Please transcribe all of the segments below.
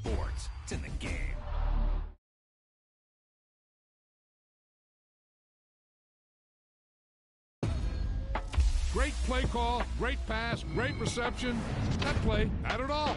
sports. It's in the game. Great play call, great pass, great reception. That play had it all.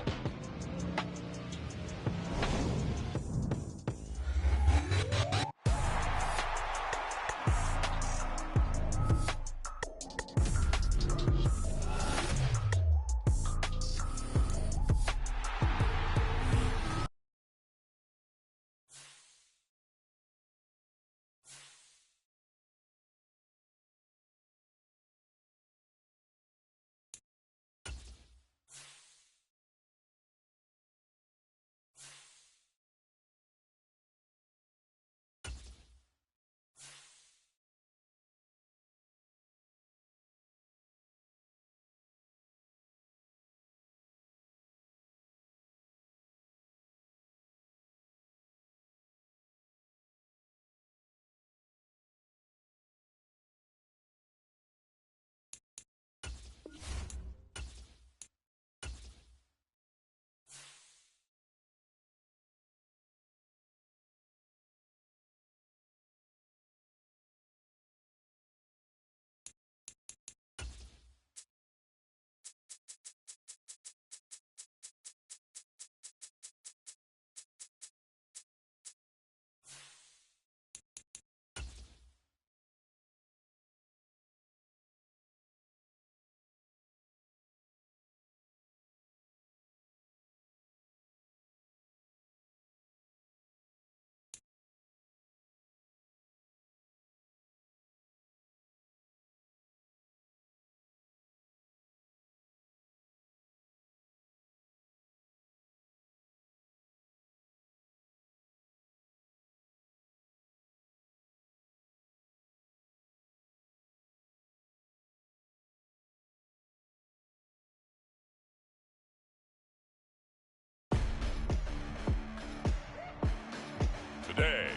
Today.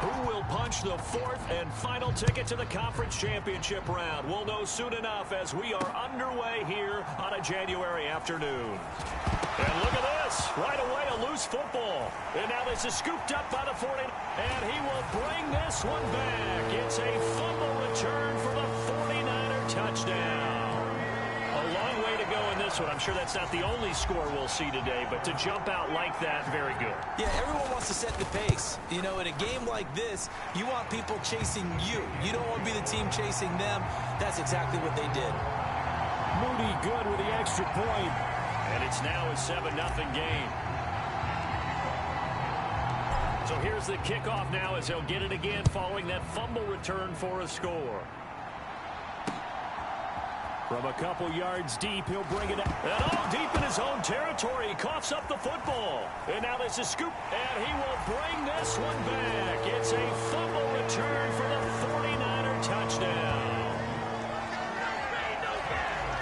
Who will punch the fourth and final ticket to the conference championship round? We'll know soon enough as we are underway here on a January afternoon. And look at this. Right away, a loose football. And now this is scooped up by the 40. And he will bring this one back. It's a fumble return for the 49er touchdown. A long way to go in this one. I'm sure that's not the only score we'll see today, but to jump out like that, very good. Yeah, everyone wants to set the pace. You know, in a game like this, you want people chasing you. You don't want to be the team chasing them. That's exactly what they did. Moody good with the extra point. And it's now a 7-0 game. So here's the kickoff now as he'll get it again following that fumble return for a score. From a couple yards deep, he'll bring it up. And deep in his own territory. He coughs up the football. And now there's a scoop. And he will bring this one back. It's a fumble return for the 49er touchdown.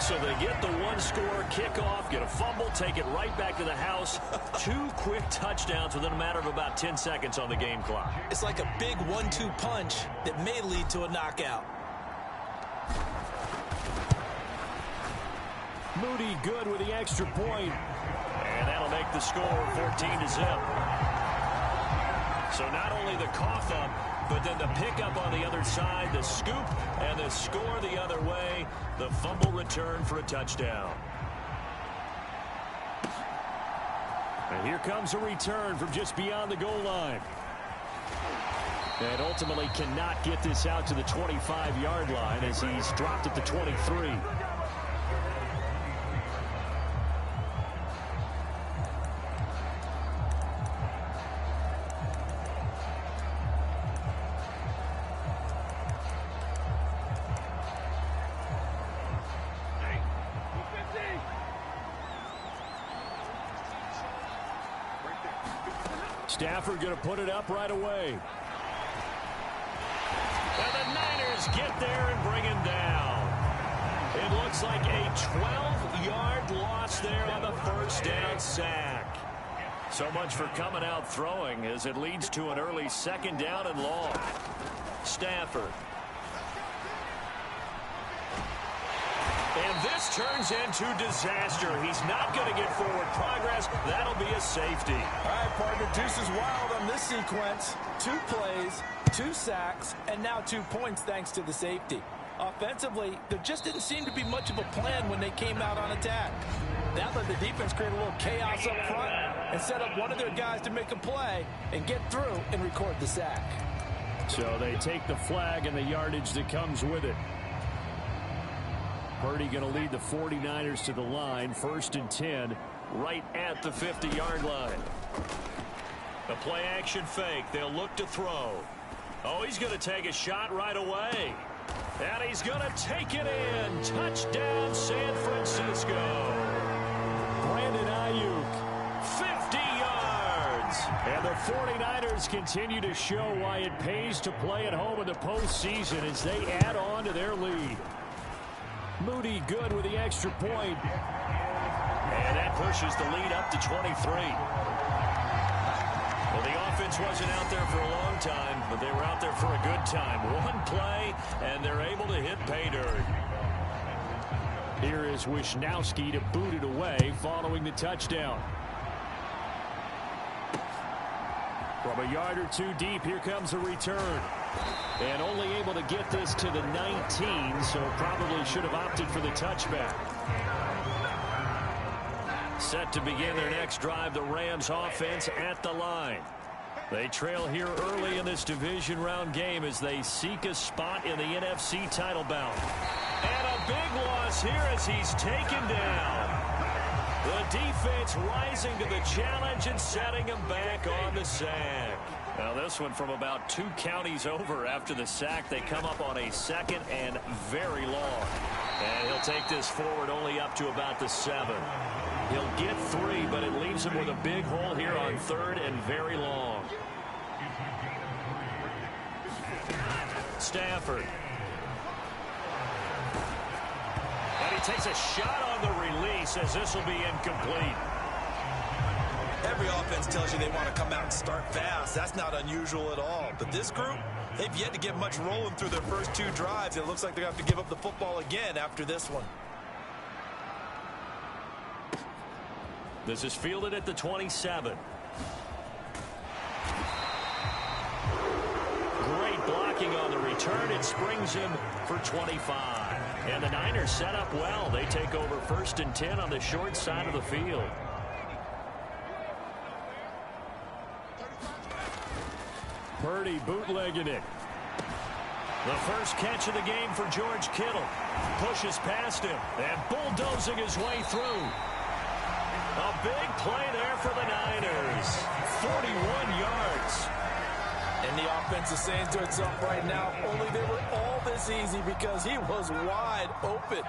So they get the one-score kickoff, get a fumble, take it right back to the house. 2 quick touchdowns within a matter of about 10 seconds on the game clock. It's like a big 1-2 punch that may lead to a knockout. Moody good with the extra point. And that'll make the score 14-0. So not only the cough up, but then the pickup on the other side, the scoop, and the score the other way, the fumble return for a touchdown. And here comes a return from just beyond the goal line. And ultimately cannot get this out to the 25-yard line as he's dropped at the 23. Stafford going to put it up right away. And the Niners get there and bring him down. It looks like a 12-yard loss there on the first down sack. So much for coming out throwing as it leads to an early 2nd down and long. Stafford. And this turns into disaster. He's not going to get forward progress. That'll be a safety. All right, partner, deuce is wild on this sequence. 2 plays, 2 sacks, and now 2 points thanks to the safety. Offensively, there just didn't seem to be much of a plan when they came out on attack. That let the defense create a little chaos up front and set up one of their guys to make a play and get through and record the sack. So they take the flag and the yardage that comes with it. Purdy going to lead the 49ers to the line, 1st and 10, right at the 50-yard line. The play-action fake. They'll look to throw. Oh, he's going to take a shot right away. And he's going to take it in. Touchdown, San Francisco. Brandon Ayuk, 50 yards. And the 49ers continue to show why it pays to play at home in the postseason as they add on to their lead. Moody good with the extra point. And that pushes the lead up to 23. Well, the offense wasn't out there for a long time, but they were out there for a good time. One play, and they're able to hit pay dirt. Here is Wisnowski to boot it away following the touchdown. From a yard or 2 deep, here comes a return. And only able to get this to the 19, so probably should have opted for the touchback. Set to begin their next drive, the Rams offense at the line. They trail here early in this division round game as they seek a spot in the NFC title bout. And a big loss here as he's taken down. The defense rising to the challenge and setting him back on the sack. Now this one from about 2 counties over after the sack. They come up on a 2nd and very long. And he'll take this forward only up to about the 7. He'll get 3, but it leaves him with a big hole here on 3rd and very long. Stafford. And he takes a shot on the release as this will be incomplete. Every offense tells you they want to come out and start fast. That's not unusual at all. But this group, they've yet to get much rolling through their first 2 drives. It looks like they're going to have to give up the football again after this one. This is fielded at the 27. Great blocking on the return. It springs him for 25. And the Niners set up well. They take over 1st and 10 on the short side of the field. Purdy bootlegging it. The first catch of the game for George Kittle. Pushes past him and bulldozing his way through. A big play there for the Niners. 41 yards. And the offense is saying to itself right now, only they were all this easy because he was wide open.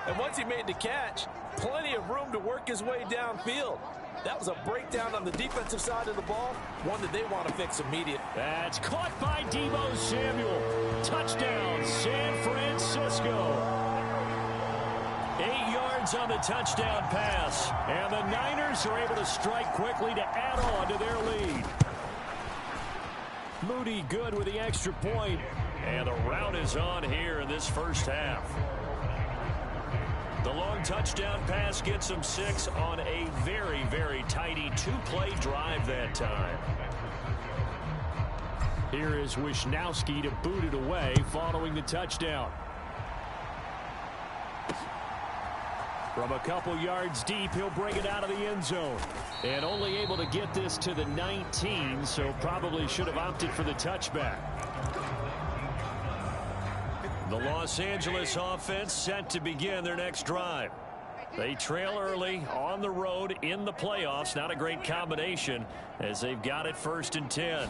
And once he made the catch, plenty of room to work his way downfield. That was a breakdown on the defensive side of the ball, one that they want to fix immediately. That's caught by Deebo Samuel. Touchdown, San Francisco. 8 yards on the touchdown pass. And the Niners are able to strike quickly to add on to their lead. Moody good with the extra point. And the rout is on here in this first half. The long touchdown pass gets him 6 on a very, very tidy 2-play drive that time. Here is Wisnowski to boot it away following the touchdown. From a couple yards deep, he'll bring it out of the end zone. And only able to get this to the 19, so probably should have opted for the touchback. The Los Angeles offense set to begin their next drive. They trail early on the road in the playoffs. Not a great combination as they've got it 1st and 10.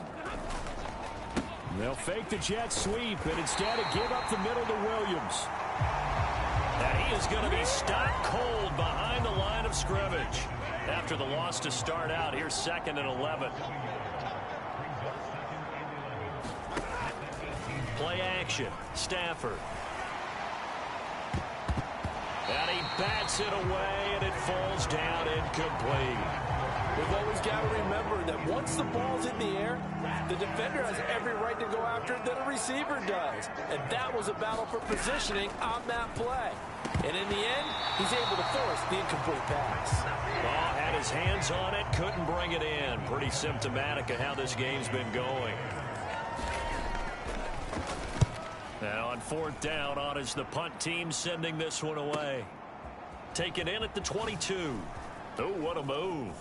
They'll fake the jet sweep and instead give up the middle to Williams. And he is going to be stopped cold behind the line of scrimmage. After the loss to start out, here's 2nd and 11. Play action. Stafford. And he bats it away, and it falls down incomplete. We've always got to remember that once the ball's in the air, the defender has every right to go after it that a receiver does. And that was a battle for positioning on that play. And in the end, he's able to force the incomplete pass. Oh, had his hands on it, couldn't bring it in. Pretty symptomatic of how this game's been going. Now on 4th down, on is the punt team sending this one away. Taken in at the 22. Oh, what a move.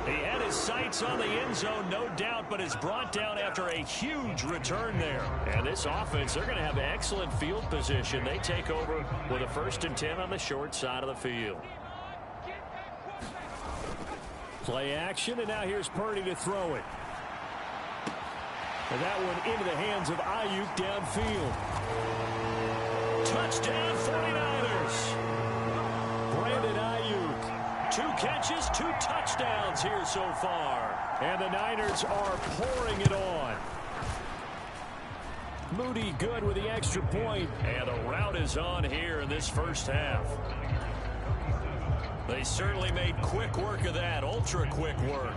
He had his sights on the end zone, no doubt, but is brought down after a huge return there. And this offense, they're going to have excellent field position. They take over with a 1st and 10 on the short side of the field. Play action, and now here's Purdy to throw it. And that one into the hands of Ayuk downfield. Touchdown 49ers. Brandon Ayuk. 2 catches, 2 touchdowns here so far. And the Niners are pouring it on. Moody good with the extra point. And the route is on here in this first half. They certainly made quick work of that, ultra-quick work.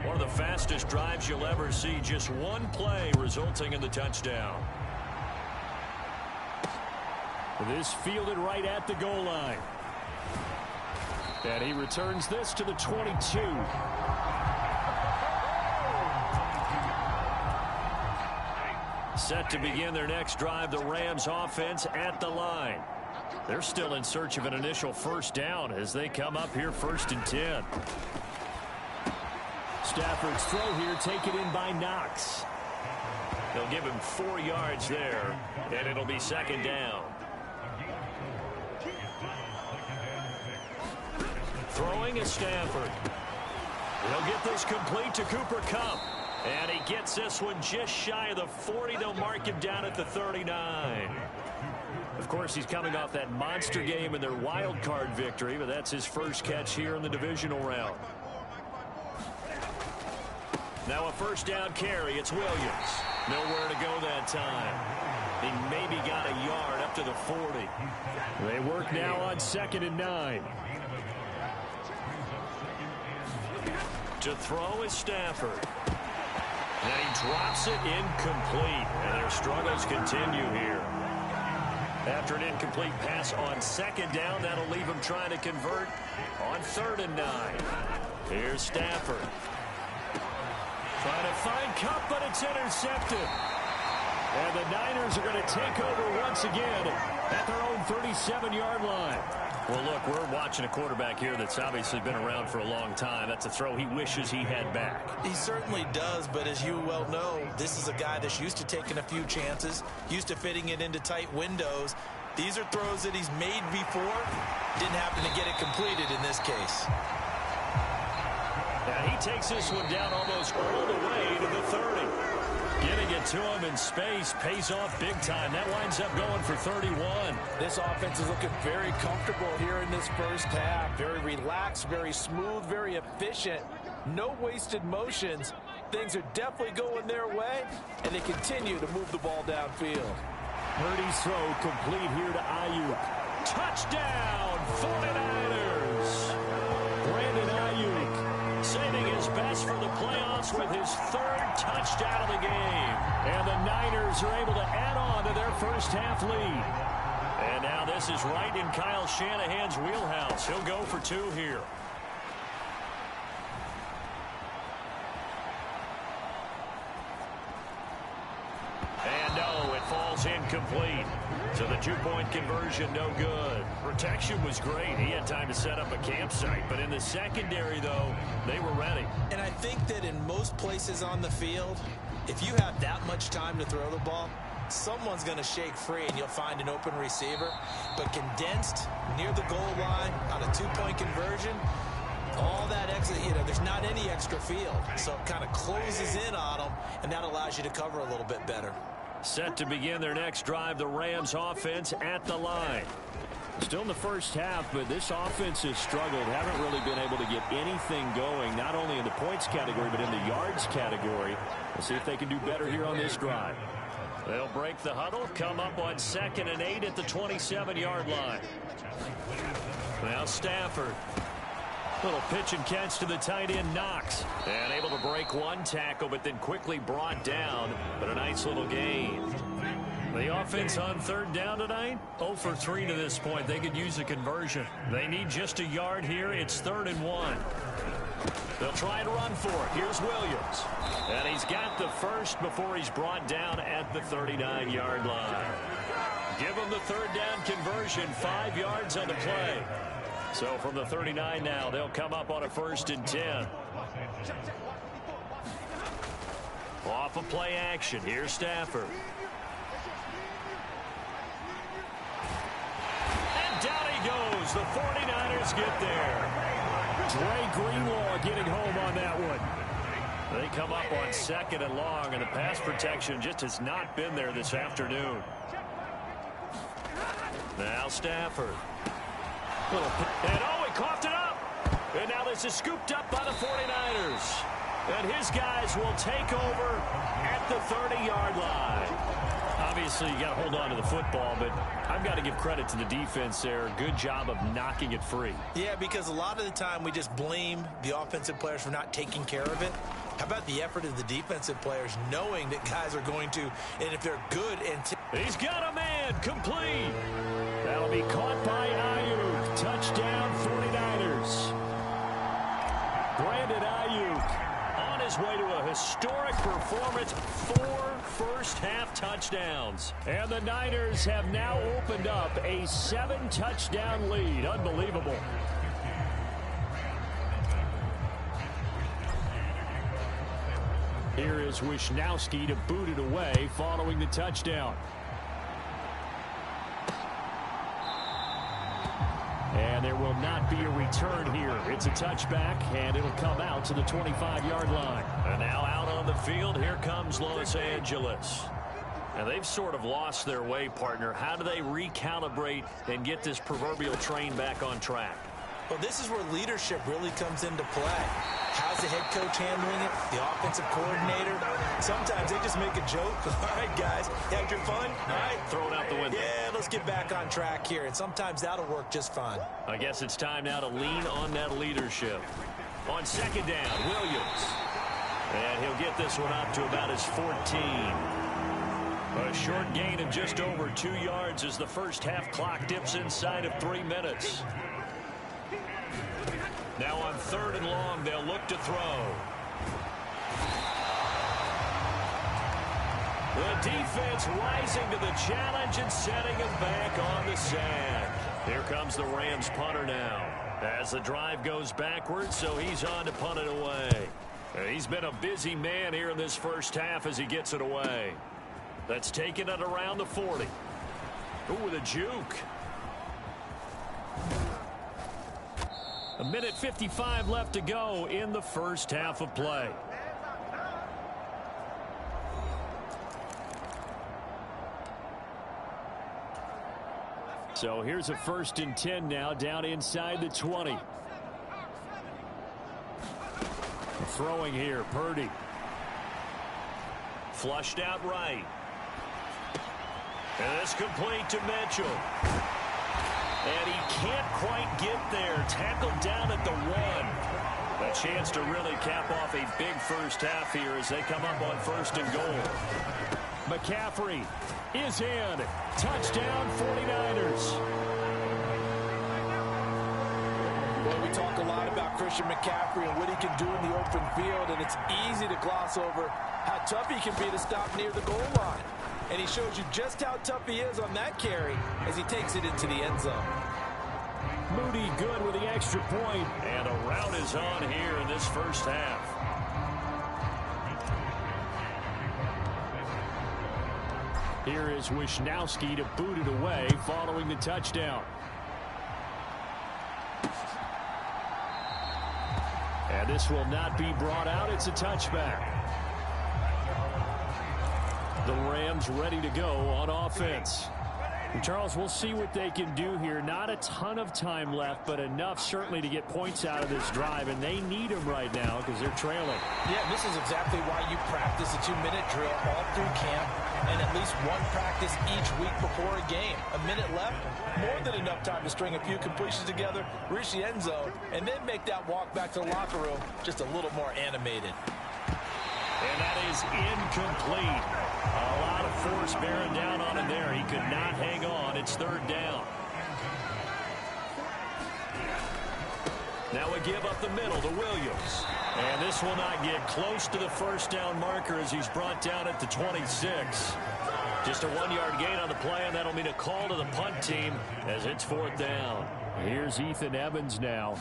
One of the fastest drives you'll ever see, just one play resulting in the touchdown. This fielded right at the goal line. And he returns this to the 22. Set to begin their next drive, the Rams offense at the line. They're still in search of an initial 1st down as they come up here 1st and 10. Stafford's throw here taken in by Knox. They'll give him 4 yards there, and it'll be 2nd down. Throwing is Stafford. He'll get this complete to Cooper Kupp. And he gets this one just shy of the 40. They'll mark him down at the 39. Of course, he's coming off that monster game in their wild card victory, but that's his first catch here in the divisional round. Now a 1st down carry. It's Williams. Nowhere to go that time. He maybe got a yard up to the 40. They work now on 2nd and 9. To throw is Stafford. And he drops it incomplete. And their struggles continue here. After an incomplete pass on 2nd down, that'll leave him trying to convert on 3rd and 9. Here's Stafford. Trying to find Kupp, but it's intercepted. And the Niners are going to take over once again at their own 37-yard line. Well, look, we're watching a quarterback here that's obviously been around for a long time. That's a throw he wishes he had back. He certainly does, but as you well know, this is a guy that's used to taking a few chances, used to fitting it into tight windows. These are throws that he's made before. Didn't happen to get it completed in this case. And he takes this one down almost all the way to the 30. Getting it to him in space pays off big time. That winds up going for 31. This offense is looking very comfortable here in this first half. Very relaxed, very smooth, very efficient. No wasted motions. Things are definitely going their way, and they continue to move the ball downfield. Purdy's throw complete here to Ayuk. Touchdown, 49ers. Brandon Ayuk saving his best for the playoffs with his 3rd touchdown of the game. And the Niners are able to add on to their first half lead. And now this is right in Kyle Shanahan's wheelhouse. He'll go for 2 here. And no, it falls incomplete. So the 2-point conversion, no good. Protection was great. He had time to set up a campsite. But in the secondary, though, they were ready. And I think that in most places on the field, if you have that much time to throw the ball, someone's going to shake free and you'll find an open receiver. But condensed near the goal line on a 2-point conversion, all that extra, there's not any extra field. So it kind of closes in on them, and that allows you to cover a little bit better. Set to begin their next drive, the Rams offense at the line. Still in the first half, but this offense has struggled. Haven't really been able to get anything going, not only in the points category, but in the yards category. We'll see if they can do better here on this drive. They'll break the huddle, come up on 2nd and 8 at the 27-yard line. Now Stafford. Little pitch and catch to the tight end, Knox. And able to break one tackle, but then quickly brought down. But a nice little gain. The offense on 3rd down tonight, 0 for 3 to this point. They could use a conversion. They need just a yard here. It's 3rd and 1. They'll try and run for it. Here's Williams. And he's got the first before he's brought down at the 39-yard line. Give them the 3rd down conversion, 5 yards on the play. So from the 39 now, they'll come up on a 1st and 10. Off of play action. Here's Stafford. And down he goes. The 49ers get there. Dre Greenlaw getting home on that one. They come up on 2nd and long, and the pass protection just has not been there this afternoon. Now Stafford. And oh, he coughed it up. And now this is scooped up by the 49ers. And his guys will take over at the 30-yard line. Obviously, you got to hold on to the football, but I've got to give credit to the defense there. Good job of knocking it free. Yeah, because a lot of the time we just blame the offensive players for not taking care of it. How about the effort of the defensive players knowing that guys are going to, and if they're good and... He's got a man, complete. That'll be caught by Ayuk. Touchdown 49ers. Brandon Ayuk on his way to a historic performance. 4 first-half touchdowns. And the Niners have now opened up a 7-touchdown lead. Unbelievable. Here is Wishnowski to boot it away following the touchdown. And there will not be a return here. It's a touchback, and it'll come out to the 25-yard line. And now out on the field, here comes Los Angeles. And they've sort of lost their way, partner. How do they recalibrate and get this proverbial train back on track? Well, this is where leadership really comes into play. How's the head coach handling it? The offensive coordinator? Sometimes they just make a joke. All right, guys, had your fun? All right. Throw it out the window. Yeah, let's get back on track here. And sometimes that'll work just fine. I guess it's time now to lean on that leadership. On 2nd down, Williams. And he'll get this one up to about his 14. A short gain of just over 2 yards as the first half clock dips inside of 3 minutes. Now on 3rd and long, they'll look to throw. The defense rising to the challenge and setting him back on the sand. Here comes the Rams punter now. As the drive goes backwards, so he's on to punt it away. He's been a busy man here in this first half as he gets it away. That's taking it around the 40. Ooh, with a juke. A minute 55 left to go in the first half of play. So here's a 1st and 10 now down inside the 20. Throwing here, Purdy. Flushed out right. And it's complete to Mitchell. And he can't quite get there. Tackled down at the 1. A chance to really cap off a big first half here as they come up on 1st and goal. McCaffrey is in. Touchdown 49ers. Well, we talk a lot about Christian McCaffrey and what he can do in the open field, and it's easy to gloss over how tough he can be to stop near the goal line. And he shows you just how tough he is on that carry as he takes it into the end zone. Moody good with the extra point, and a rout is on here in this first half. Here is Wishnowski to boot it away following the touchdown. And this will not be brought out. It's a touchback. The Rams ready to go on offense. And Charles, we'll see what they can do here. Not a ton of time left, but enough certainly to get points out of this drive, and they need them right now because they're trailing. Yeah, this is exactly why you practice a 2-minute drill all through camp and at least one practice each week before a game. A minute left, more than enough time to string a few completions together, reach the end zone, and then make that walk back to the locker room just a little more animated. And that is incomplete. A lot of force bearing down on him there. He could not hang on. It's third down. Now a give up the middle to Williams. And this will not get close to the first down marker as he's brought down at the 26. Just a 1-yard gain on the play, and that'll mean a call to the punt team as it's fourth down. Here's Ethan Evans now.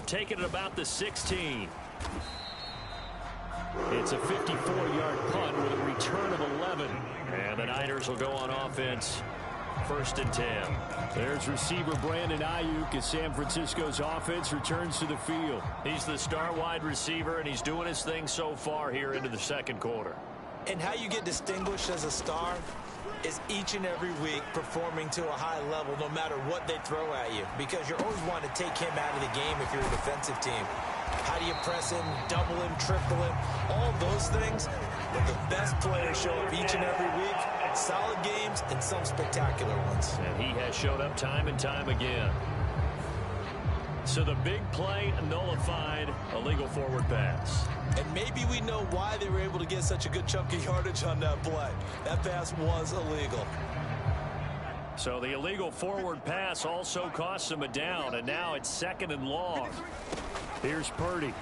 Taking it about the 16. It's a 54-yard punt with a return of 11. And the Niners will go on offense. First and 10. There's receiver Brandon Ayuk as San Francisco's offense returns to the field. He's the star wide receiver, and he's doing his thing so far here into the second quarter. And how you get distinguished as a star is each and every week performing to a high level no matter what they throw at you, because you're always wanting to take him out of the game if you're a defensive team. How do you press him, double him, triple him, all those things? But the best players show up each and every week, solid games and some spectacular ones. And he has showed up time and time again. So the big play nullified, illegal forward pass. And maybe we know why they were able to get such a good chunk of yardage on that play. That pass was illegal. So the illegal forward pass also costs him a down, and now it's second and long. Here's Purdy.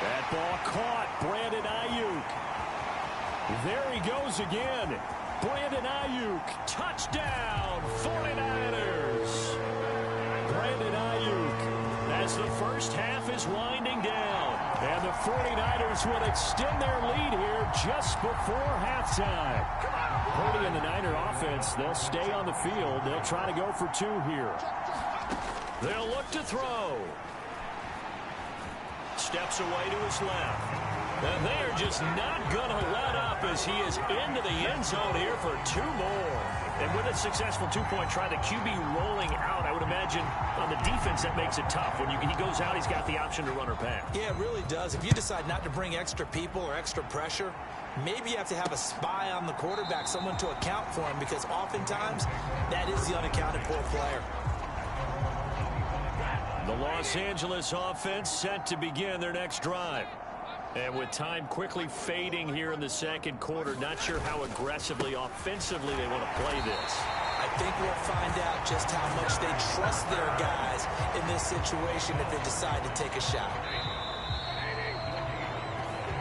That ball caught. Brandon Ayuk. There he goes again. Brandon Ayuk. Touchdown, 49ers. Brandon Ayuk, as the first half is winding down. And the 49ers will extend their lead here just before halftime. Purdy and the Niner offense, they'll stay on the field. They'll try to go for two here. They'll look to throw. Steps away to his left. And they are just not going to let up as he is into the end zone here for two more. And with a successful two-point try, the QB rolling out, I would imagine on the defense that makes it tough. When he goes out, he's got the option to run or pass. Yeah, it really does. If you decide not to bring extra people or extra pressure, maybe you have to have a spy on the quarterback, someone to account for him, because oftentimes that is the unaccounted for player. The Los Angeles offense set to begin their next drive. And with time quickly fading here in the second quarter, not sure how aggressively, offensively they want to play this. I think we'll find out just how much they trust their guys in this situation if they decide to take a shot.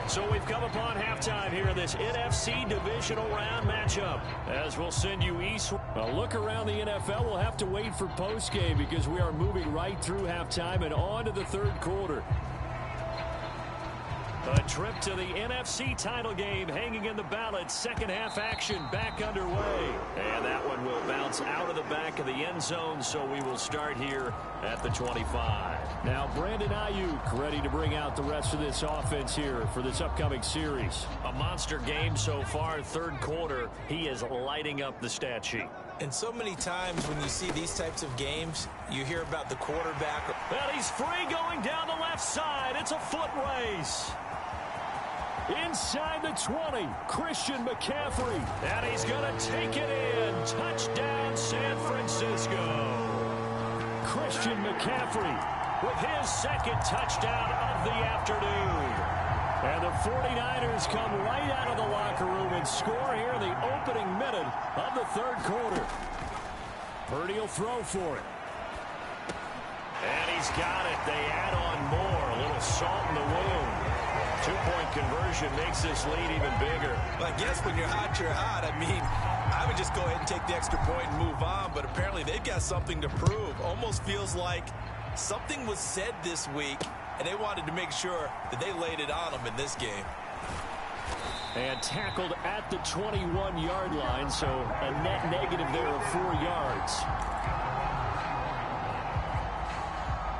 So we've come upon halftime here in this NFC divisional round matchup. As we'll send you east. A look around the NFL. We'll have to wait for postgame because we are moving right through halftime and on to the third quarter. A trip to the NFC title game hanging in the balance. Second half action back underway. And that one will bounce out of the back of the end zone, so we will start here at the 25. Now Brandon Ayuk ready to bring out the rest of this offense here for this upcoming series. A monster game so far. Third quarter, he is lighting up the stat sheet. And so many times when you see these types of games, you hear about the quarterback. Well, he's free going down the left side. It's a foot race. Inside the 20, Christian McCaffrey. And he's going to take it in. Touchdown, San Francisco. Christian McCaffrey with his second touchdown of the afternoon. And the 49ers come right out of the locker room and score here in the opening minute of the third quarter. Purdy will throw for it. And he's got it. They add on more. A little salt in the wound. Two-point conversion makes this lead even bigger. Well, I guess when you're hot, you're hot. I mean, I would just go ahead and take the extra point and move on, but apparently they've got something to prove. Almost feels like something was said this week, and they wanted to make sure that they laid it on them in this game. And tackled at the 21-yard line, so a net negative there of 4 yards.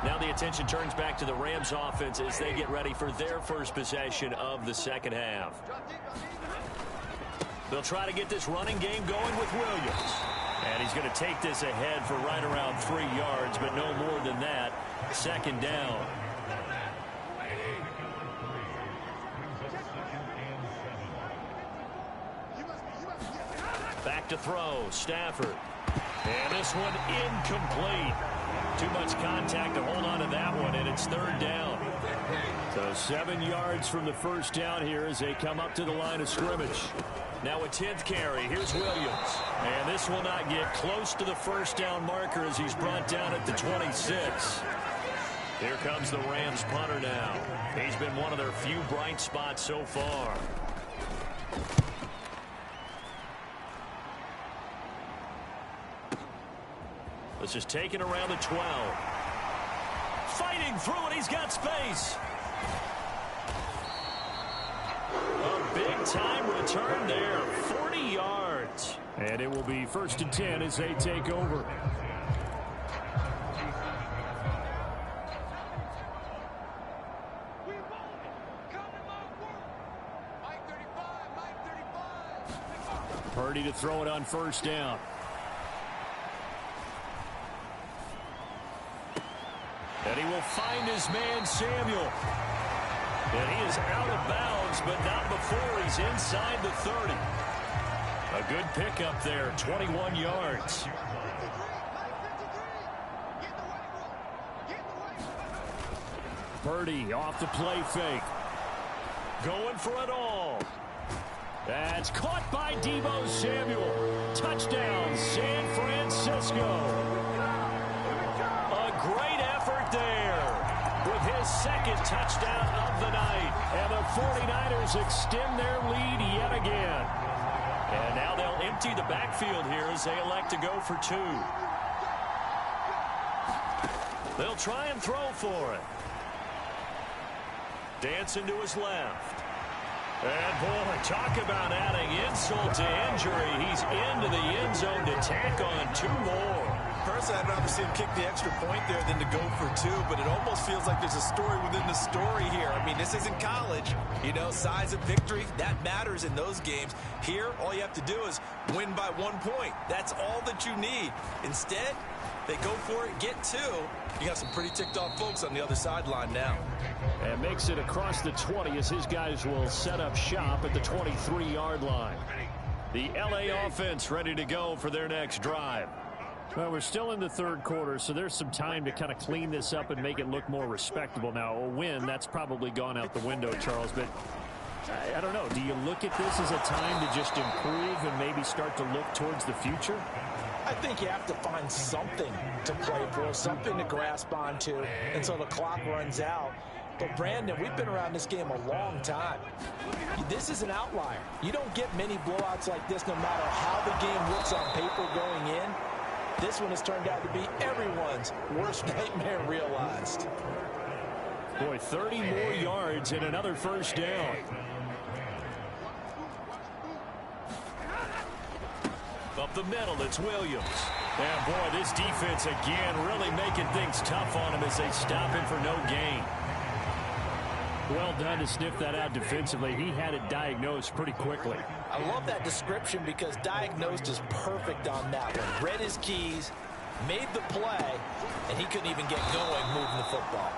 Now the attention turns back to the Rams offense as they get ready for their first possession of the second half. They'll try to get this running game going with Williams. And he's going to take this ahead for right around 3 yards, but no more than that. Second down. Back to throw, Stafford. And this one incomplete. Too much contact to hold on to that one, and it's third down. So 7 yards from the first down here as they come up to the line of scrimmage. Now a 10th carry. Here's Williams. And this will not get close to the first down marker as he's brought down at the 26. Here comes the Rams punter now. He's been one of their few bright spots so far. This is taken around the 12. Fighting through it. He's got space. A big-time return there. 40 yards. And it will be 1st and 10 as they take over. Purdy to throw it on first down. And he will find his man, Samuel. And he is out of bounds, but not before he's inside the 30. A good pickup there, 21 yards. Purdy off the play fake. Going for it all. That's caught by Deebo Samuel. Touchdown, San Francisco. Great effort there with his second touchdown of the night. And the 49ers extend their lead yet again. And now they'll empty the backfield here as they elect to go for 2. They'll try and throw for it. Dancing to his left. And boy, talk about adding insult to injury. He's into the end zone to tack on 2 more. Personally, I'd rather see him kick the extra point there than to go for 2, but it almost feels like there's a story within the story here. I mean, this isn't college. You know, size of victory, that matters in those games. Here, all you have to do is win by 1 point. That's all that you need. Instead, they go for it, get 2. You got some pretty ticked off folks on the other sideline now. And makes it across the 20 as his guys will set up shop at the 23-yard line. The LA offense ready to go for their next drive. Well, we're still in the third quarter, so there's some time to kind of clean this up and make it look more respectable. Now, a win, that's probably gone out the window, Charles, but I don't know. Do you look at this as a time to just improve and maybe start to look towards the future? I think you have to find something to play for, something to grasp onto until the clock runs out. But, Brandon, we've been around this game a long time. This is an outlier. You don't get many blowouts like this no matter how the game looks on paper going in. This one has turned out to be everyone's worst nightmare realized. Boy, 30 more yards and another first down. Up the middle, it's Williams. And boy, this defense again really making things tough on him as they stop him for no gain. Well done to sniff that out defensively. He had it diagnosed pretty quickly. I love that description because diagnosed is perfect on that one. Read his keys, made the play, and he couldn't even get going moving the football.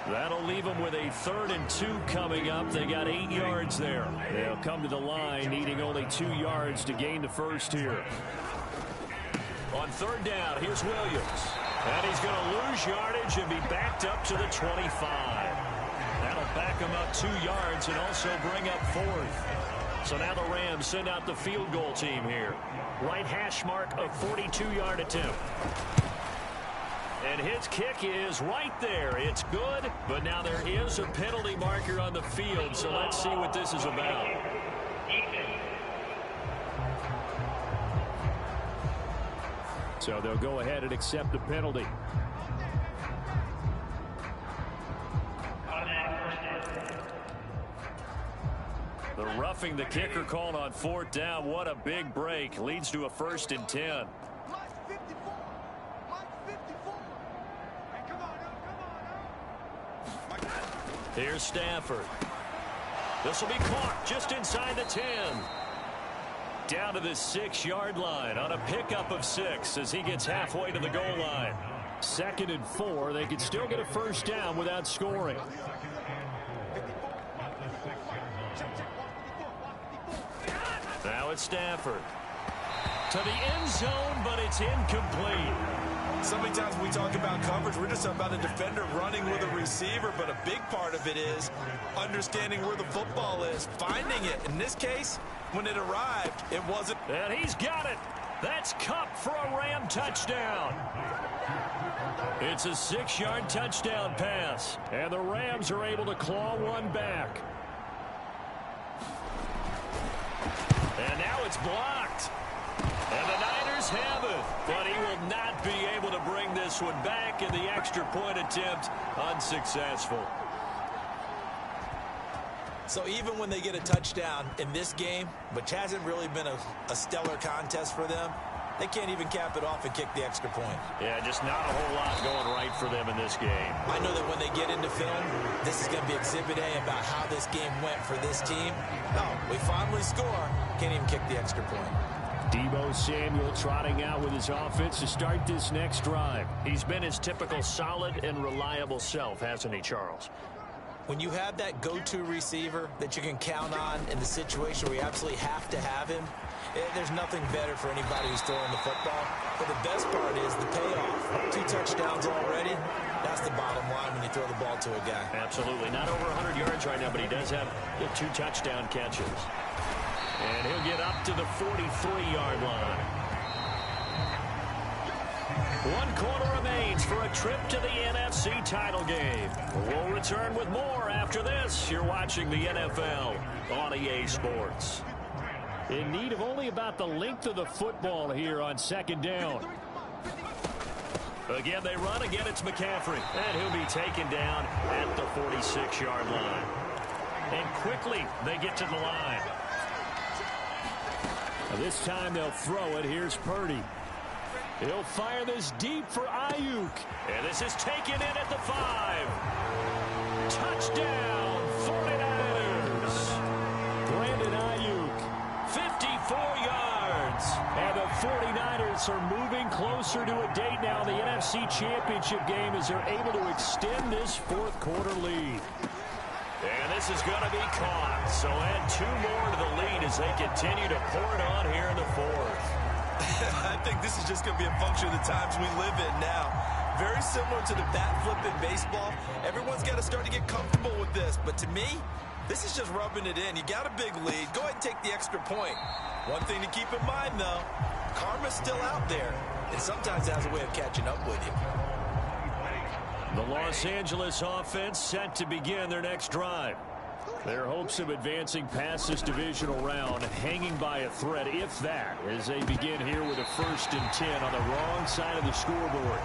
That'll leave them with a 3rd and 2 coming up. They got 8 yards there. They'll come to the line needing only 2 yards to gain the first here. On 3rd down, here's Williams. And he's going to lose yardage and be backed up to the 25. That'll back him up 2 yards and also bring up 4th. So now the Rams send out the field goal team here. Right hash mark of 42-yard attempt. And his kick is right there. It's good, but now there is a penalty marker on the field, so let's see what this is about. So they'll go ahead and accept the penalty. The roughing the kicker called on 4th down. What a big break. Leads to a 1st and 10. Here's Stafford. This will be caught just inside the 10. Down to the 6-yard line on a pickup of 6 as he gets halfway to the goal line. 2nd and 4. They could still get a first down without scoring. Now it's Stafford. To the end zone, but it's incomplete. So many times we talk about coverage, we're just about a defender running with a receiver, but a big part of it is understanding where the football is, finding it. In this case, when it arrived, it wasn't. And he's got it. That's Cup for a Ram touchdown. It's a 6-yard touchdown pass, and the Rams are able to claw one back. And now it's blocked. And the Niners have it, but he will not be able to bring this one back, and the extra point attempt unsuccessful. So even when they get a touchdown in this game, which hasn't really been a stellar contest for them, they can't even cap it off and kick the extra point. Yeah, just not a whole lot going right for them in this game. I know that when they get into film, this is going to be Exhibit A about how this game went for this team. Oh, we finally score. Can't even kick the extra point. Deebo Samuel trotting out with his offense to start this next drive. He's been his typical solid and reliable self, hasn't he, Charles? When you have that go-to receiver that you can count on in the situation where you absolutely have to have him, there's nothing better for anybody who's throwing the football. But the best part is the payoff. 2 touchdowns already. That's the bottom line when you throw the ball to a guy. Absolutely. Not over 100 yards right now, but he does have 2 touchdown catches. And he'll get up to the 43-yard line. 1 quarter remains for a trip to the NFC title game. We'll return with more after this. You're watching the NFL on EA Sports. In need of only about the length of the football here on 2nd down. Again, they run. Again, it's McCaffrey. And he'll be taken down at the 46-yard line. And quickly, they get to the line. This time they'll throw it. Here's Purdy. He'll fire this deep for Ayuk. And this is taken in at the 5. Touchdown, 49ers. Brandon Ayuk, 54 yards. And the 49ers are moving closer to a date now in the NFC Championship game as they're able to extend this 4th quarter lead. And this is going to be caught. So add 2 more to the lead as they continue to pour it on here in the 4th. I think this is just going to be a function of the times we live in now. Very similar to the bat flip in baseball. Everyone's got to start to get comfortable with this. But to me, this is just rubbing it in. You got a big lead. Go ahead and take the extra point. One thing to keep in mind, though, karma's still out there. And sometimes it has a way of catching up with you. The Los Angeles offense set to begin their next drive. Their hopes of advancing past this divisional round hanging by a thread, if that, as they begin here with a 1st and 10 on the wrong side of the scoreboard.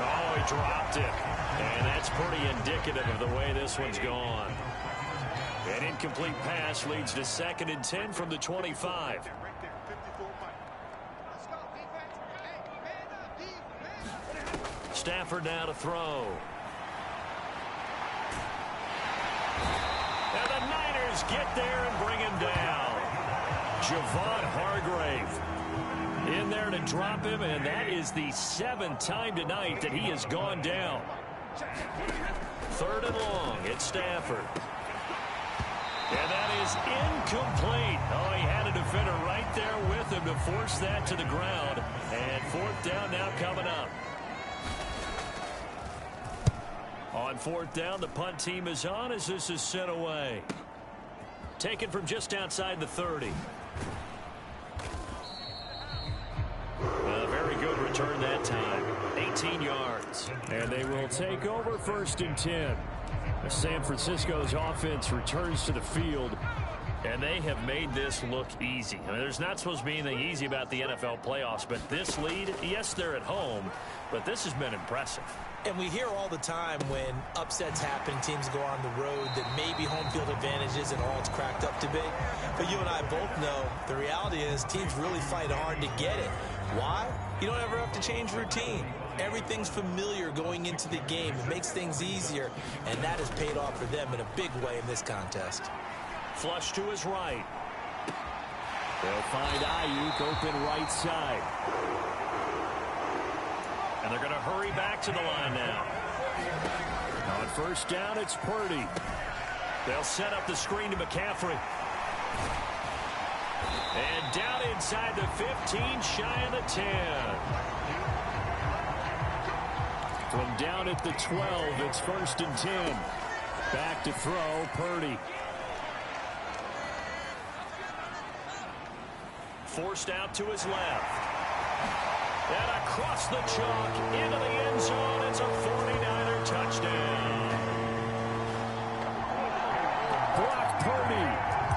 Oh, he dropped it. And that's pretty indicative of the way this one's gone. An incomplete pass leads to 2nd and 10 from the 25. Stafford now to throw. And the Niners get there and bring him down. Javon Hargrave in there to drop him, and that is the 7th time tonight that he has gone down. 3rd and long. It's Stafford. And that is incomplete. Oh, he had a defender right there with him to force that to the ground. And 4th down now coming up. On 4th down, the punt team is on as this is sent away. Taken from just outside the 30. A very good return that time. 18 yards. And they will take over 1st and 10. San Francisco's offense returns to the field. And they have made this look easy. I mean, there's not supposed to be anything easy about the NFL playoffs, but this lead, yes, they're at home, but this has been impressive. And we hear all the time when upsets happen, teams go on the road, that maybe home field advantage isn't all it's cracked up to be. But you and I both know the reality is teams really fight hard to get it. Why? You don't ever have to change routine. Everything's familiar going into the game. It makes things easier, and that has paid off for them in a big way in this contest. Flush to his right. They'll find Ayuk open right side. And they're going to hurry back to the line now. On first down, it's Purdy. They'll set up the screen to McCaffrey. And down inside the 15, shy of the 10. From down at the 12, it's 1st and 10. Back to throw, Purdy. Forced out to his left. And across the chalk into the end zone. It's a 49er touchdown. Brock Purdy,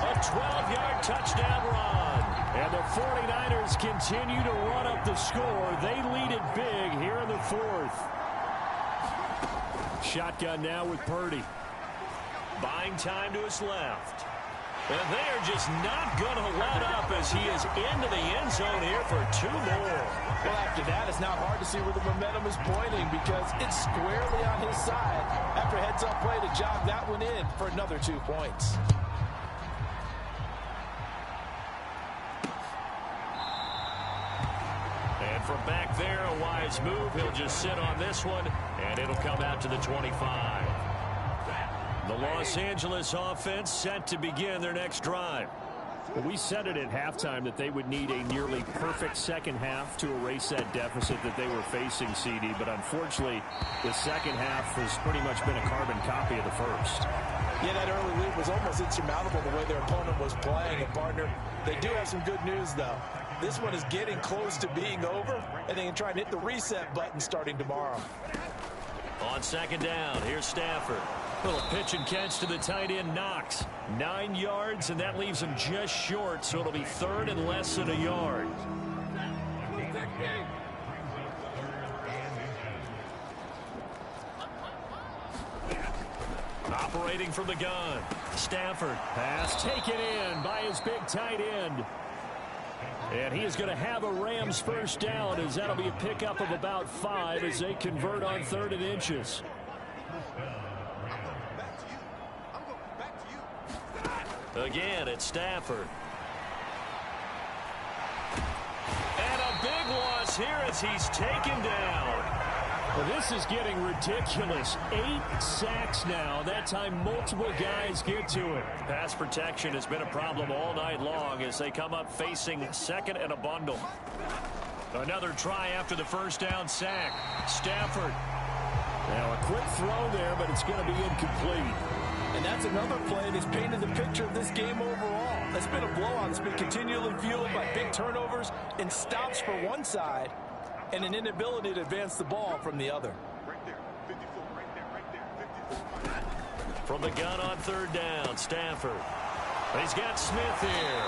A 12-yard touchdown run. and the 49ers continue to run up the score. They lead it big here in the 4th. Shotgun now with Purdy. Buying time to his left. And they are just not going to let up as he is into the end zone here for 2 more. Well, after that, it's not hard to see where the momentum is pointing because it's squarely on his side after a heads-up play to jog that one in for another 2 points. And from back there, a wise move. He'll just sit on this one, and it'll come out to the 25. The Los Angeles offense set to begin their next drive. Well, we said it at halftime that they would need a nearly perfect second half to erase that deficit that they were facing, CD. But unfortunately, the second half has pretty much been a carbon copy of the first. Yeah, that early lead was almost insurmountable the way their opponent was playing. And, partner, they do have some good news, though. This one is getting close to being over, and they can try and hit the reset button starting tomorrow. On second down, here's Stafford. Little pitch and catch to the tight end, Knox. 9 yards, and that leaves him just short, so it'll be 3rd and less than a yard. Operating from the gun, Stafford. Pass taken in by his big tight end. And he is going to have a Rams first down, as that'll be a pickup of about 5 as they convert on 3rd and inches. Again, it's Stafford. And a big loss here as he's taken down. Well, this is getting ridiculous. 8 sacks now. That time multiple guys get to it. Pass protection has been a problem all night long as they come up facing 2nd and a bundle. Another try after the first down sack. Stafford. Now a quick throw there, but it's going to be incomplete. And that's another play that's painted the picture of this game overall. It's been a blowout that's been continually fueled by big turnovers and stops for one side and an inability to advance the ball from the other. From the gun on 3rd down, Stafford. He's got Smith here.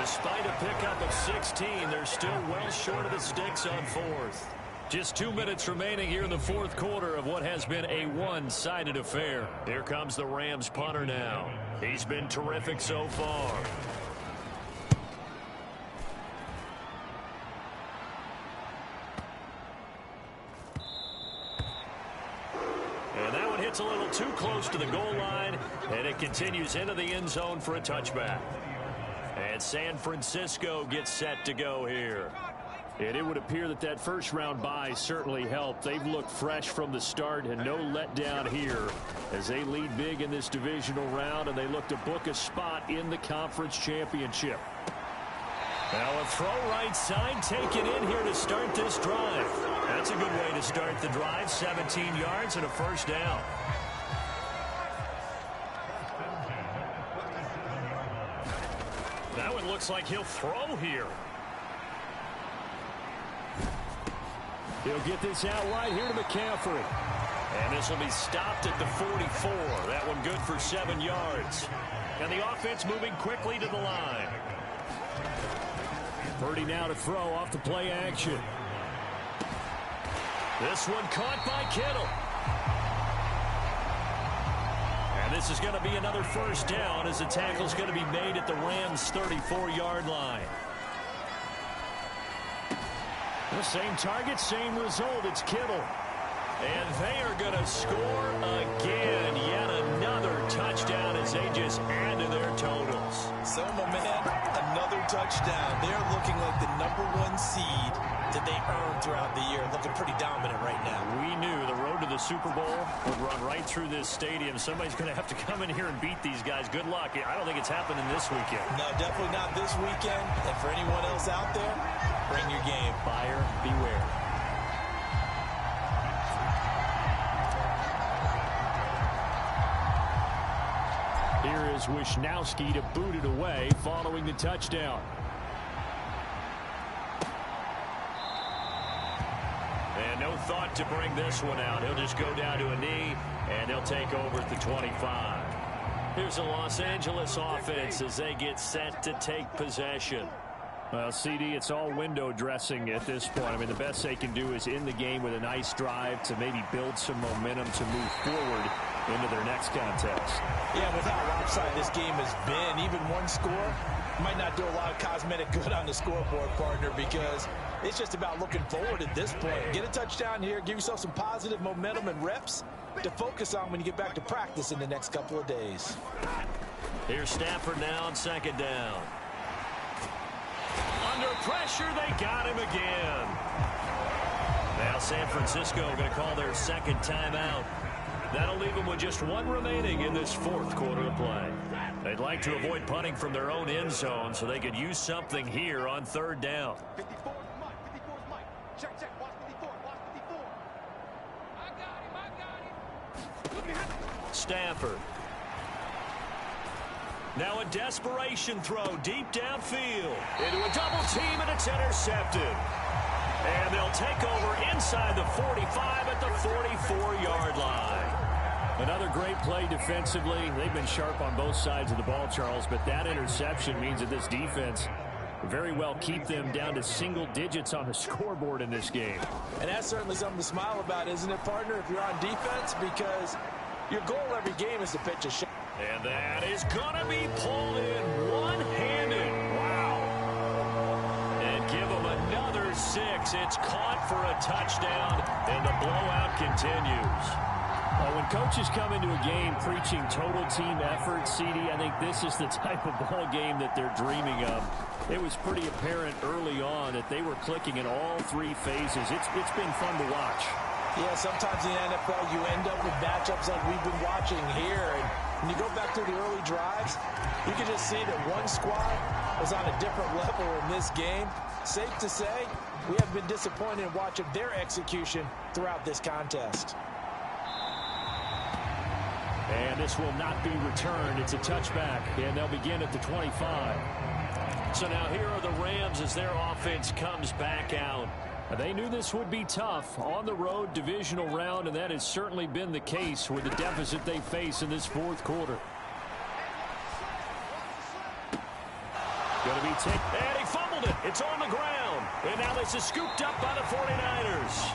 Despite a pickup of 16, they're still well short of the sticks on 4th. Just 2 minutes remaining here in the 4th quarter of what has been a one-sided affair. Here comes the Rams punter now. He's been terrific so far. And that one hits a little too close to the goal line, and it continues into the end zone for a touchback. And San Francisco gets set to go here. And it would appear that that first-round bye certainly helped. They've looked fresh from the start and no letdown here as they lead big in this divisional round, and they look to book a spot in the conference championship. Now a throw right side taken in here to start this drive. That's a good way to start the drive. 17 yards and a first down. That one looks like he'll throw here. He'll get this out right here to McCaffrey. And this will be stopped at the 44. That one good for 7 yards. And the offense moving quickly to the line. Purdy now to throw off the play action. This one caught by Kittle. And this is going to be another first down as the tackle's going to be made at the Rams' 34-yard line. The same target, same result. It's Kittle. And they are going to score again. Yet another touchdown as they just add to their totals. So momentum touchdown. They're looking like the #1 seed that they earned throughout the year. Looking pretty dominant right now. We knew the road to the Super Bowl would run right through this stadium. Somebody's going to have to come in here and beat these guys. Good luck. I don't think it's happening this weekend. No, definitely not this weekend. And for anyone else out there, bring your game. Buyer beware. Here is Wisnowski to boot it away following the touchdown. And no thought to bring this one out. He'll just go down to a knee, and they'll take over at the 25. Here's the Los Angeles offense as they get set to take possession. Well, CD, it's all window dressing at this point. I mean, the best they can do is end the game with a nice drive to maybe build some momentum to move forward into their next contest. Yeah, with how lopsided this game has been, even one score might not do a lot of cosmetic good on the scoreboard, partner, because it's just about looking forward at this point. Get a touchdown here, give yourself some positive momentum and reps to focus on when you get back to practice in the next couple of days. Here's Stafford now on second down. Under pressure, they got him again. Now San Francisco going to call their second timeout. That'll leave them with just one remaining in this fourth quarter of play. They'd like to avoid punting from their own end zone so they could use something here on third down. 54 is Mike. 54 is Mike. Check. Watch 54. Watch 54. I got him. Stafford. Now a desperation throw deep downfield. Into a double team, and it's intercepted. And they'll take over inside the 45 at the 44-yard line. Another great play defensively. They've been sharp on both sides of the ball, Charles, but that interception means that this defense very well keep them down to single digits on the scoreboard in this game. And that's certainly something to smile about, isn't it, partner, if you're on defense, because your goal every game is to pitch a shot. And that is going to be pulled in one-handed. Wow. And give them another 6. It's caught for a touchdown, and the blowout continues. Well, when coaches come into a game preaching total team effort, CD, I think this is the type of ball game that they're dreaming of. It was pretty apparent early on that they were clicking in all three phases. It's been fun to watch. Yeah, sometimes in the NFL you end up with matchups like we've been watching here. And when you go back through the early drives, you can just see that one squad was on a different level in this game. Safe to say, we haven't been disappointed in watching their execution throughout this contest. And this will not be returned. It's a touchback, and they'll begin at the 25. So now here are the Rams as their offense comes back out. They knew this would be tough on the road divisional round, and that has certainly been the case with the deficit they face in this fourth quarter. Going to be tipped, and he fumbled it. It's on the ground, and now this is scooped up by the 49ers.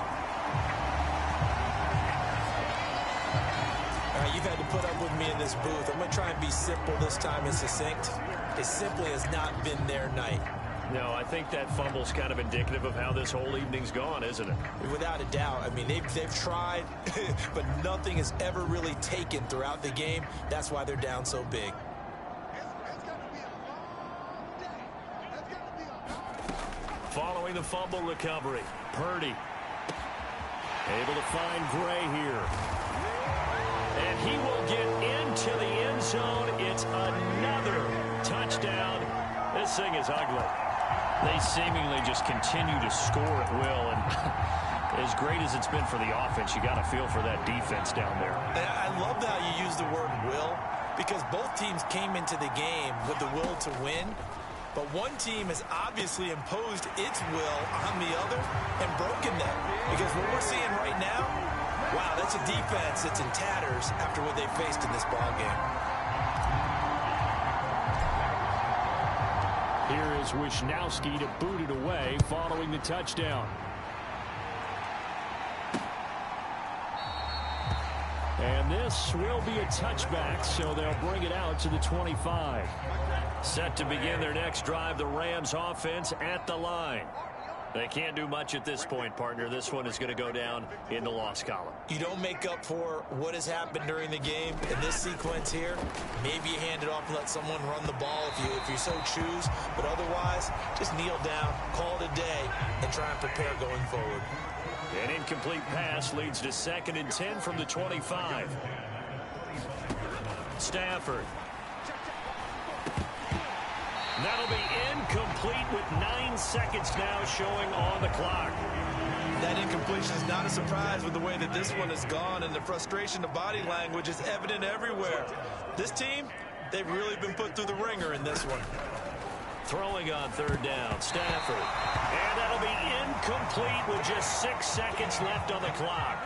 All right, you've had to put up with me in this booth. I'm going to try and be simple this time and succinct. It simply has not been their night. No, I think that fumble's kind of indicative of how this whole evening's gone, isn't it? Without a doubt. I mean, they've tried, but nothing has ever really taken throughout the game. That's why they're down so big. Following the fumble recovery, Purdy able to find Gray here. And he will get into the end zone. It's another touchdown. This thing is ugly. They seemingly just continue to score at will, and as great as it's been for the offense, you got to feel for that defense down there. And I love how you use the word will, because both teams came into the game with the will to win, but one team has obviously imposed its will on the other and broken them. Because what we're seeing right now, wow, that's a defense that's in tatters after what they faced in this ballgame. Here is Wisnowski to boot it away following the touchdown. And this will be a touchback, so they'll bring it out to the 25. Set to begin their next drive, the Rams offense at the line. They can't do much at this point, partner. This one is going to go down in the loss column. You don't make up for what has happened during the game in this sequence here. Maybe you hand it off and let someone run the ball if you so choose. But otherwise, just kneel down, call it a day, and try and prepare going forward. An incomplete pass leads to 2nd and 10 from the 25. Stafford. That'll be incomplete with 9 seconds now showing on the clock. That incompletion is not a surprise with the way that this one has gone, and the frustration of body language is evident everywhere. This team, they've really been put through the ringer in this one. Throwing on 3rd down, Stafford. And that'll be incomplete with just 6 seconds left on the clock.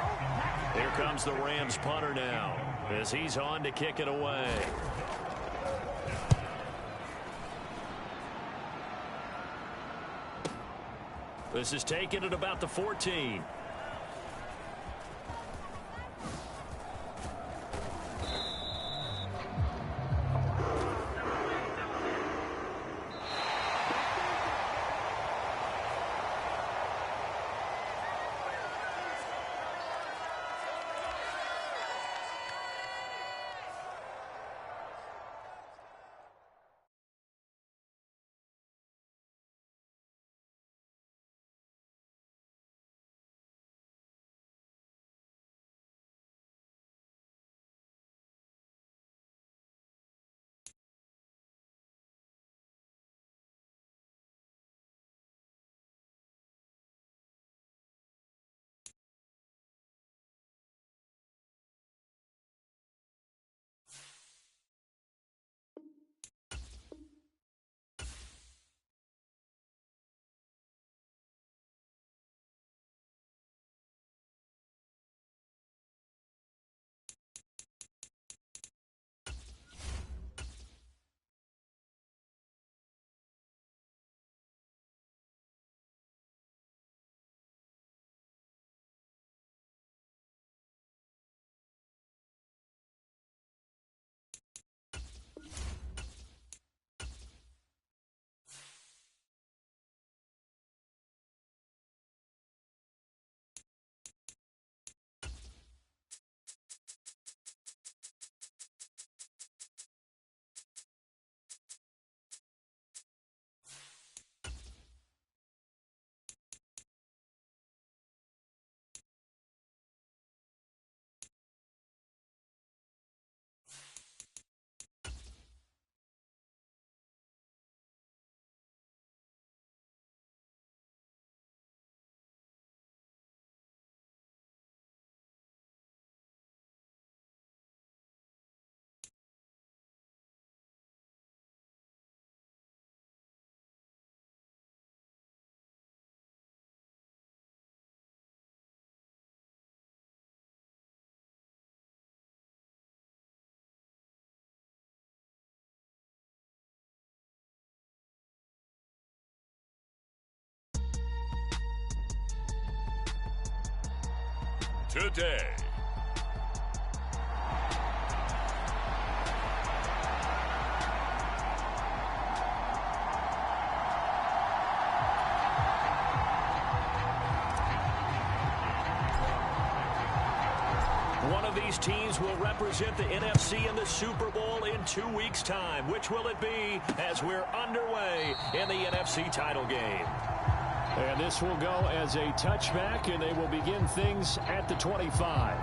Here comes the Rams punter now as he's on to kick it away. This is taken at about the 14. Today. One of these teams will represent the NFC in the Super Bowl in 2 weeks' time. Which will it be as we're underway in the NFC title game? And this will go as a touchback, and they will begin things at the 25.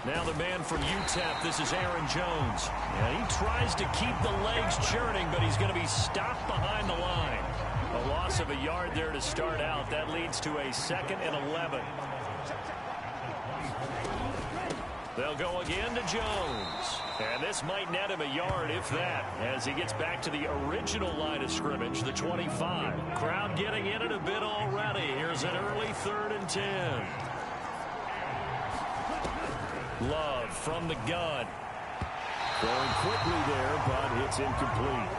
Now the man from UTEP, this is Aaron Jones. Yeah, he tries to keep the legs churning, but he's going to be stopped behind the line. A loss of a yard there to start out. That leads to a 2nd and 11. They'll go again to Jones. And this might net him a yard, if that, as he gets back to the original line of scrimmage, the 25. Crowd getting in it a bit already. Here's an early 3rd and 10. Love from the gun. Throwing quickly there, but it's incomplete.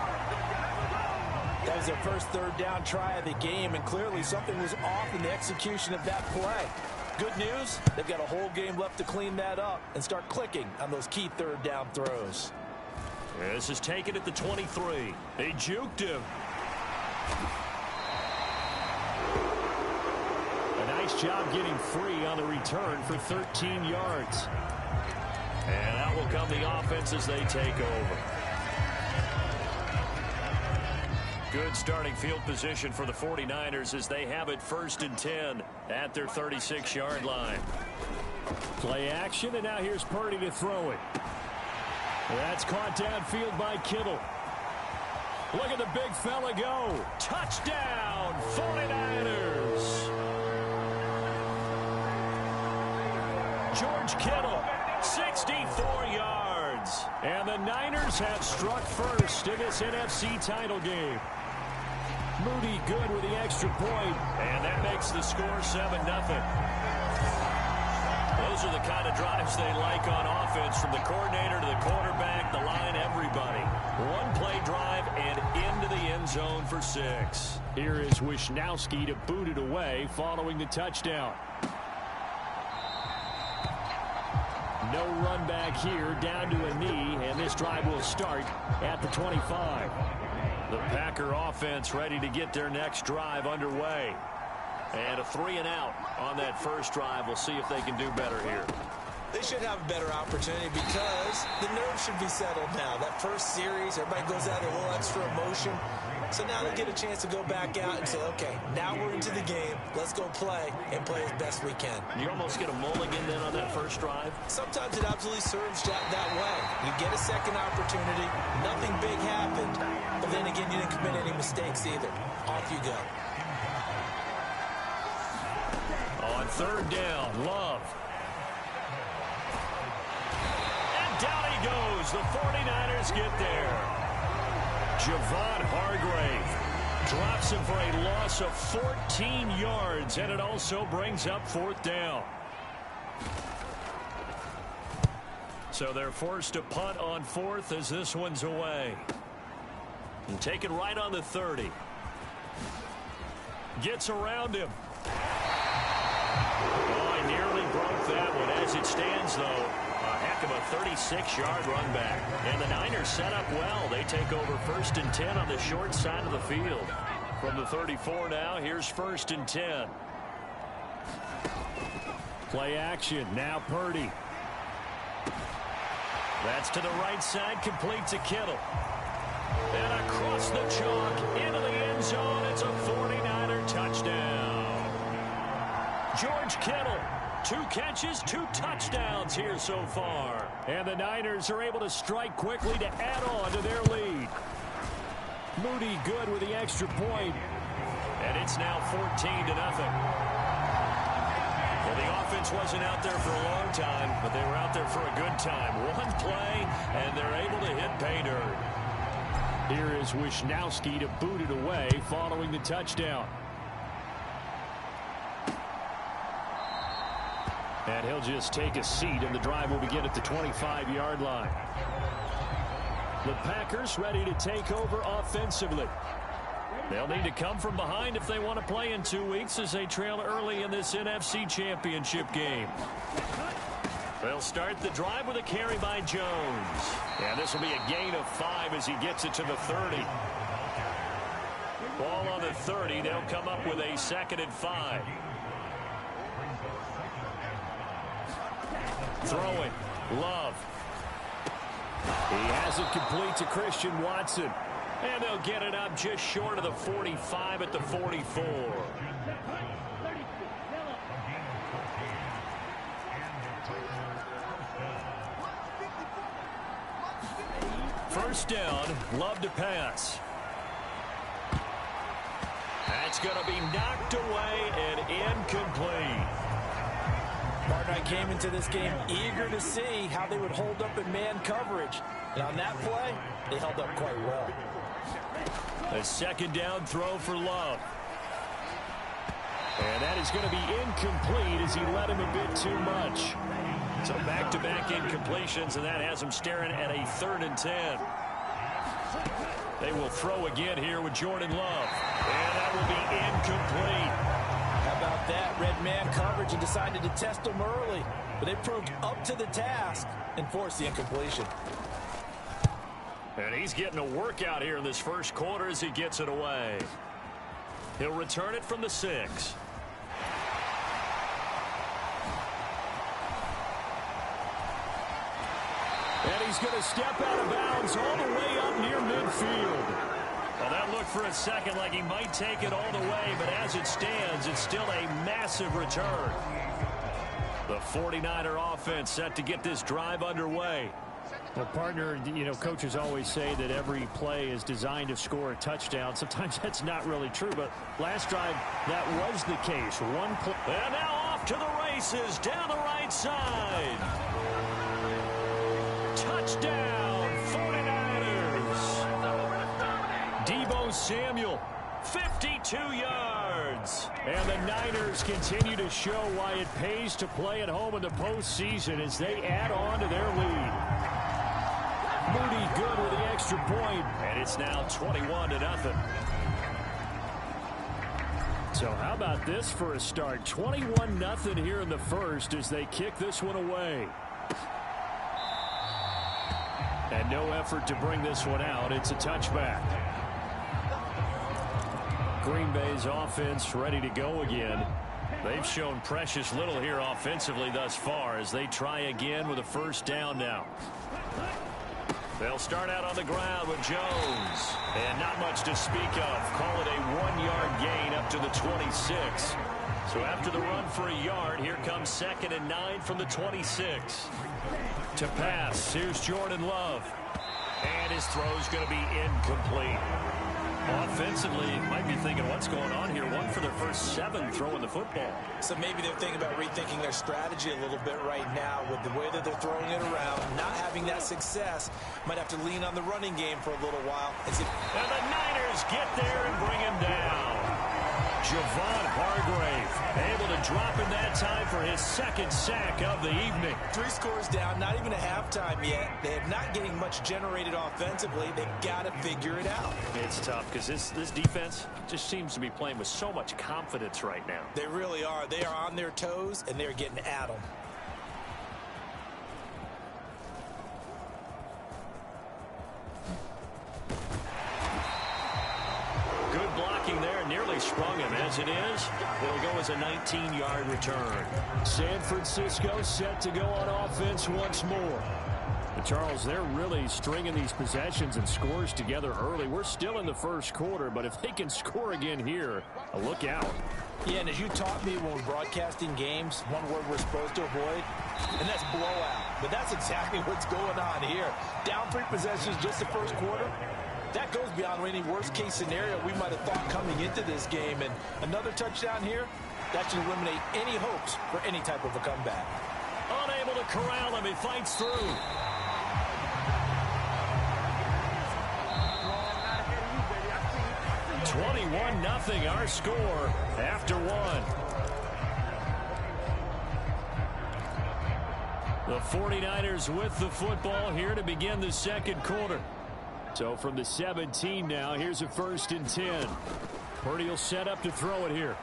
That was their first third down try of the game, and clearly something was off in the execution of that play. Good news, they've got a whole game left to clean that up and start clicking on those key third down throws. This is taken at the 23. They juked him. A nice job getting free on the return for 13 yards. And out will come the offense as they take over. Good starting field position for the 49ers as they have it 1st and 10 at their 36-yard line. Play action, and now here's Purdy to throw it. That's caught downfield by Kittle. Look at the big fella go. Touchdown, 49ers. George Kittle, 64 yards. And the Niners have struck first in this NFC title game. Moody good with the extra point. And that makes the score 7-0. Those are the kind of drives they like on offense, from the coordinator to the quarterback, the line, everybody. One play drive and into the end zone for 6. Here is Wisnowski to boot it away following the touchdown. No run back here, down to a knee, and this drive will start at the 25. The Packer offense ready to get their next drive underway. And a 3-and-out on that first drive. We'll see if they can do better here. They should have a better opportunity because the nerves should be settled now. That first series, everybody goes out a little extra emotion. So now they get a chance to go back out and say, okay, now we're into the game. Let's go play and play as best we can. You almost get a mulligan then on that first drive? Sometimes it absolutely serves that way. You get a second opportunity. Nothing big happened. But then again, you didn't commit any mistakes either. Off you go. On third down, Love. And down he goes. The 49ers get there. Javon Hargrave drops him for a loss of 14 yards, and it also brings up 4th down. So they're forced to punt on 4th as this one's away. And taken right on the 30. Gets around him. Oh, I nearly broke that one. As it stands, though, a heck of a 36-yard run back. And the Niners set up well. They take over 1st and 10 on the short side of the field. From the 34 now, here's 1st and 10. Play action, now Purdy. That's to the right side, complete to Kittle. And across the chalk, into the end zone, it's a 49er touchdown. George Kittle, 2 catches, 2 touchdowns here so far. And the Niners are able to strike quickly to add on to their lead. Moody good with the extra point. And it's now 14-0. Well, the offense wasn't out there for a long time, but they were out there for a good time. One play, and they're able to hit pay dirt. Here is Wisnowski to boot it away following the touchdown. And he'll just take a seat, and the drive will begin at the 25-yard line. The Packers ready to take over offensively. They'll need to come from behind if they want to play in 2 weeks as they trail early in this NFC Championship game. They'll start the drive with a carry by Jones. And this will be a gain of 5 as he gets it to the 30. Ball on the 30. They'll come up with a 2nd and 5. Throwing. Love. He has it complete to Christian Watson. And they'll get it up just short of the 45 at the 44. First down, Love to pass. That's going to be knocked away and incomplete. Martin, I came into this game eager to see how they would hold up in man coverage. And on that play, they held up quite well. A 2nd down throw for Love. And that is going to be incomplete as he led him a bit too much. So back-to-back incompletions, and that has them staring at a 3rd and 10. They will throw again here with Jordan Love. And that will be incomplete. How about that? Red man coverage and decided to test them early. But they proved up to the task and forced the incompletion. And he's getting a workout here in this first quarter as he gets it away. He'll return it from the 6. And he's going to step out of bounds all the way up near midfield. Well, that looked for a second like he might take it all the way, but as it stands, it's still a massive return. The 49er offense set to get this drive underway. Well, partner, you know, coaches always say that every play is designed to score a touchdown. Sometimes that's not really true, but last drive, that was the case. One play. And now off to the races down the right side. Touchdown, 49ers. Deebo Samuel, 52 yards. And the Niners continue to show why it pays to play at home in the postseason as they add on to their lead. Moody good with the extra point. And it's now 21-0. So how about this for a start? 21-0 here in the first as they kick this one away. And no effort to bring this one out. It's a touchback. Green Bay's offense ready to go again. They've shown precious little here offensively thus far as they try again with a first down now. They'll start out on the ground with Jones. And not much to speak of. Call it a 1-yard gain up to the 26. So after the run for a yard, here comes 2nd and 9 from the 26. To pass, here's Jordan Love. And his throw's going to be incomplete. Offensively, might be thinking what's going on here. One for their first 7 throwing the football. So maybe they're thinking about rethinking their strategy a little bit right now with the way that they're throwing it around, not having that success. Might have to lean on the running game for a little while. And the Niners get there and bring him down. Javon Hargrave able to drop in that time for his 2nd sack of the evening. 3 scores down, not even a halftime yet. They're not getting much generated offensively. They've got to figure it out. It's tough because this defense just seems to be playing with so much confidence right now. They really are. They are on their toes, and they're getting at them. Good blocking there, nearly sprung him. As it is, it'll go as a 19-yard return. San Francisco set to go on offense once more. But Charles, they're really stringing these possessions and scores together early. We're still in the first quarter, but if they can score again here, look out. Yeah, and as you taught me when we're broadcasting games, one word we're supposed to avoid, and that's blowout. But that's exactly what's going on here. Down 3 possessions just the first quarter. That goes beyond any worst-case scenario we might have thought coming into this game. And another touchdown here, that should eliminate any hopes for any type of a comeback. Unable to corral him, he fights through. (21-0) our score after 1. The 49ers with the football here to begin the second quarter. So from the 17 now, here's a 1st and 10. Purdy will set up to throw it here.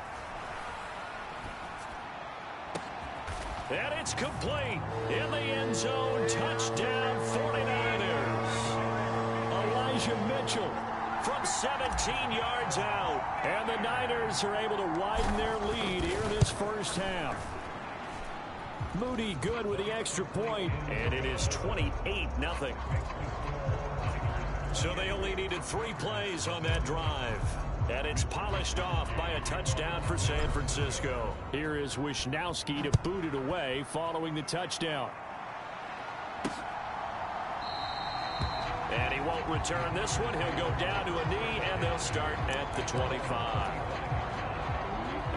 And it's complete. In the end zone, touchdown 49ers. Elijah Mitchell from 17 yards out. And the Niners are able to widen their lead here in this first half. Moody good with the extra point. And it is 28-0. So they only needed 3 plays on that drive. And it's polished off by a touchdown for San Francisco. Here is Wisnowski to boot it away following the touchdown. And he won't return this one. He'll go down to a knee, and they'll start at the 25.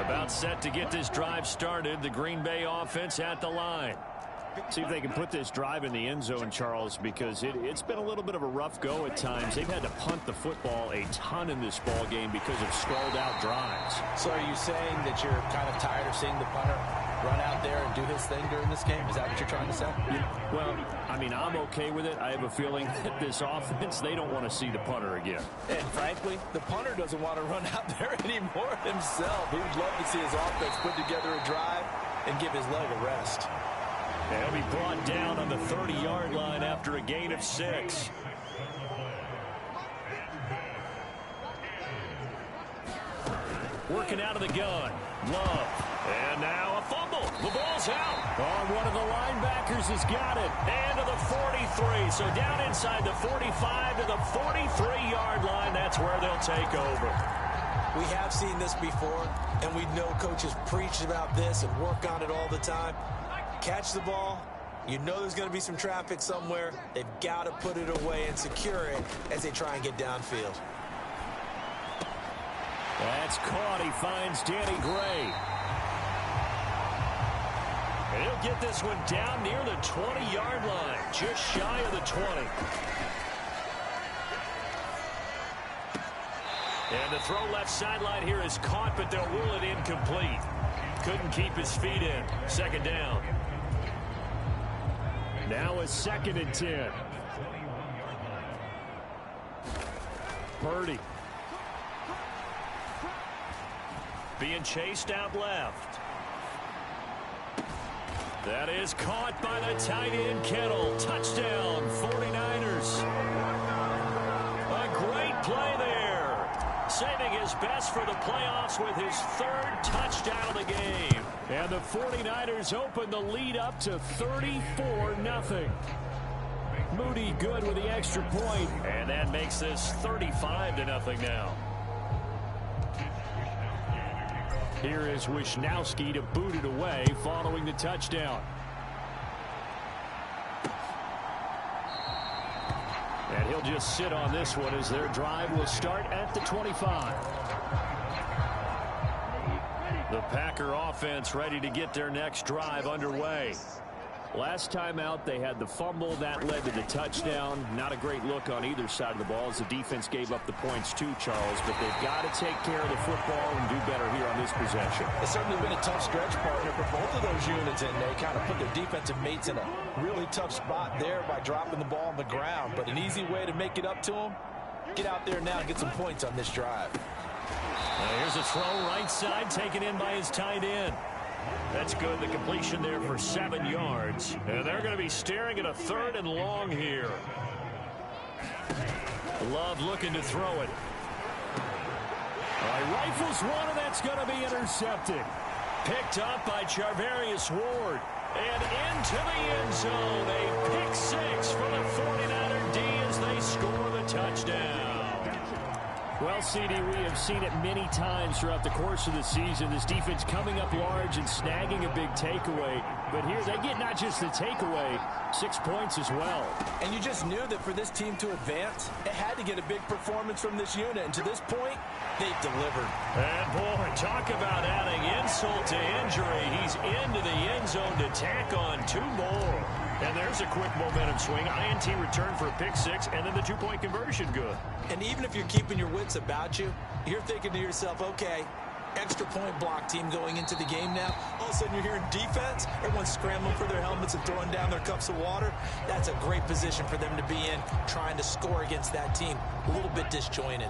About set to get this drive started. The Green Bay offense at the line. See if they can put this drive in the end zone, Charles, because it's been a little bit of a rough go at times. They've had to punt the football a ton in this ball game because of stalled-out drives. So are you saying that you're kind of tired of seeing the punter run out there and do his thing during this game? Is that what you're trying to say? Well, I mean, I'm okay with it. I have a feeling that this offense, they don't want to see the punter again. And frankly, the punter doesn't want to run out there anymore himself. He would love to see his offense put together a drive and give his leg a rest. He'll be brought down on the 30-yard line after a gain of 6. Working out of the gun. Love. And now a fumble. The ball's out. Oh, one of the linebackers has got it. And to the 43. So down inside the 45 to the 43-yard line. That's where they'll take over. We have seen this before, and we know coaches preach about this and work on it all the time. Catch the ball. You know there's going to be some traffic somewhere. They've got to put it away and secure it as they try and get downfield. That's caught. He finds Danny Gray. And he'll get this one down near the 20-yard line, just shy of the 20. And the throw left sideline here is caught, but they'll rule it incomplete. Couldn't keep his feet in. Second down. Now a 2nd and 10. Purdy. Being chased out left. That is caught by the tight end Kittle. Touchdown, 49ers. A great play there. Saving his best for the playoffs with his 3rd touchdown of the game. And the 49ers open the lead up to 34-0. Moody good with the extra point. And that makes this 35-0 now. Here is Wisnowski to boot it away following the touchdown. And he'll just sit on this one as their drive will start at the 25. The Packer offense ready to get their next drive underway. Last time out, they had the fumble. That led to the touchdown. Not a great look on either side of the ball as the defense gave up the points too, Charles. But they've got to take care of the football and do better here on this possession. It's certainly been a tough stretch, partner, for both of those units, and they kind of put their defensive mates in a really tough spot there by dropping the ball on the ground. But an easy way to make it up to them, get out there now and get some points on this drive. Here's a throw right side taken in by his tight end. That's good. The completion there for 7 yards. And they're going to be staring at a 3rd and long here. Love looking to throw it. Rifles one, and that's going to be intercepted. Picked up by Charvarius Ward. And into the end zone. A pick 6 for the 49er D as they score the touchdown. Well, CD, we have seen it many times throughout the course of the season. This defense coming up large and snagging a big takeaway. But here they get not just the takeaway, 6 points as well. And you just knew that for this team to advance, it had to get a big performance from this unit. And to this point, they've delivered. And boy, talk about adding insult to injury. He's into the end zone to tack on 2 more. And there's a quick momentum swing. INT return for a pick 6, and then the 2-point conversion good. And even if you're keeping your wits about you, you're thinking to yourself, okay, extra point block team going into the game now. All of a sudden you're hearing defense. Everyone's scrambling for their helmets and throwing down their cups of water. That's a great position for them to be in, trying to score against that team. A little bit disjointed.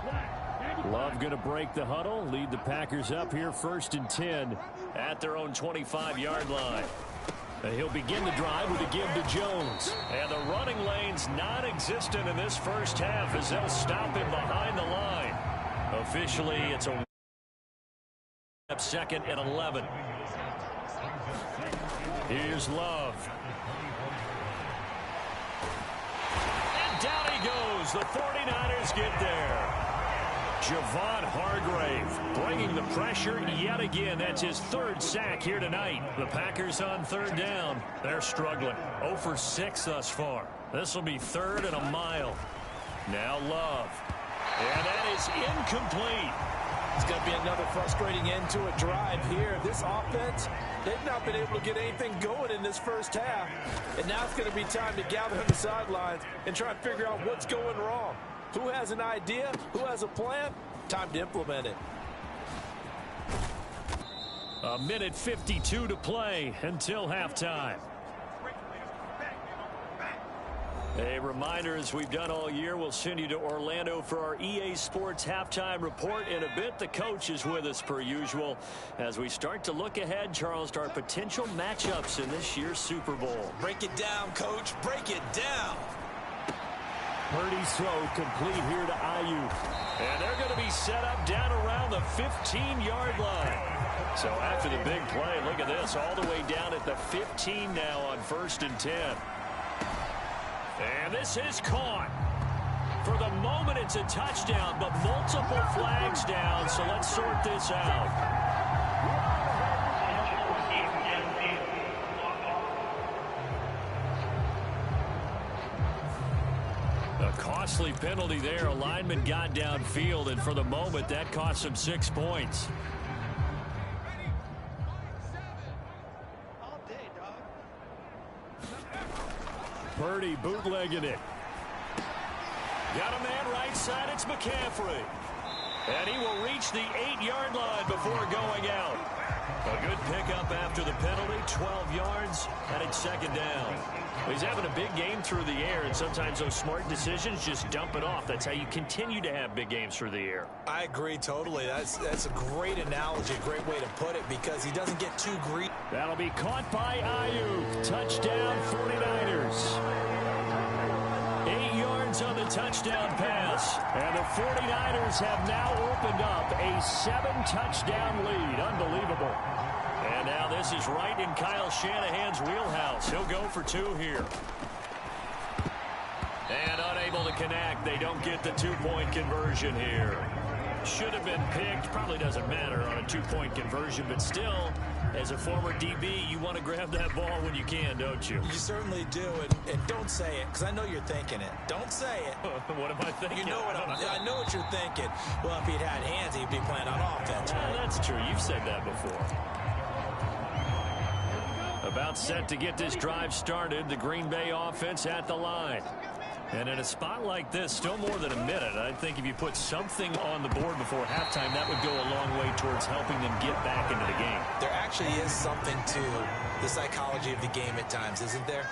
Love going to break the huddle, lead the Packers up here 1st and 10 at their own 25-yard line. He'll begin the drive with a give to Jones. And the running lane's non-existent in this first half as they'll stop him behind the line. Officially, it's a 2nd and 11. Here's Love. And down he goes. The 49ers get there. Javon Hargrave bringing the pressure yet again. That's his 3rd sack here tonight. The Packers on 3rd down. They're struggling. 0 for 6 thus far. This will be 3rd and a mile. Now Love. And that is incomplete. It's going to be another frustrating end to a drive here. This offense, they've not been able to get anything going in this first half. And now it's going to be time to gather on the sidelines and try and figure out what's going wrong. Who has an idea? Who has a plan? Time to implement it. A minute 52 to play until halftime. A reminder, as we've done all year, we'll send you to Orlando for our EA Sports halftime report in a bit. The coach is with us per usual as we start to look ahead, Charles, to our potential matchups in this year's Super Bowl. Break it down, Coach. Break it down. Purdy's throw complete here to Ayuk. And they're going to be set up down around the 15-yard line. So after the big play, look at this, all the way down at the 15 now on 1st and 10. And this is caught. For the moment, it's a touchdown, but multiple flags down, so let's sort this out. A costly penalty there. A lineman got downfield, and for the moment, that cost him 6 points. Purdy bootlegging it. Got a man right side. It's McCaffrey. And he will reach the 8-yard line before going out. A good pickup after the penalty. 12 yards, and it's 2nd down. He's having a big game through the air, and sometimes those smart decisions just dump it off. That's how you continue to have big games through the air. I agree totally. That's a great analogy, a great way to put it, because he doesn't get too greedy. That'll be caught by Ayuk. Touchdown, 49ers. 8 yards on the touchdown pass. And the 49ers have now opened up a 7-touchdown lead. Unbelievable. And now this is right in Kyle Shanahan's wheelhouse. He'll go for 2 here. And unable to connect. They don't get the 2-point conversion here. Should have been picked. Probably doesn't matter on a 2-point conversion, but still, as a former DB, you want to grab that ball when you can, don't you? You certainly do, and don't say it, because I know you're thinking it. Don't say it. What am I thinking? You know what I know what you're thinking. Well, if he'd had hands, he'd be playing on offense. Right? That's true. You've said that before. About set to get this drive started. The Green Bay offense at the line. And in a spot like this, still more than a minute, I think if you put something on the board before halftime, that would go a long way towards helping them get back into the game. There actually is something to the psychology of the game at times, isn't there?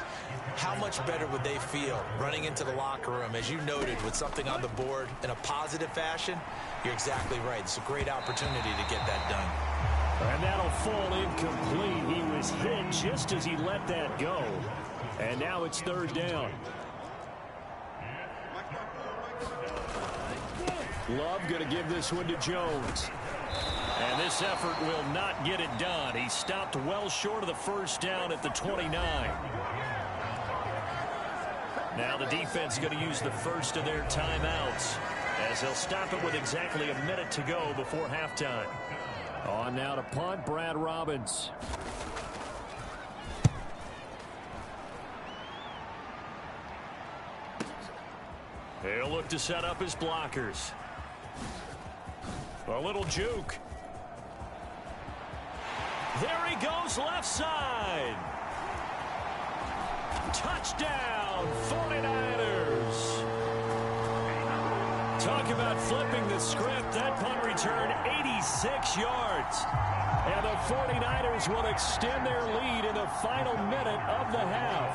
How much better would they feel running into the locker room, as you noted, with something on the board in a positive fashion? You're exactly right. It's a great opportunity to get that done. And that'll fall incomplete. He was hit just as he let that go. And now it's 3rd down. Love going to give this one to Jones. And this effort will not get it done. He stopped well short of the 1st down at the 29. Now the defense is going to use the first of their timeouts, as they'll stop it with exactly a minute to go before halftime. On now to punt, Brad Robbins. He'll look to set up his blockers. A little juke. There he goes, left side. Touchdown, 49ers. Talk about flipping the script. That punt return, 86 yards. And the 49ers will extend their lead in the final minute of the half.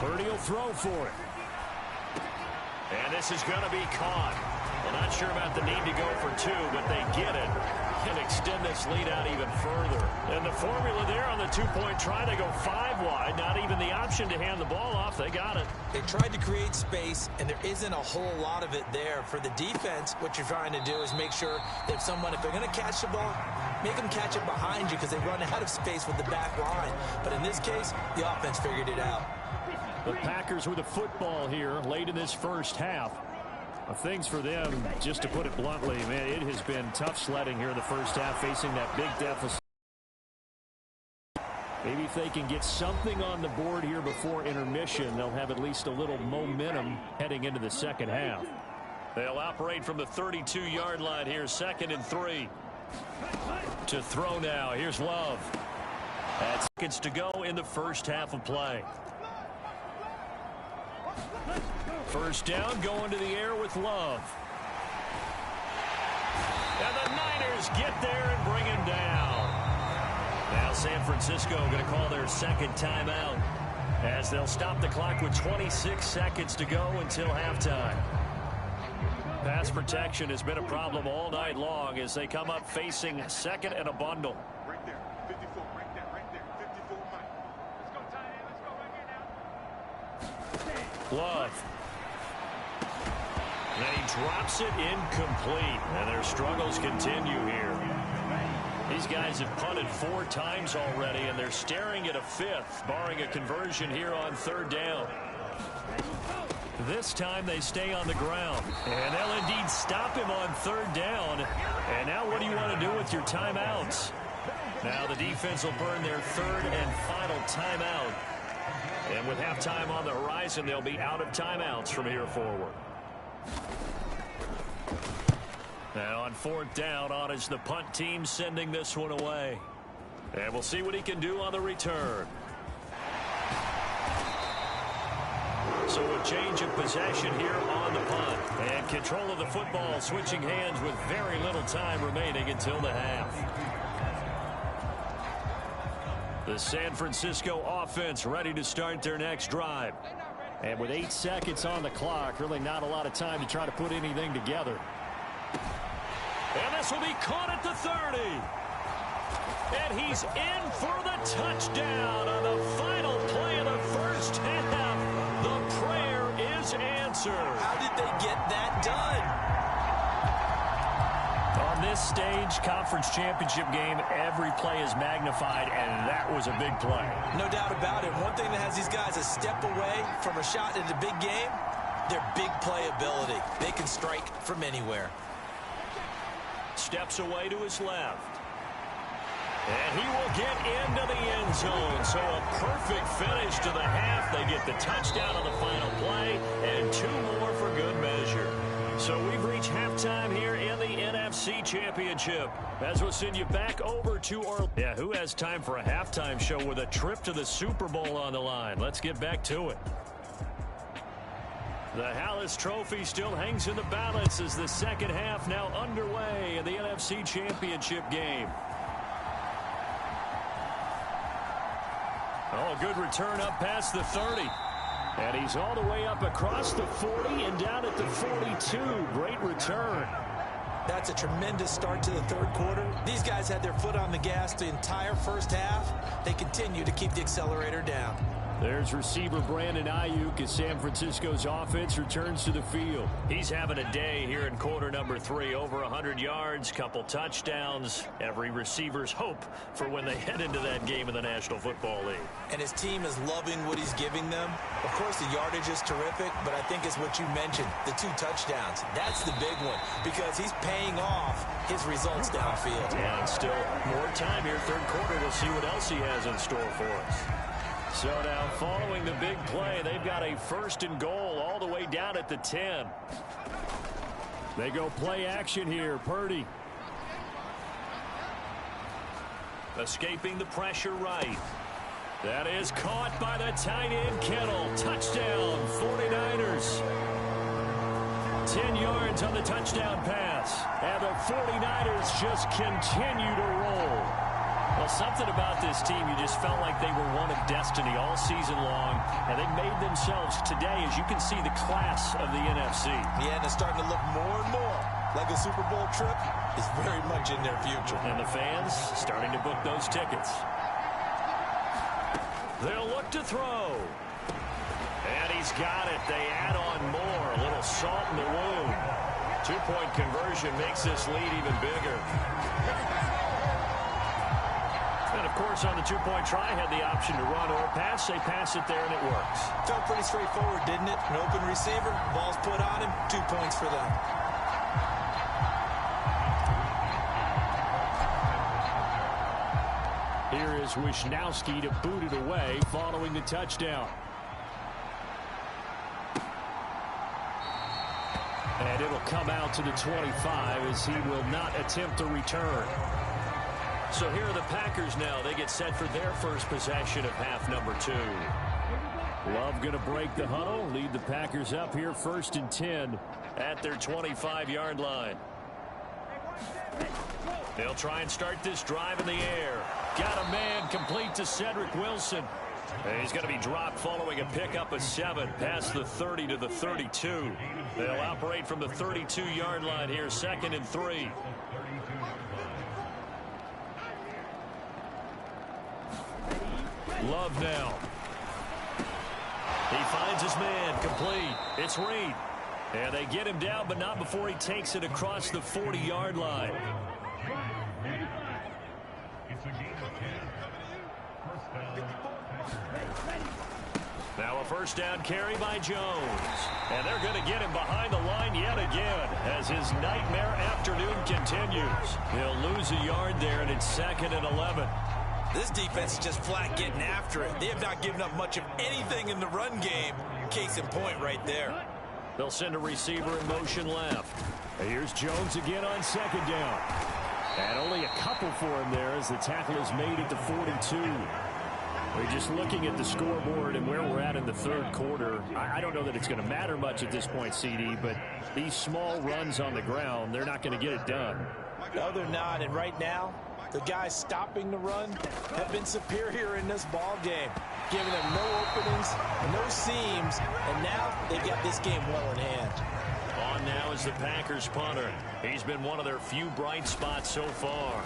Purdy will throw for it. And this is going to be caught. Well, not sure about the need to go for 2, but they get it and extend this lead out even further. And the formula there on the 2-point try, they go 5 wide. Not even the option to hand the ball off. They got it. They tried to create space, and there isn't a whole lot of it there. For the defense, what you're trying to do is make sure that if they're going to catch the ball, make them catch it behind you, because they run out of space with the back line. But in this case, the offense figured it out. The Packers with the football here late in this first half. Things for them, just to put it bluntly, man, it has been tough sledding here in the first half, facing that big deficit. Maybe if they can get something on the board here before intermission, they'll have at least a little momentum heading into the second half. They'll operate from the 32-yard line here, 2nd and 3. To throw now. Here's Love. That's seconds to go in the first half of play. First down, going to the air with Love. And the Niners get there and bring him down. Now San Francisco going to call their second timeout as they'll stop the clock with 26 seconds to go until halftime. Pass protection has been a problem all night long as they come up facing second and a bundle. Right there. 54. Right there. 54, Mike. Let's go, tight end. Let's go right here now. Love. And then he drops it incomplete. And their struggles continue here. These guys have punted 4 times already, and they're staring at a 5th, barring a conversion here on 3rd down. This time they stay on the ground, and they'll indeed stop him on 3rd down. And now what do you want to do with your timeouts? Now the defense will burn their 3rd and final timeout. And with halftime on the horizon, they'll be out of timeouts from here forward. Now on 4th down, on is the punt team sending this one away. And we'll see what he can do on the return. So a change of possession here on the punt. And control of the football switching hands with very little time remaining until the half. The San Francisco offense ready to start their next drive. And with 8 seconds on the clock, really not a lot of time to try to put anything together. And this will be caught at the 30. And he's in for the touchdown on the final play of the first half. The prayer is answered. How did they get that done? On this stage, conference championship game, every play is magnified, and that was a big play. No doubt about it. One thing that has these guys a step away from a shot in the big game, their big play ability. They can strike from anywhere. Steps away to his left. And he will get into the end zone. So a perfect finish to the half. They get the touchdown on the final play and 2 more for good measure. So we've reached halftime here in the NFC Championship. As we'll send you back over to Orlando. Yeah, who has time for a halftime show with a trip to the Super Bowl on the line? Let's get back to it. The Hallis Trophy still hangs in the balance as the second half now underway in the NFC Championship game. Oh, a good return up past the 30. And he's all the way up across the 40 and down at the 42. Great return. That's a tremendous start to the 3rd quarter. These guys had their foot on the gas the entire first half. They continue to keep the accelerator down. There's receiver Brandon Ayuk as San Francisco's offense returns to the field. He's having a day here in quarter number 3. Over 100 yards, couple touchdowns. Every receiver's hope for when they head into that game in the National Football League. And his team is loving what he's giving them. Of course, the yardage is terrific, but I think it's what you mentioned, the 2 touchdowns. That's the big one because he's paying off his results downfield. And still more time here, 3rd quarter. We'll see what else he has in store for us. So now following the big play, they've got a 1st and goal all the way down at the 10. They go play action here. Purdy. Escaping the pressure right. That is caught by the tight end Kittle. Touchdown 49ers. 10 yards on the touchdown pass. And the 49ers just continue to roll. Well, something about this team, you just felt like they were one of destiny all season long, and they made themselves today, as you can see, the class of the NFC. Yeah, and it's starting to look more and more like a Super Bowl trip is very much in their future. And the fans starting to book those tickets. They'll look to throw. And he's got it. They add on more. A little salt in the wound. 2-point conversion makes this lead even bigger. And, of course, on the 2-point try, had the option to run or pass. They pass it there, and it works. Felt pretty straightforward, didn't it? An open receiver, ball's put on him, 2 points for them. Here is Wisnowski to boot it away following the touchdown. And It'll come out to the 25 as he will not attempt a return. So here are the Packers now. They get set for their first possession of half number 2. Love going to break the huddle, lead the Packers up here 1st and 10 at their 25-yard line. They'll try and start this drive in the air. Got a man complete to Cedric Wilson. And he's going to be dropped following a pickup of 7 past the 30 to the 32. They'll operate from the 32-yard line here, 2nd and 3. Love now. He finds his man complete. It's Reed. And they get him down, but not before he takes it across the 40-yard line. Now a first down carry by Jones. And they're going to get him behind the line yet again as his nightmare afternoon continues. He'll lose a yard there, and it's 2nd and 11. This defense is just flat getting after it. They have not given up much of anything in the run game. Case in point right there. They'll send a receiver in motion left. And here's Jones again on 2nd down. And only a couple for him there as the tackle is made at the 42. We're just looking at the scoreboard and where we're at in the 3rd quarter. I don't know that it's going to matter much at this point, CD, but these small runs on the ground, they're not going to get it done. No, they're not. And right now, the guys stopping the run have been superior in this ball game, giving them no openings, no seams, and now they've got this game well in hand. On now is the Packers punter. He's been one of their few bright spots so far.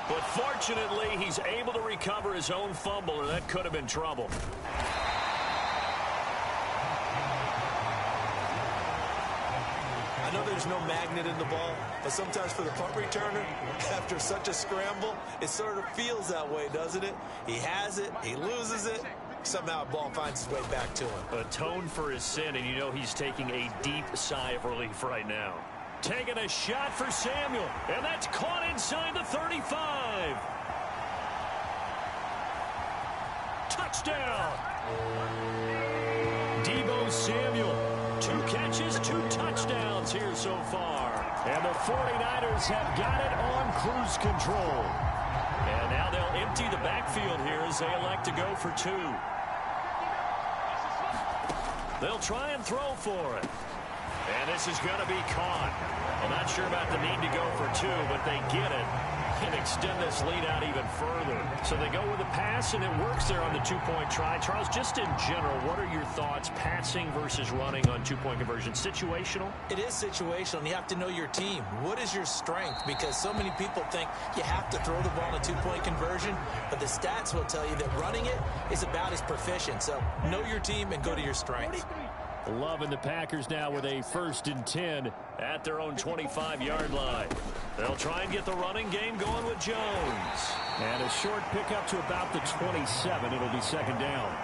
But fortunately, he's able to recover his own fumble, or that could have been trouble. I know there's no magnet in the ball, but sometimes for the punt returner, after such a scramble, it sort of feels that way, doesn't it? He has it, he loses it, somehow the ball finds its way back to him. Atone for his sin, and you know he's taking a deep sigh of relief right now. Taking a shot for Samuel, and that's caught inside the 35. Touchdown! Deebo Samuel. 2 catches, 2 touchdowns here so far. And the 49ers have got it on cruise control. And now they'll empty the backfield here as they elect to go for 2. They'll try and throw for it. And this is going to be caught. I'm not sure about the need to go for 2, but they get it and extend this lead out even further. So they go with a pass, and it works there on the 2-point try. Charles, just in general, what are your thoughts, passing versus running on 2-point conversion? Situational? It is situational, and you have to know your team. What is your strength? Because so many people think you have to throw the ball in a 2-point conversion, but the stats will tell you that running it is about as proficient. So know your team and go to your strengths. Loving the Packers now with a 1st and 10 at their own 25-yard line. They'll try and get the running game going with Jones. And a short pickup to about the 27. It'll be 2nd down.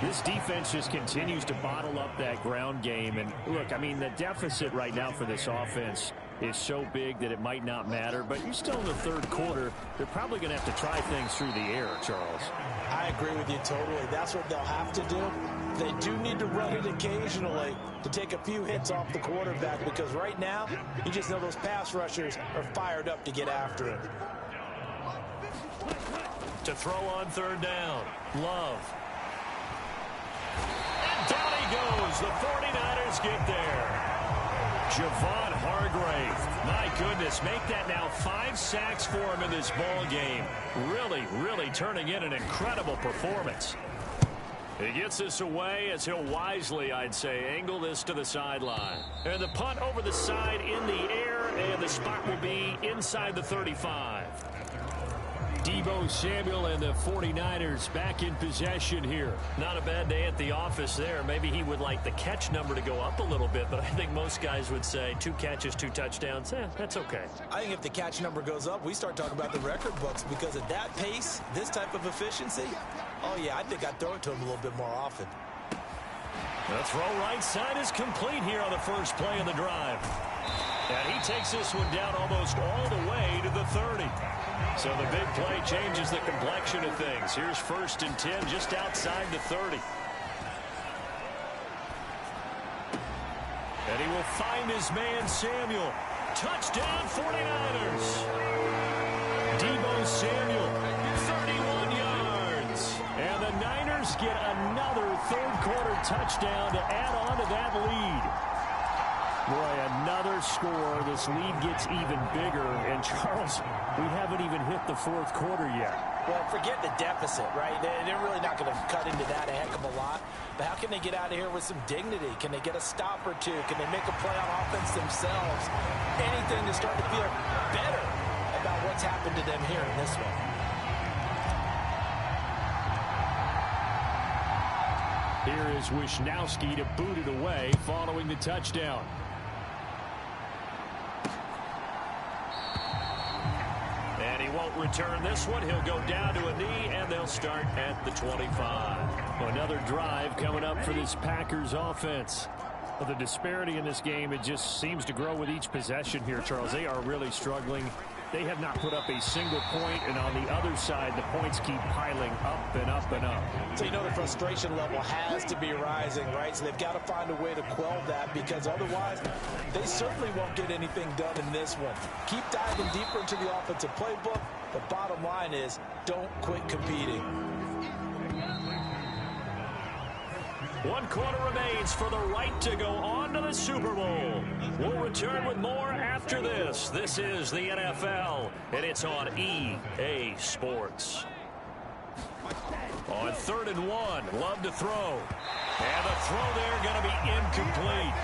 This defense just continues to bottle up that ground game. And look, I mean, the deficit right now for this offense is so big that it might not matter. But you're still in the 3rd quarter. They're probably going to have to try things through the air, Charles. I agree with you totally. That's what they'll have to do. They do need to run it occasionally to take a few hits off the quarterback, because right now, you just know those pass rushers are fired up to get after it. To throw on 3rd down, Love. And down he goes. The 49ers get there. Javon Hargrave, my goodness, make that now 5 sacks for him in this ball game. Really turning in an incredible performance. He gets this away as he'll wisely, I'd say, angle this to the sideline. And the punt over the side in the air, and the spot will be inside the 35. Deebo Samuel and the 49ers back in possession here. Not a bad day at the office there. Maybe he would like the catch number to go up a little bit, but I think most guys would say 2 catches, 2 touchdowns. That's okay. I think if the catch number goes up, we start talking about the record books, because at that pace, this type of efficiency, oh yeah, I think I'd throw it to him a little bit more often. The throw right side is complete here on the first play of the drive. And he takes this one down almost all the way to the 30. So the big play changes the complexion of things. Here's 1st and 10 just outside the 30. And he will find his man, Samuel. Touchdown, 49ers. Deebo Samuel, 31 yards. And the Niners get another third-quarter touchdown to add on to that lead. Boy, another score. This lead gets even bigger. And, Charles, we haven't even hit the fourth quarter yet. Well, forget the deficit, right? They're really not going to cut into that a heck of a lot. But how can they get out of here with some dignity? Can they get a stop or two? Can they make a play on offense themselves? Anything to start to feel better about what's happened to them here in this one. Here is Wisnowski to boot it away following the touchdown. And he won't return this one. He'll go down to a knee, and they'll start at the 25. Another drive coming up for this Packers offense. Well, the disparity in this game, it just seems to grow with each possession here, Charles. They are really struggling. They have not put up a single point, and on the other side, the points keep piling up and up and up. So you know the frustration level has to be rising, right? So they've got to find a way to quell that, because otherwise they certainly won't get anything done in this one. Keep diving deeper into the offensive playbook. The bottom line is don't quit competing. 1 quarter remains for the right to go on to the Super Bowl. We'll return with more after this. This is the NFL, and it's on EA Sports. On 3rd and 1, Love to throw. And the throw there going to be incomplete.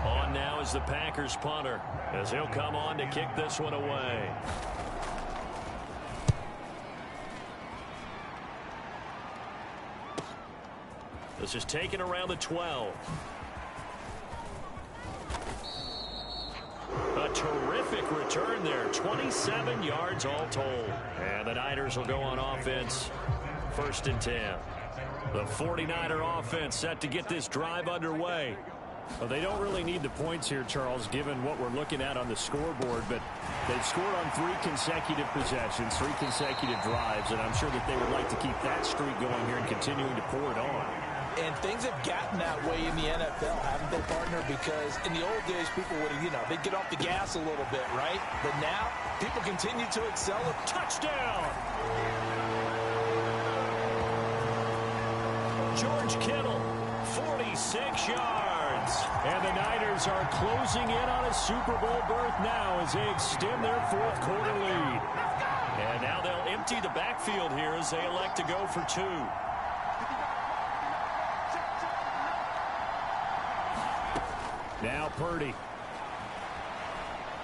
On now is the Packers punter, as he'll come on to kick this one away. This is taken around the 12. A terrific return there. 27 yards all told. And the Niners will go on offense. 1st and 10. The 49er offense set to get this drive underway. Well, they don't really need the points here, Charles, given what we're looking at on the scoreboard, but they've scored on 3 consecutive possessions, 3 consecutive drives, and I'm sure that they would like to keep that streak going here and continuing to pour it on. And things have gotten that way in the NFL, haven't they, partner? Because in the old days, people would have, they'd get off the gas a little bit, right? But now, people continue to excel. Touchdown! George Kittle, 46 yards. And the Niners are closing in on a Super Bowl berth now as they extend their 4th quarter lead. And now they'll empty the backfield here as they elect to go for 2. Now Purdy.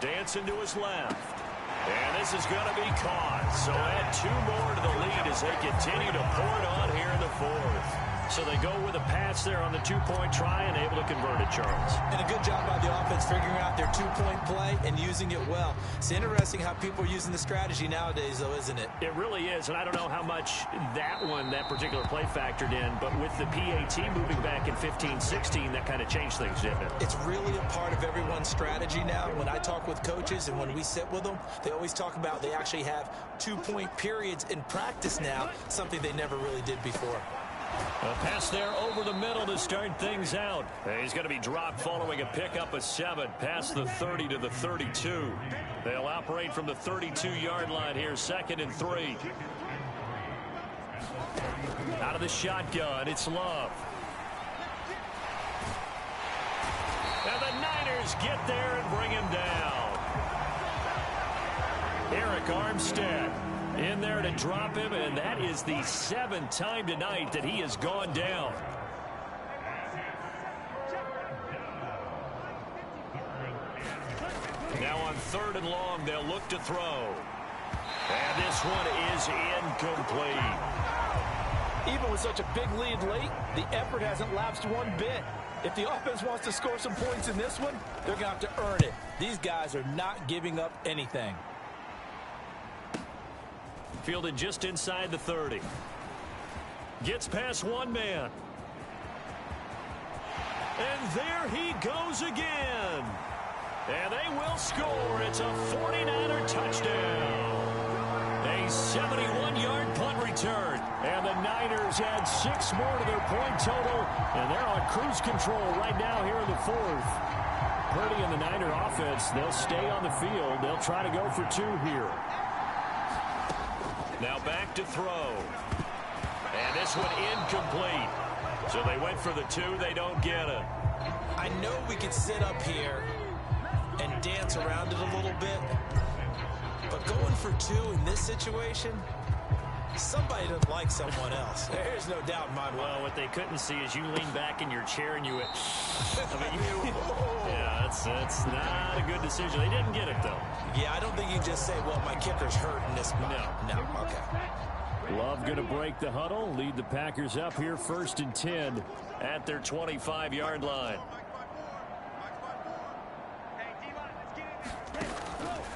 Dancing to his left. And this is going to be caught. So add 2 more to the lead as they continue to pour it on here in the 4th. So they go with a pass there on the 2-point try and able to convert it, Charles. And a good job by the offense figuring out their 2-point play and using it well. It's interesting how people are using the strategy nowadays, though, isn't it? It really is, and I don't know how much that particular play factored in, but with the PAT moving back in 15-16, that kind of changed things, didn't it? It's really a part of everyone's strategy now. When I talk with coaches and when we sit with them, they always talk about they actually have 2-point periods in practice now, something they never really did before. A pass there over the middle to start things out. He's going to be dropped following a pickup of 7 past the 30 to the 32. They'll operate from the 32-yard line here, 2nd and 3. Out of the shotgun, it's Love. And the Niners get there and bring him down. Eric Armstead in there to drop him, and that is the 7th time tonight that he has gone down. Now on 3rd and long, they'll look to throw. And this one is incomplete. Even with such a big lead late, the effort hasn't lapsed one bit. If the offense wants to score some points in this one, they're going to have to earn it. These guys are not giving up anything. Fielded just inside the 30. Gets past one man. And there he goes again. And they will score. It's a 49er touchdown. A 71-yard punt return. And the Niners add 6 more to their point total, and they're on cruise control right now here in the 4th. Purdy and the Niner offense, they'll stay on the field. They'll try to go for 2 here. Now back to throw. And this one incomplete. So they went for the 2. They don't get it. I know we could sit up here and dance around it a little bit, but going for 2 in this situation, somebody doesn't like someone else. There's no doubt in my mind. Well, what they couldn't see is you lean back in your chair and you went, yeah, that's not a good decision. They didn't get it, though. Yeah, I don't think you just say, well, my kicker's hurt in this spot. No, okay. Love going to break the huddle, lead the Packers up here 1st and 10 at their 25-yard line.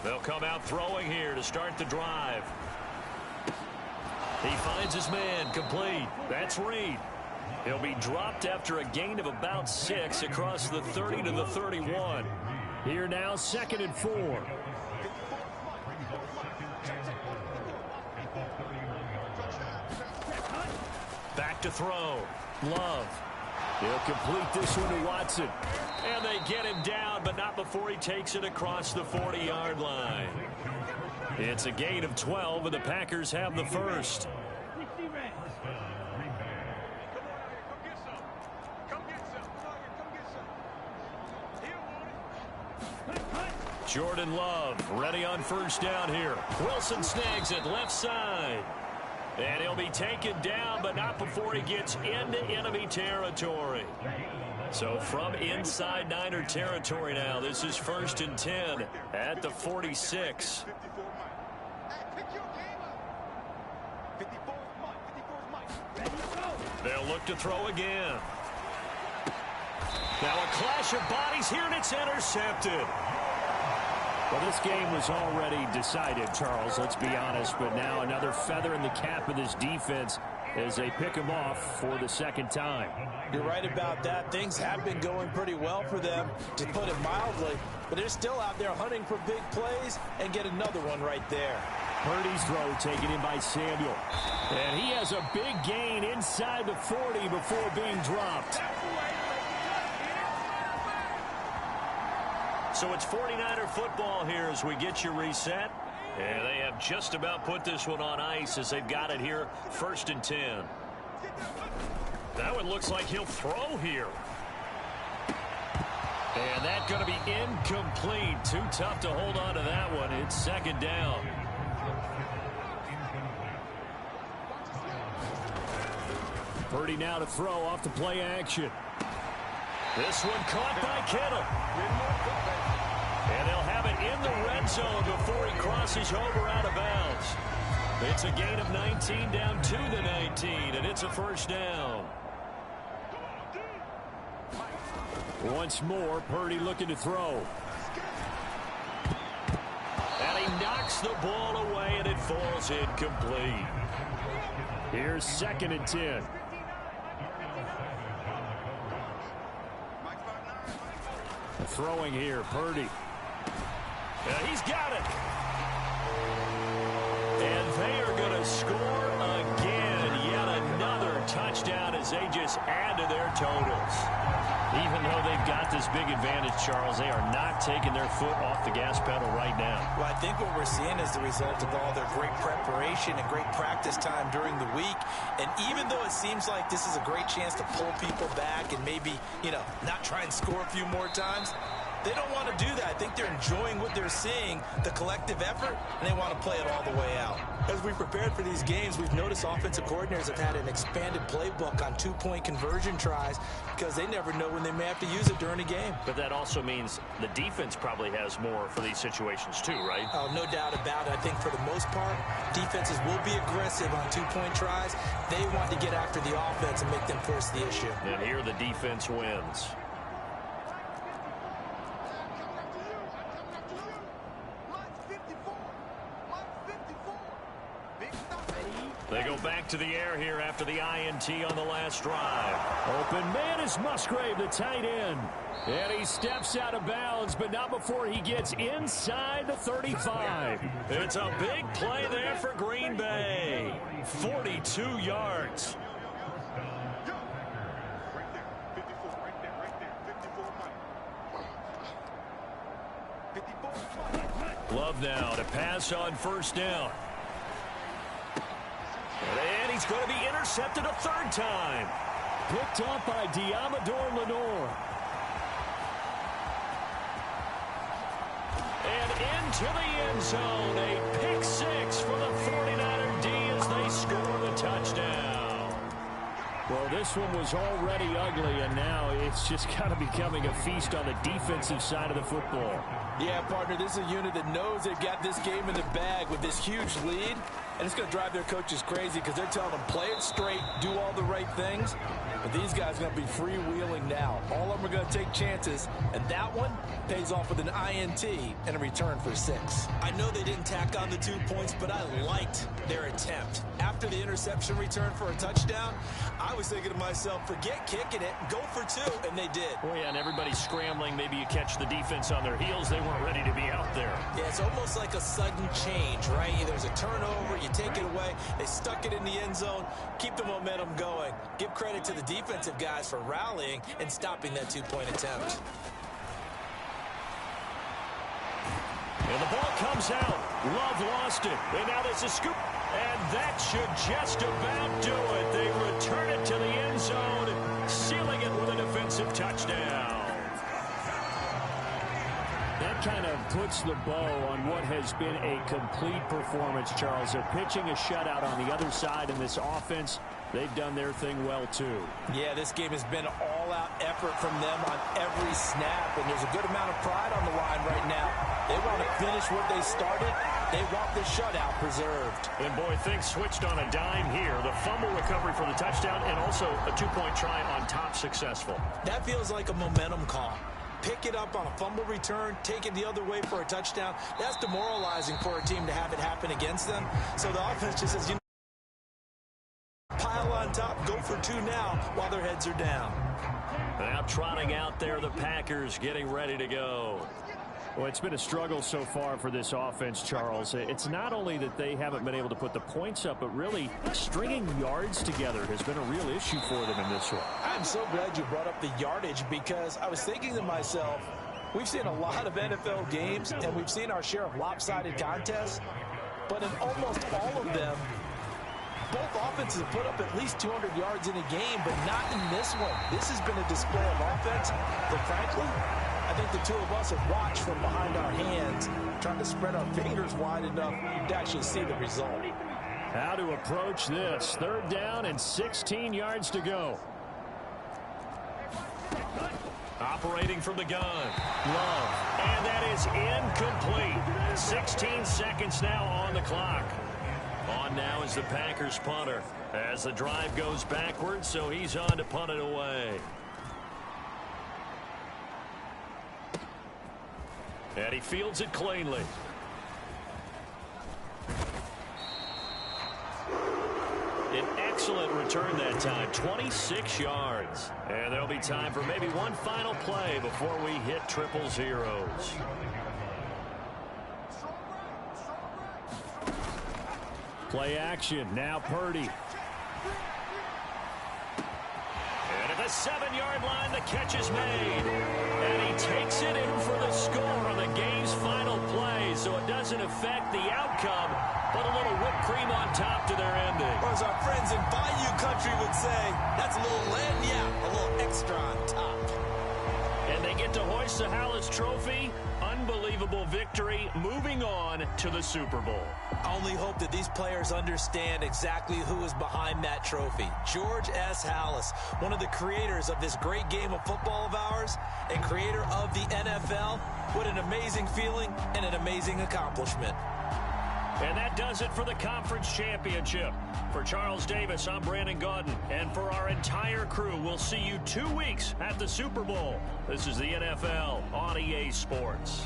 They'll come out throwing here to start the drive. He finds his man, complete. That's Reed. He'll be dropped after a gain of about 6 across the 30 to the 31. Here now, 2nd and 4. Back to throw. Love. He'll complete this one to Watson. And they get him down, but not before he takes it across the 40-yard line. It's a gain of 12, and the Packers have the first. Jordan Love ready on 1st down here. Wilson snags it left side. And he'll be taken down, but not before he gets into enemy territory. So from inside Niner territory now, this is 1st and 10 at the 46. They'll look to throw again. Now a clash of bodies here, and it's intercepted. Well, this game was already decided, Charles, let's be honest. But now another feather in the cap of this defense as they pick him off for the 2nd time. You're right about that. Things have been going pretty well for them, to put it mildly. But they're still out there hunting for big plays and get another one right there. Purdy's throw taken in by Samuel. And he has a big gain inside the 40 before being dropped. So it's 49er football here as we get you reset. And they have just about put this one on ice as they've got it here 1st and 10. That one looks like he'll throw here. And that's going to be incomplete. Too tough to hold on to that one. It's 2nd down. Purdy now to throw off the play action. This one caught by Kittle. And they'll have it in the red zone before he crosses over out of bounds. It's a gain of 19 down to the 19, and it's a 1st down. Once more, Purdy looking to throw. And he knocks the ball away, and it falls incomplete. Here's 2nd and 10. Throwing here, Purdy. He's got it. And they are going to score again. Yet another touchdown as they just add to their totals. Even though they've got this big advantage, Charles, they are not taking their foot off the gas pedal right now. Well, I think what we're seeing is the result of all their great preparation and great practice time during the week. And even though it seems like this is a great chance to pull people back and maybe, not try and score a few more times, they don't want to do that. I think they're enjoying what they're seeing, the collective effort, and they want to play it all the way out. As we prepared for these games, we've noticed offensive coordinators have had an expanded playbook on 2-point conversion tries because they never know when they may have to use it during a game. But that also means the defense probably has more for these situations too, right? Oh, no doubt about it. I think for the most part, defenses will be aggressive on 2-point tries. They want to get after the offense and make them force the issue. And here the defense wins. They go back to the air here after the INT on the last drive. Open man is Musgrave, the tight end. And he steps out of bounds, but not before he gets inside the 35. It's a big play there for Green Bay. 42 yards. Right there. 54. Right there. Right there. 54 money. 54 money. Love now to pass on first down. And he's going to be intercepted a third time. Picked up by Diamador Lenore. And into the end zone. A pick six for the 49er D as they score the touchdown. Well, this one was already ugly, and now it's just kind of becoming a feast on the defensive side of the football. Yeah, partner, this is a unit that knows they've got this game in the bag with this huge lead, and it's going to drive their coaches crazy because they're telling them, play it straight, do all the right things. But these guys are going to be freewheeling now. All of them are going to take chances, and that one pays off with an INT and a return for 6. I know they didn't tack on the 2 points, but I liked their attempt. After the interception return for a touchdown, I was thinking to myself, forget kicking it, go for 2, and they did. Oh, yeah, and everybody's scrambling. Maybe you catch the defense on their heels. They weren't ready to be out there. Yeah, it's almost like a sudden change, right? There's a turnover, you take it away, they stuck it in the end zone, keep the momentum going. Give credit to the defensive guys for rallying and stopping that 2-point attempt. And the ball comes out. Love lost it. And now there's a scoop. And that should just about do it. They return it to the end zone, sealing it with a defensive touchdown. That kind of puts the bow on what has been a complete performance, Charles. They're pitching a shutout on the other side in this offense. They've done their thing well, too. Yeah, this game has been all-out effort from them on every snap, and there's a good amount of pride on the line right now. They want to finish what they started. They want the shutout preserved. And, boy, things switched on a dime here. The fumble recovery for the touchdown and also a 2-point try on top successful. That feels like a momentum call. Pick it up on a fumble return, take it the other way for a touchdown. That's demoralizing for a team to have it happen against them. So the offense just says, you know, pile on top, go for 2 now while their heads are down. Now trotting out there, the Packers getting ready to go. Well, it's been a struggle so far for this offense, Charles. It's not only that they haven't been able to put the points up, but really stringing yards together has been a real issue for them in this one. I'm so glad you brought up the yardage because I was thinking to myself, we've seen a lot of NFL games and we've seen our share of lopsided contests, but in almost all of them, both offenses have put up at least 200 yards in a game, but not in this one. This has been a display of offense that, frankly, I think the two of us have watched from behind our hands, trying to spread our fingers wide enough to actually see the result. How to approach this. 3rd down and 16 yards to go. Operating from the gun. Love. And that is incomplete. 16 seconds now on the clock. On now is the Packers punter as the drive goes backwards, so he's on to punt it away. And he fields it cleanly. An excellent return that time, 26 yards. And there'll be time for maybe one final play before we hit triple zeros. Play action. Now Purdy. And at the 7-yard line, the catch is made. And he takes it in for the score on the game's final play. So it doesn't affect the outcome, but a little whipped cream on top to their ending. Or as our friends in Bayou Country would say, that's a little lagniappe, a little extra on top. And they get to hoist the Hallis Trophy. Unbelievable victory, moving on to the Super Bowl. I only hope that these players understand exactly who is behind that trophy. George S. Hallis, one of the creators of this great game of football of ours and creator of the NFL. What an amazing feeling and an amazing accomplishment. And that does it for the conference championship. For Charles Davis, I'm Brandon Gaudin. And for our entire crew, we'll see you 2 weeks at the Super Bowl. This is the NFL on EA Sports.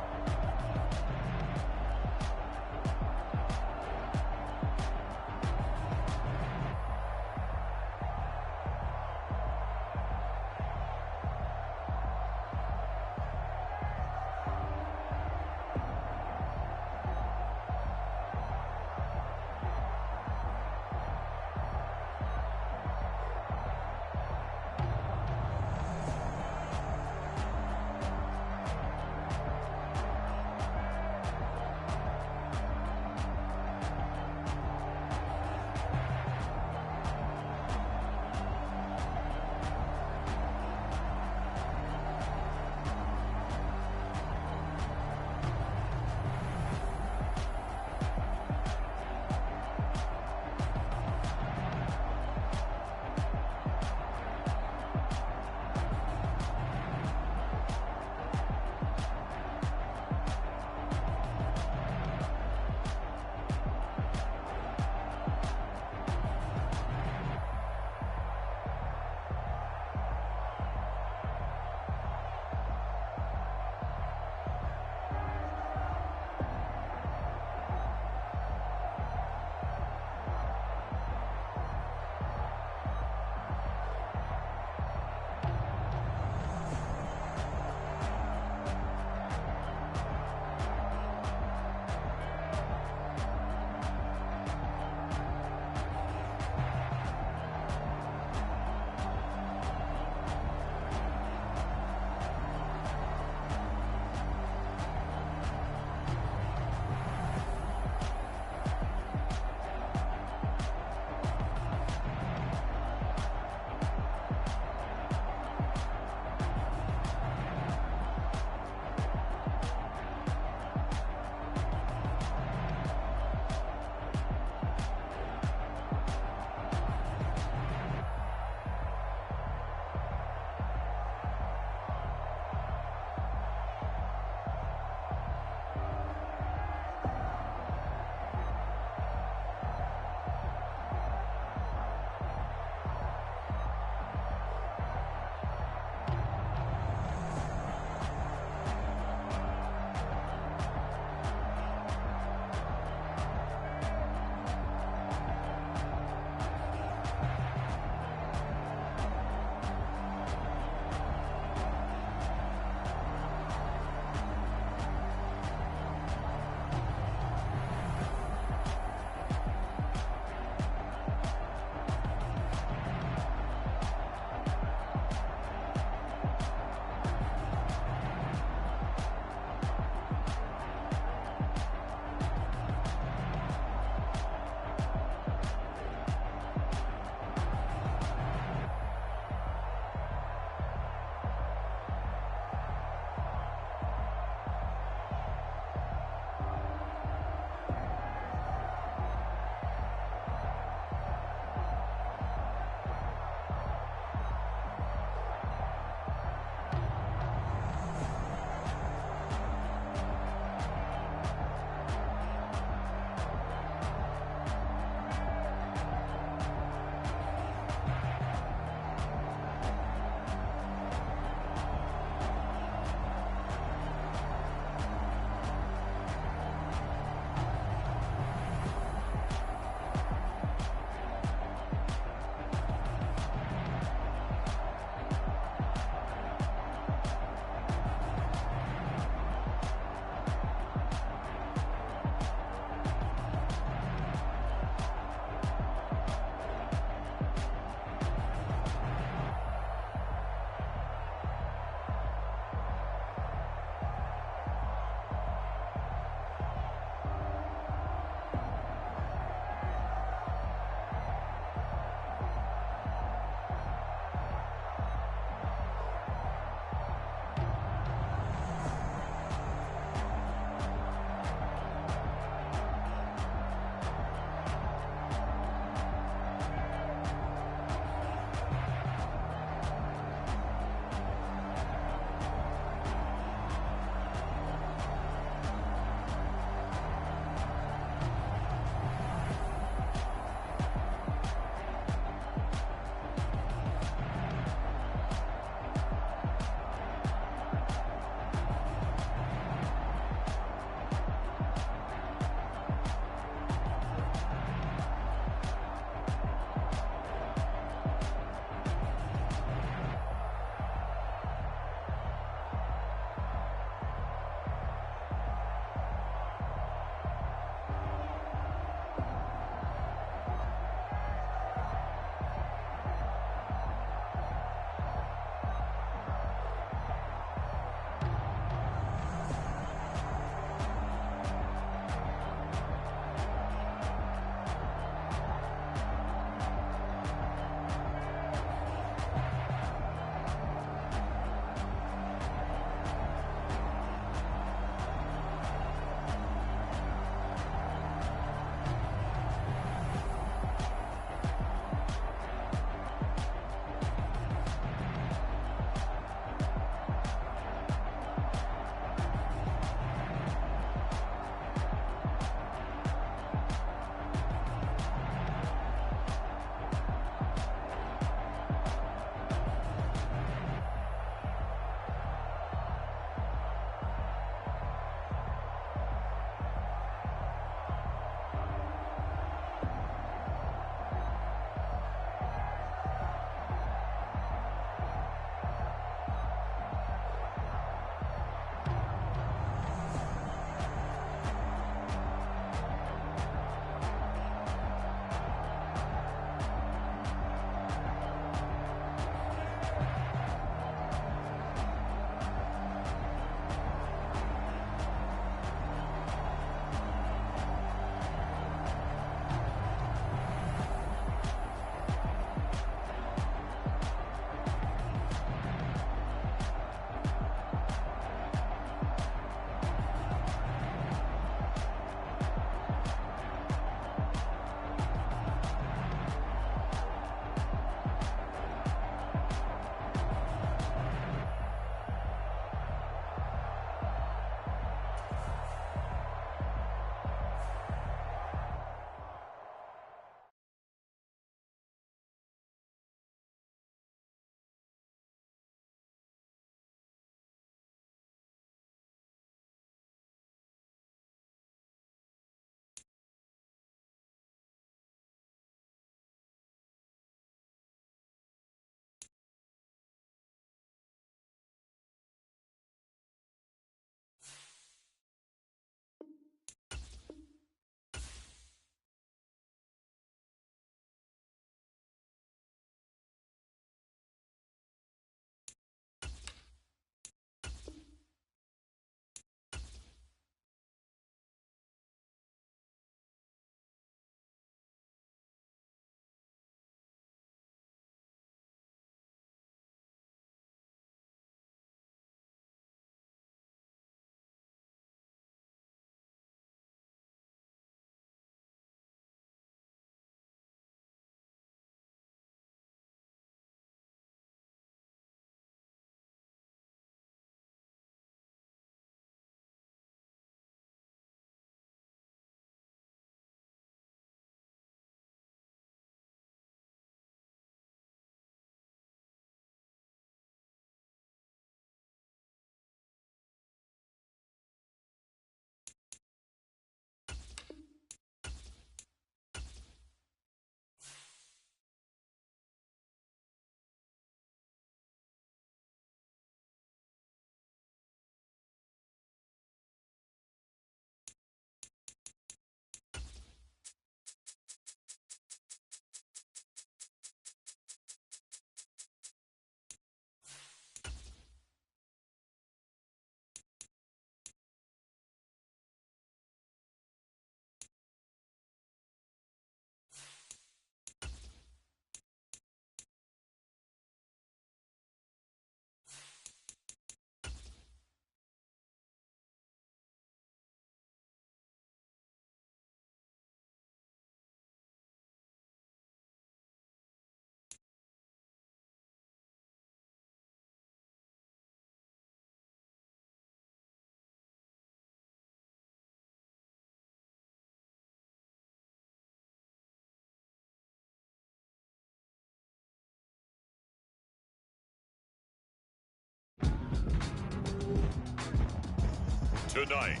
Tonight,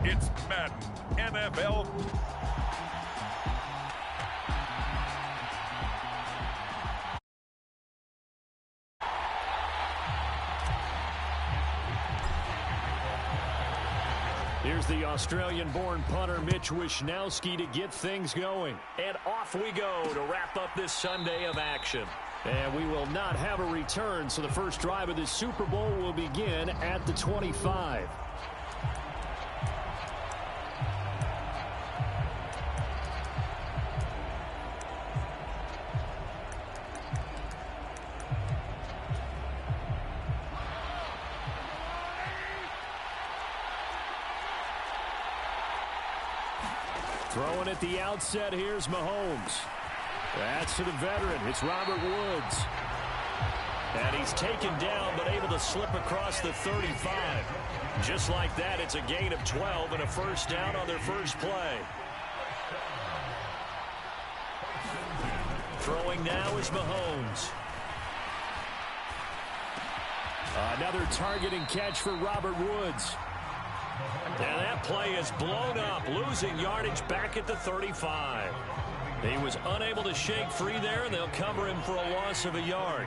it's Madden NFL. Here's the Australian-born punter Mitch Wishnowsky to get things going. And off we go to wrap up this Sunday of action. And we will not have a return, so the first drive of the Super Bowl will begin at the 25. Throwing at the outset, here's Mahomes. That's to the veteran. It's Robert Woods. And he's taken down, but able to slip across the 35. Just like that, it's a gain of 12 and a first down on their first play. Throwing now is Mahomes. Another target and catch for Robert Woods. And that play is blown up, losing yardage back at the 35. He was unable to shake free there, and they'll cover him for a loss of a yard.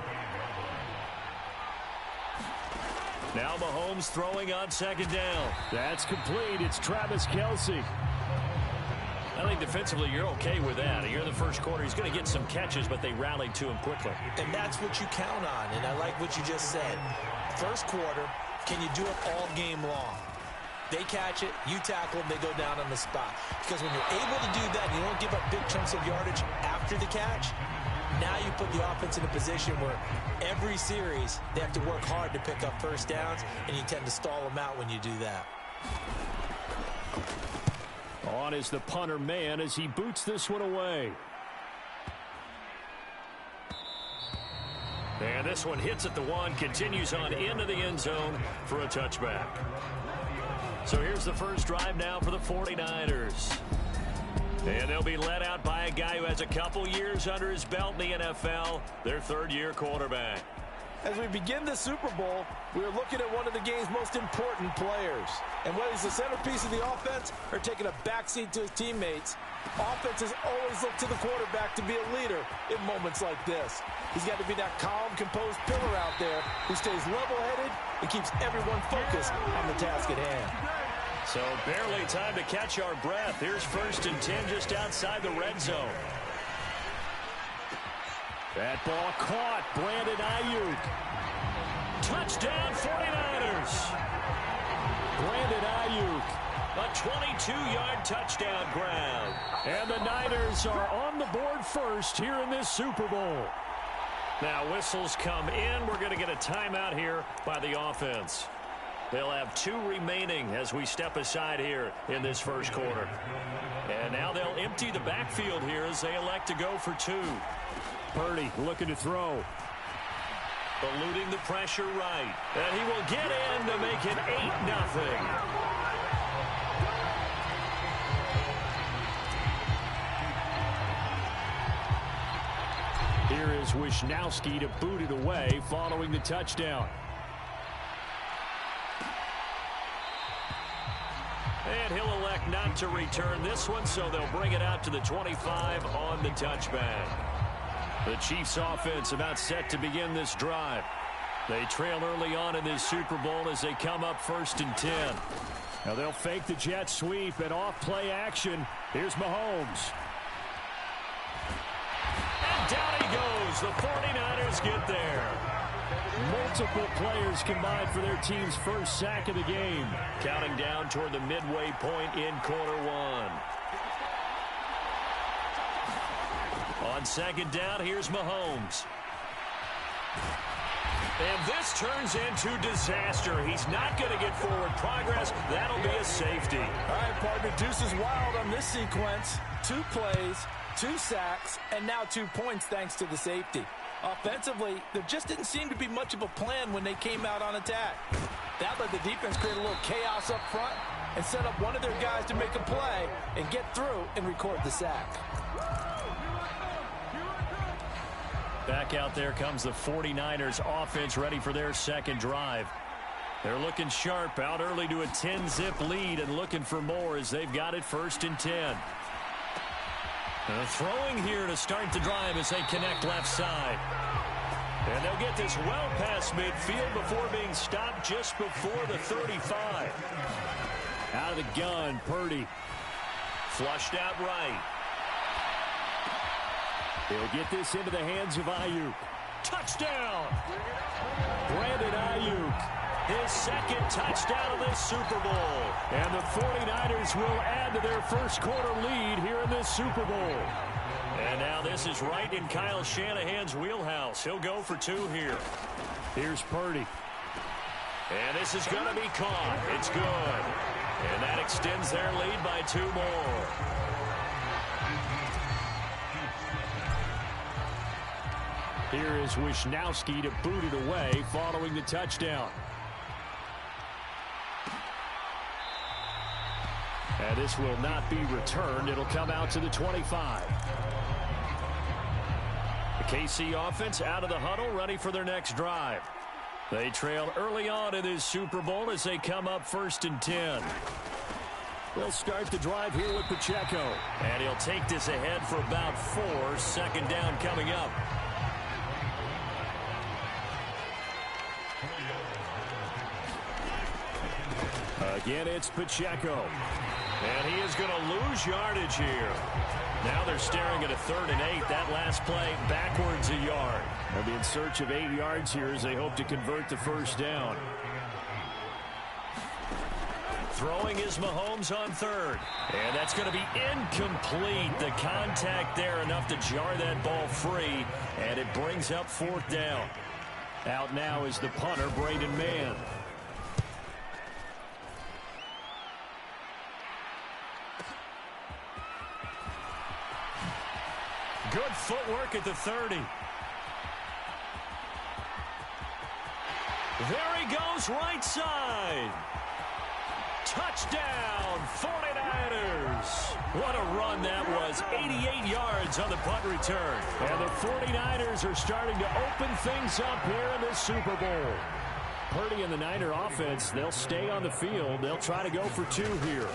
Now Mahomes throwing on second down. That's complete. It's Travis Kelce. I think defensively you're okay with that. You're in the first quarter. He's going to get some catches, but they rallied to him quickly. And that's what you count on, and I like what you just said. First quarter, can you do it all game long? They catch it, you tackle them, they go down on the spot. Because when you're able to do that, and you don't give up big chunks of yardage after the catch, now you put the offense in a position where every series they have to work hard to pick up first downs, and you tend to stall them out when you do that. On is the punter man as he boots this one away. And this one hits at the one, continues on into the end zone for a touchback. So here's the first drive now for the 49ers. And they'll be led out by a guy who has a couple years under his belt in the NFL, their third-year quarterback. As we begin the Super Bowl, we're looking at one of the game's most important players. And whether he's the centerpiece of the offense or taking a backseat to his teammates, offenses always look to the quarterback to be a leader in moments like this. He's got to be that calm, composed pillar out there who stays level-headed and keeps everyone focused on the task at hand. So barely time to catch our breath. Here's 1st and 10 just outside the red zone. That ball caught. Brandon Ayuk. Touchdown 49ers. Brandon Ayuk. A 22-yard touchdown grab. And the Niners are on the board first here in this Super Bowl. Now whistles come in. We're going to get a timeout here by the offense. They'll have 2 remaining as we step aside here in this first quarter. And now they'll empty the backfield here as they elect to go for 2. Purdy looking to throw. Eluding the pressure right. And he will get in to make it 8-0. Here is Wishnowsky to boot it away following the touchdown. And he'll elect not to return this one, so they'll bring it out to the 25 on the touchback. The Chiefs offense about set to begin this drive. They trail early on in this Super Bowl as they come up 1st and 10. Now they'll fake the jet sweep and off play action. Here's Mahomes. And down he goes. The 49ers get there. Multiple players combined for their team's first sack of the game. Counting down toward the midway point in quarter 1. On second down, here's Mahomes. And this turns into disaster. He's not going to get forward progress. That'll be a safety. All right, partner, deuce is wild on this sequence. 2 plays, 2 sacks, and now 2 points thanks to the safety. Offensively, there just didn't seem to be much of a plan when they came out on attack. That let the defense create a little chaos up front and set up one of their guys to make a play and get through and record the sack. Back out there comes the 49ers offense ready for their second drive. They're looking sharp, out early to a 10-zip lead and looking for more as they've got it 1st and 10. Throwing here to start the drive as they connect left side. And they'll get this well past midfield before being stopped just before the 35. Out of the gun, Purdy. Flushed out right. He'll get this into the hands of Ayuk. Touchdown! Brandon Ayuk. His 2nd touchdown of this Super Bowl. And the 49ers will add to their first quarter lead here in this Super Bowl. And now this is right in Kyle Shanahan's wheelhouse. He'll go for 2 here. Here's Purdy. And this is going to be caught. It's good. And that extends their lead by 2 more. Here is Wisnowski to boot it away following the touchdown. And this will not be returned. It'll come out to the 25. The KC offense out of the huddle, ready for their next drive. They trail early on in this Super Bowl as they come up 1st and 10. They'll start the drive here with Pacheco. And he'll take this ahead for about 4. 2nd down coming up. Again, it's Pacheco. And he is going to lose yardage here. Now they're staring at a 3rd and 8. That last play backwards a yard. They'll be in search of 8 yards here as they hope to convert the 1st down. Throwing is Mahomes on 3rd. And that's going to be incomplete. The contact there enough to jar that ball free. And it brings up 4th down. Out now is the punter, Braden Mann. Good footwork at the 30. There he goes, right side. Touchdown, 49ers. What a run that was. 88 yards on the punt return. And the 49ers are starting to open things up here in this Super Bowl. Purdy and the Niner offense, they'll stay on the field. They'll try to go for 2 here.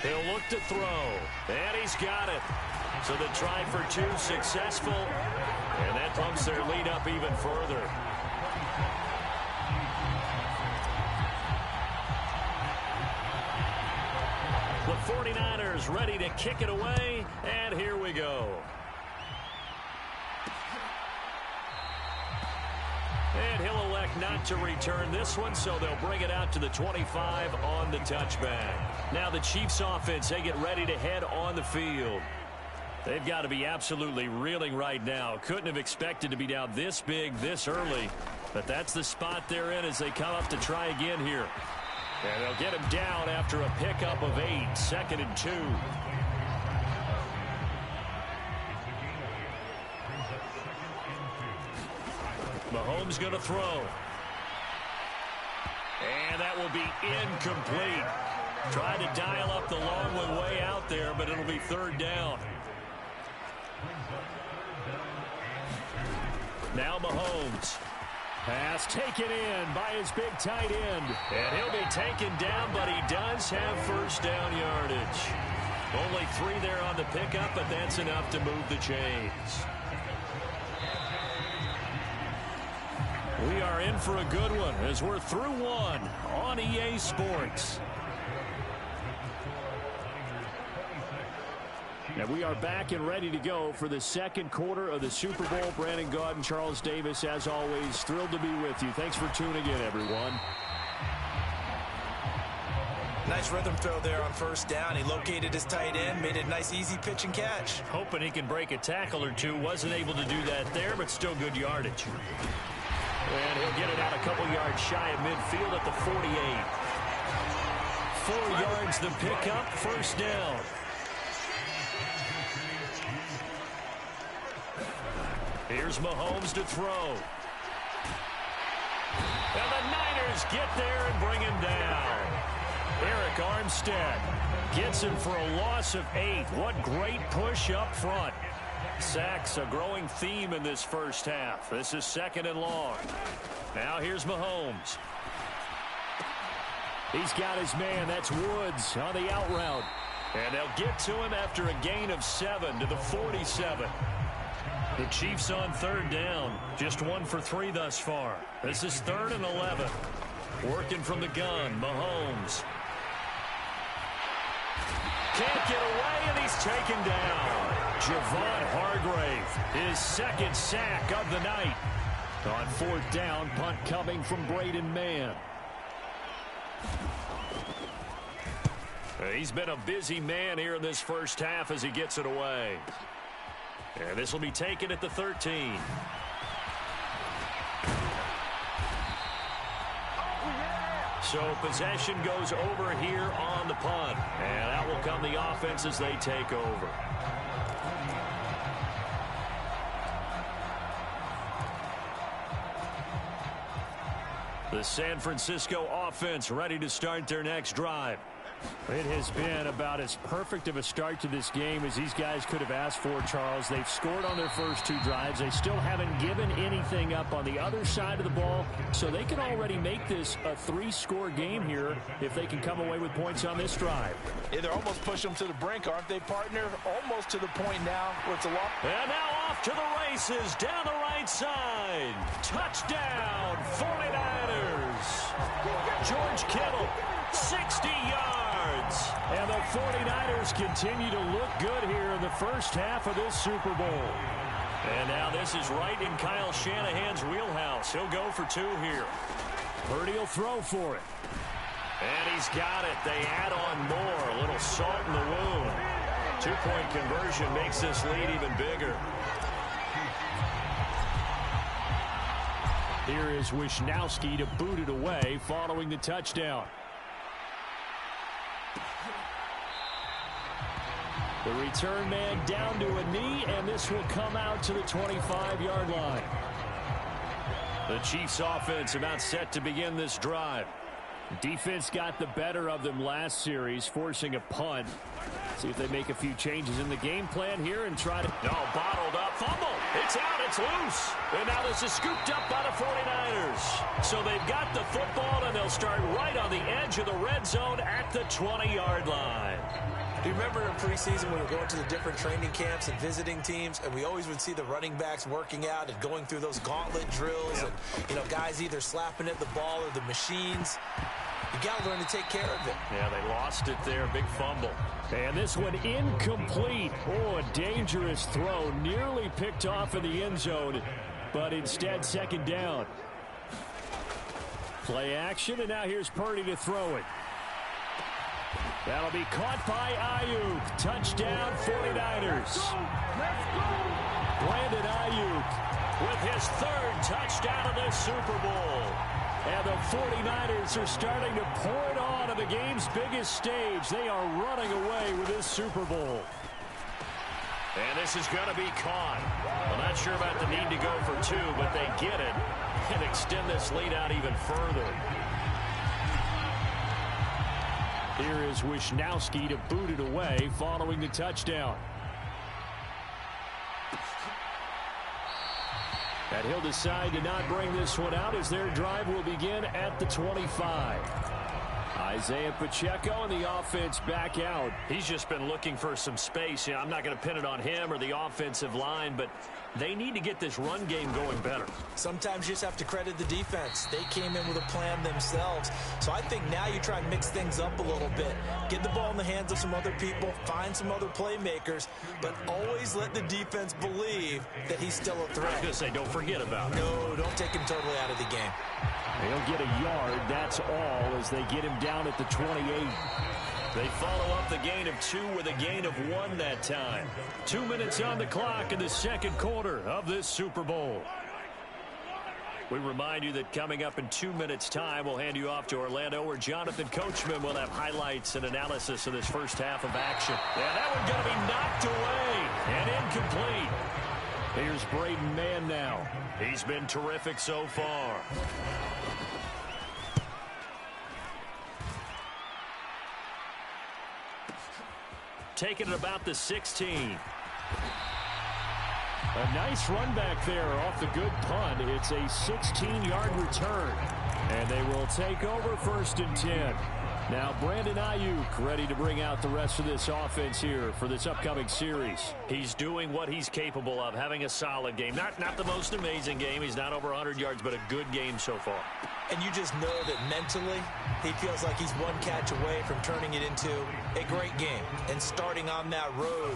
He'll look to throw. And he's got it. So the try for 2 successful. And that bumps their lead up even further. The 49ers ready to kick it away. And here we go. And he'll elect not to return this one, so they'll bring it out to the 25 on the touchback. Now the Chiefs offense, they get ready to head on the field. They've got to be absolutely reeling right now. Couldn't have expected to be down this big this early. But that's the spot they're in as they come up to try again here. And they'll get him down after a pickup of 8. 2nd and 2. Mahomes going to throw. And that will be incomplete. Tried to dial up the long one way out there, but it'll be 3rd down. Now Mahomes. Pass taken in by his big tight end. And he'll be taken down, but he does have 1st down yardage. Only 3 there on the pickup, but that's enough to move the chains. We are in for a good one as we're through 1 on EA Sports. And we are back and ready to go for the 2nd quarter of the Super Bowl. Brandon Gaudin, Charles Davis, as always, thrilled to be with you. Thanks for tuning in, everyone. Nice rhythm throw there on 1st down. He located his tight end, made it a nice, easy pitch and catch. Hoping he can break a tackle or 2. Wasn't able to do that there, but still good yardage. And he'll get it out a couple yards shy of midfield at the 48. 4 yards the pickup, 1st down. Here's Mahomes to throw. And the Niners get there and bring him down. Eric Armstead gets him for a loss of 8. What great push up front. Sacks a growing theme in this first half. This is 2nd and long. Now here's Mahomes. He's got his man. That's Woods on the out route. And they'll get to him after a gain of 7 to the 47. The Chiefs on third down. Just 1 for 3 thus far. This is 3rd and 11. Working from the gun, Mahomes. Can't get away, and he's taken down. Javon Hargrave, his 2nd sack of the night. On 4th down, punt coming from Braden Mann. He's been a busy man here in this first half as he gets it away. And this will be taken at the 13. So possession goes over here on the punt. And out will come the offense as they take over. The San Francisco offense ready to start their next drive. It has been about as perfect of a start to this game as these guys could have asked for, Charles. They've scored on their first 2 drives. They still haven't given anything up on the other side of the ball, so they can already make this a 3-score game here if they can come away with points on this drive. Yeah, they're almost pushing them to the brink, aren't they, partner? Almost to the point now where it's a lot. And now off to the races down the right side. Touchdown, 49ers. George Kittle, 60 yards. And the 49ers continue to look good here in the first half of this Super Bowl. And now this is right in Kyle Shanahan's wheelhouse. He'll go for 2 here. Purdy will throw for it. And he's got it. They add on more. A little salt in the wound. 2-point conversion makes this lead even bigger. Here is Wisnowski to boot it away following the touchdown. The return man down to a knee, and this will come out to the 25-yard line. The Chiefs offense about set to begin this drive. Defense got the better of them last series, forcing a punt. See if they make a few changes in the game plan here and try to... No, bottled up. Fumble. It's out. It's loose. And now this is scooped up by the 49ers. So they've got the football, and they'll start right on the edge of the red zone at the 20-yard line. Do you remember in preseason when we were going to the different training camps and visiting teams, and we always would see the running backs working out and going through those gauntlet drills, and, you know, guys either slapping at the ball or the machines. You got to learn to take care of it. Yeah, they lost it there. Big fumble. And this one incomplete. Oh, a dangerous throw. Nearly picked off in the end zone, but instead 2nd down. Play action, and now here's Purdy to throw it. That'll be caught by Ayuk. Touchdown, 49ers. Brandon Ayuk with his 3rd touchdown of this Super Bowl. And the 49ers are starting to pour it on the game's biggest stage. They are running away with this Super Bowl. And this is going to be caught. I'm not sure about the need to go for 2, but they get it and extend this lead out even further. Here is Wisnowski to boot it away following the touchdown. And he'll decide to not bring this one out as their drive will begin at the 25. Isaiah Pacheco and the offense back out. He's just been looking for some space. I'm not going to pin it on him or the offensive line, but they need to get this run game going better. Sometimes you just have to credit the defense. They came in with a plan themselves. So I think now you try and mix things up a little bit. Get the ball in the hands of some other people, find some other playmakers, but always let the defense believe that he's still a threat. I was going to say, don't forget about it. No, don't take him totally out of the game. He'll get a yard, that's all, as they get him down at the 28. They follow up the gain of 2 with a gain of 1 that time. 2 minutes on the clock in the second quarter of this Super Bowl. We remind you that coming up in 2 minutes' time, we'll hand you off to Orlando, where Jonathan Coachman will have highlights and analysis of this first half of action. And that one's going to be knocked away and incomplete. Here's Braden Mann now. He's been terrific so far. Taking it about the 16. A nice run back there off the good punt. It's a 16-yard return. And they will take over 1st and 10. Now Brandon Ayuk ready to bring out the rest of this offense here for this upcoming series. He's doing what he's capable of, having a solid game. Not the most amazing game. He's not over 100 yards, but a good game so far. And you just know that mentally he feels like he's one catch away from turning it into a great game and starting on that road.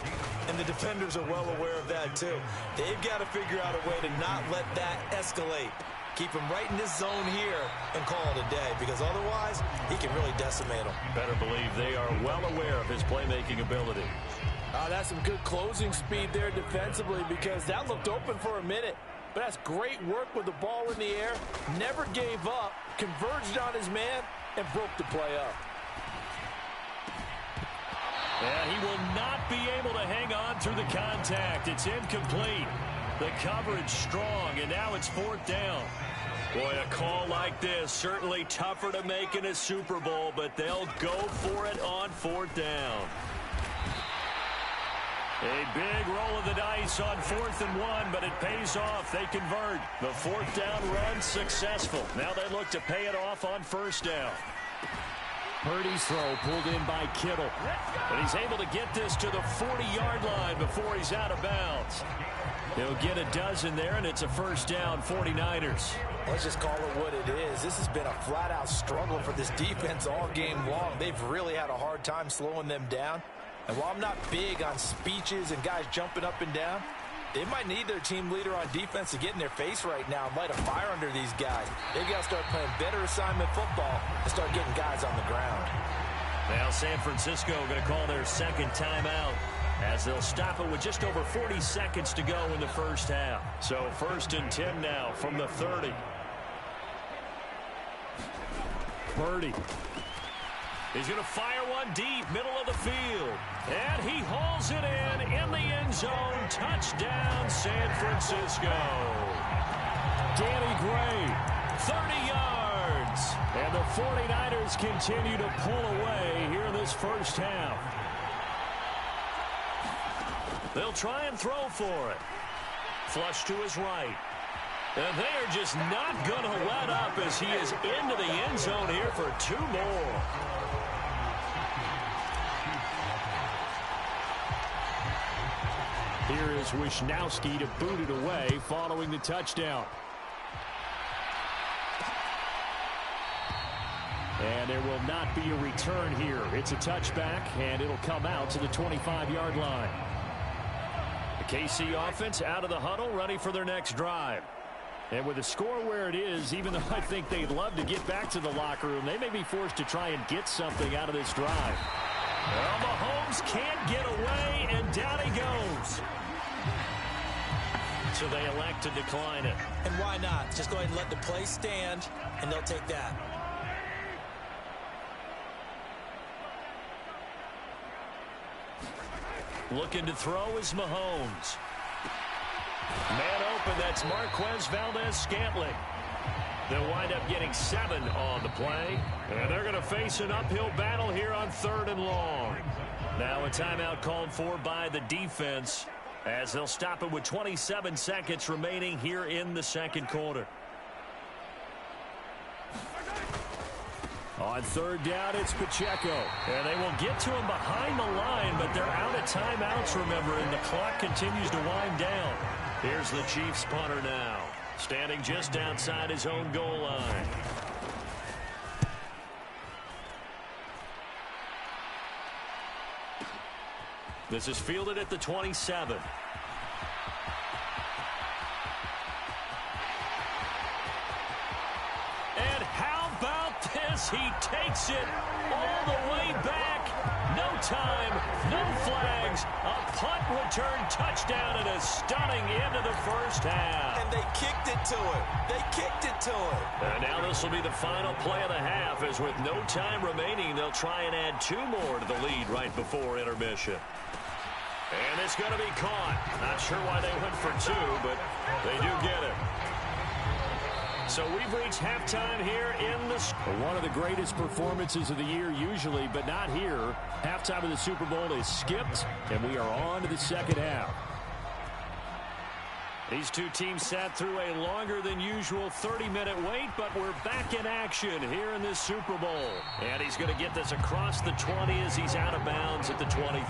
And the defenders are well aware of that too. They've got to figure out a way to not let that escalate. Keep him right in this zone here and call it a day, because otherwise he can really decimate them. Better believe they are well aware of his playmaking ability. That's some good closing speed there defensively, because that looked open for a minute. But that's great work with the ball in the air. Never gave up, converged on his man, and broke the play up. And he will not be able to hang on through the contact. It's incomplete. The coverage strong, and now it's 4th down. Boy, a call like this, certainly tougher to make in a Super Bowl, but they'll go for it on 4th down. A big roll of the dice on 4th and 1, but it pays off. They convert. The 4th down run successful. Now they look to pay it off on 1st down. Purdy's throw pulled in by Kittle. And he's able to get this to the 40-yard line before he's out of bounds. He'll get a dozen there, and it's a 1st down, 49ers. Let's just call it what it is. This has been a flat-out struggle for this defense all game long. They've really had a hard time slowing them down. And while I'm not big on speeches and guys jumping up and down, they might need their team leader on defense to get in their face right now and light a fire under these guys. They've got to start playing better assignment football and start getting guys on the ground. Now San Francisco going to call their second timeout, as they'll stop it with just over 40 seconds to go in the 1st half. So 1st and 10 now from the 30. Purdy. He's going to fire one deep, middle of the field. And he hauls it in the end zone. Touchdown, San Francisco. Danny Gray, 30 yards. And the 49ers continue to pull away here in this 1st half. They'll try and throw for it. Flush to his right. And they are just not going to let up as he is into the end zone here for 2 more. Here is Wisnowski to boot it away following the touchdown. And there will not be a return here. It's a touchback, and it'll come out to the 25-yard line. The KC offense out of the huddle, ready for their next drive. And with the score where it is, even though I think they'd love to get back to the locker room, they may be forced to try and get something out of this drive. Well, Mahomes can't get away, and down he goes. So they elect to decline it. And why not? Just go ahead and let the play stand, and they'll take that. Looking to throw is Mahomes. Man open, that's Marquez Valdez-Scantling. They'll wind up getting 7 on the play. And they're going to face an uphill battle here on 3rd and long. Now a timeout called for by the defense, as they'll stop it with 27 seconds remaining here in the 2nd quarter. On 3rd down, it's Pacheco. And they will get to him behind the line, but they're out of timeouts, remember, and the clock continues to wind down. Here's the Chiefs punter now, standing just outside his own goal line. This is fielded at the 27. And how about this? He takes it all the way back. No time, no flags. A punt return touchdown and a stunning end of the 1st half. And they kicked it to him. They kicked it to him. And now this will be the final play of the half, as with no time remaining, they'll try and add 2 more to the lead right before intermission. And it's going to be caught. Not sure why they went for 2, but they do get it. So we've reached halftime here in the... One of the greatest performances of the year usually, but not here. Halftime of the Super Bowl is skipped, and we are on to the 2nd half. These two teams sat through a longer than usual 30-minute wait, but we're back in action here in this Super Bowl. And he's going to get this across the 20 as he's out of bounds at the 23.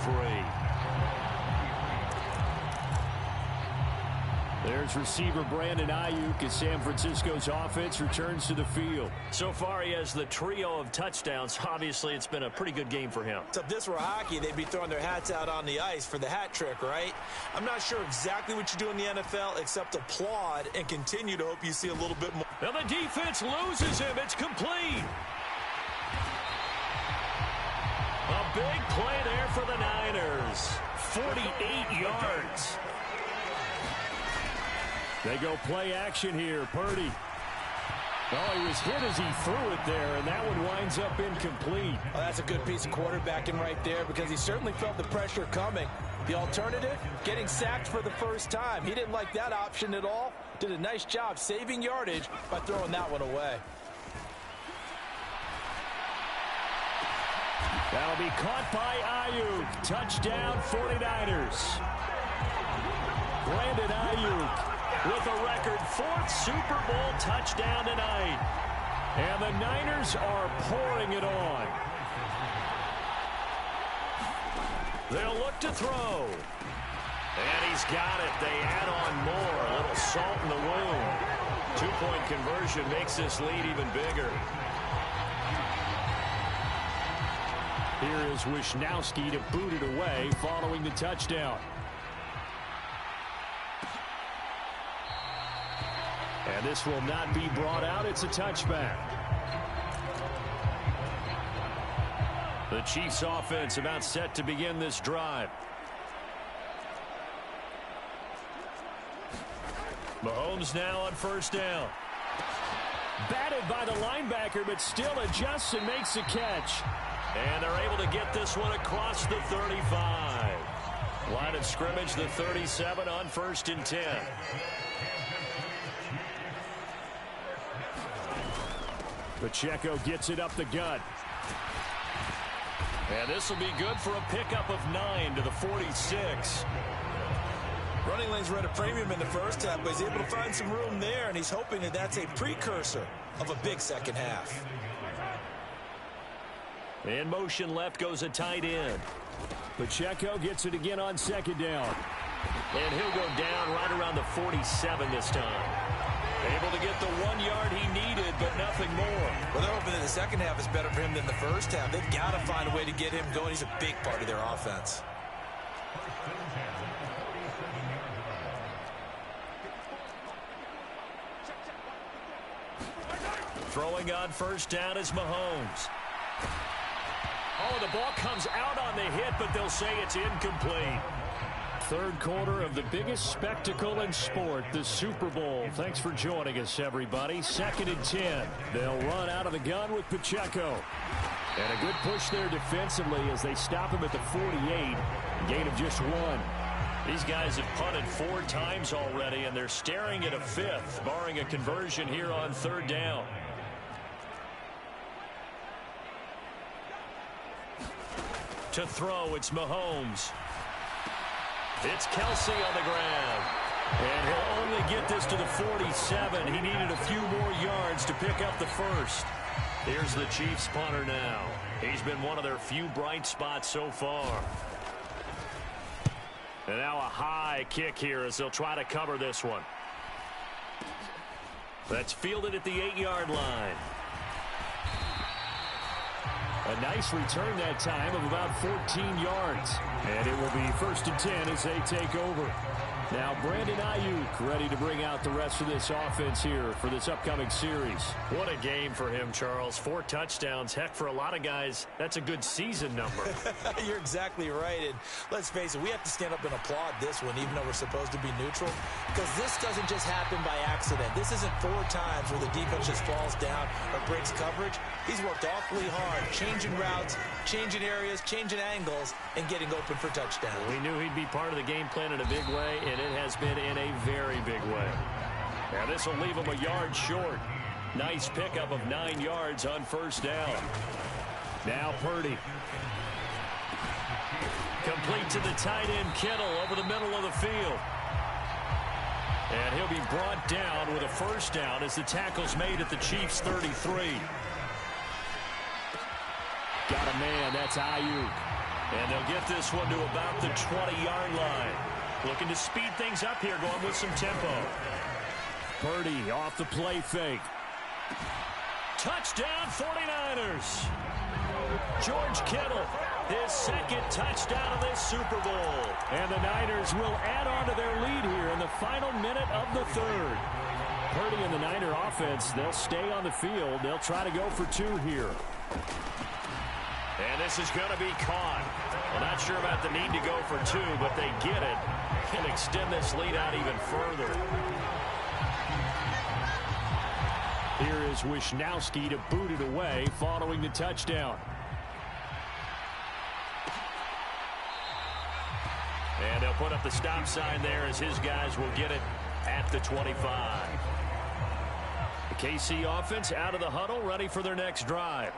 There's receiver Brandon Ayuk as San Francisco's offense returns to the field. So far, he has the trio of touchdowns. Obviously, it's been a pretty good game for him. So if this were hockey, they'd be throwing their hats out on the ice for the hat trick, right? I'm not sure exactly what you do in the NFL except applaud and continue to hope you see a little bit more. Now the defense loses him. It's complete. A big play there for the Niners. 48 yards. They go play action here. Purdy. Oh, he was hit as he threw it there, and that one winds up incomplete. Oh, that's a good piece of quarterbacking right there because he certainly felt the pressure coming. The alternative, getting sacked for the first time. He didn't like that option at all. Did a nice job saving yardage by throwing that one away. That'll be caught by Ayuk. Touchdown, 49ers. Brandon Ayuk with a record 4th Super Bowl touchdown tonight. And the Niners are pouring it on. They'll look to throw. And he's got it. They add on more. A little salt in the wound. 2-point conversion makes this lead even bigger. Here is Wisnowski to boot it away following the touchdown. And this will not be brought out. It's a touchback. The Chiefs offense about set to begin this drive. Mahomes now on first down. Batted by the linebacker, but still adjusts and makes a catch. And they're able to get this one across the 35. Line of scrimmage, the 37 on 1st and 10. Pacheco gets it up the gut. And this will be good for a pickup of 9 to the 46. Running lanes were at a premium in the first half, but he's able to find some room there, and he's hoping that that's a precursor of a big second half. In motion left goes a tight end. Pacheco gets it again on 2nd down. And he'll go down right around the 47 this time. Able to get the 1 yard he needed, but nothing more. Well, they're hoping that the second half is better for him than the first half. They've got to find a way to get him going. He's a big part of their offense. Throwing on first down is Mahomes. Oh, the ball comes out on the hit, but they'll say it's incomplete. Third quarter of the biggest spectacle in sport, the Super Bowl. Thanks for joining us, everybody. 2nd and 10. They'll run out of the gun with Pacheco. And a good push there defensively as they stop him at the 48. Gain of just 1. These guys have punted 4 times already, and they're staring at a 5th, barring a conversion here on 3rd down. To throw, it's Mahomes. It's Kelsey on the ground. And he'll only get this to the 47. He needed a few more yards to pick up the first. Here's the Chiefs punter now. He's been one of their few bright spots so far. And now a high kick here as they'll try to cover this one. That's fielded at the 8-yard line. A nice return that time of about 14 yards. And it will be 1st and 10 as they take over. Now Brandon Ayuk ready to bring out the rest of this offense here for this upcoming series. What a game for him, Charles. 4 touchdowns. Heck, for a lot of guys, that's a good season number. You're exactly right. And let's face it, we have to stand up and applaud this one, even though we're supposed to be neutral. Because this doesn't just happen by accident. This isn't 4 times where the defense just falls down or breaks coverage. He's worked awfully hard, changing routes, changing areas, changing angles, and getting open for touchdowns. We knew he'd be part of the game plan in a big way, and it has been in a very big way. Now this will leave him a yard short. Nice pickup of 9 yards on first down. Now Purdy. Complete to the tight end Kittle over the middle of the field. And he'll be brought down with a first down as the tackle's made at the Chiefs' 33. Got a man, that's Ayuk. And they'll get this one to about the 20-yard line. Looking to speed things up here, going with some tempo. Purdy off the play fake. Touchdown 49ers. George Kittle, his second touchdown of this Super Bowl. And the Niners will add on to their lead here in the final minute of the third. Purdy and the Niner offense, they'll stay on the field. They'll try to go for two here. And this is going to be caught. Well, not sure about the need to go for two, but they get it and extend this lead out even further. Here is Wisnowski to boot it away following the touchdown. And they'll put up the stop sign there as his guys will get it at the 25. The KC offense out of the huddle, ready for their next drive.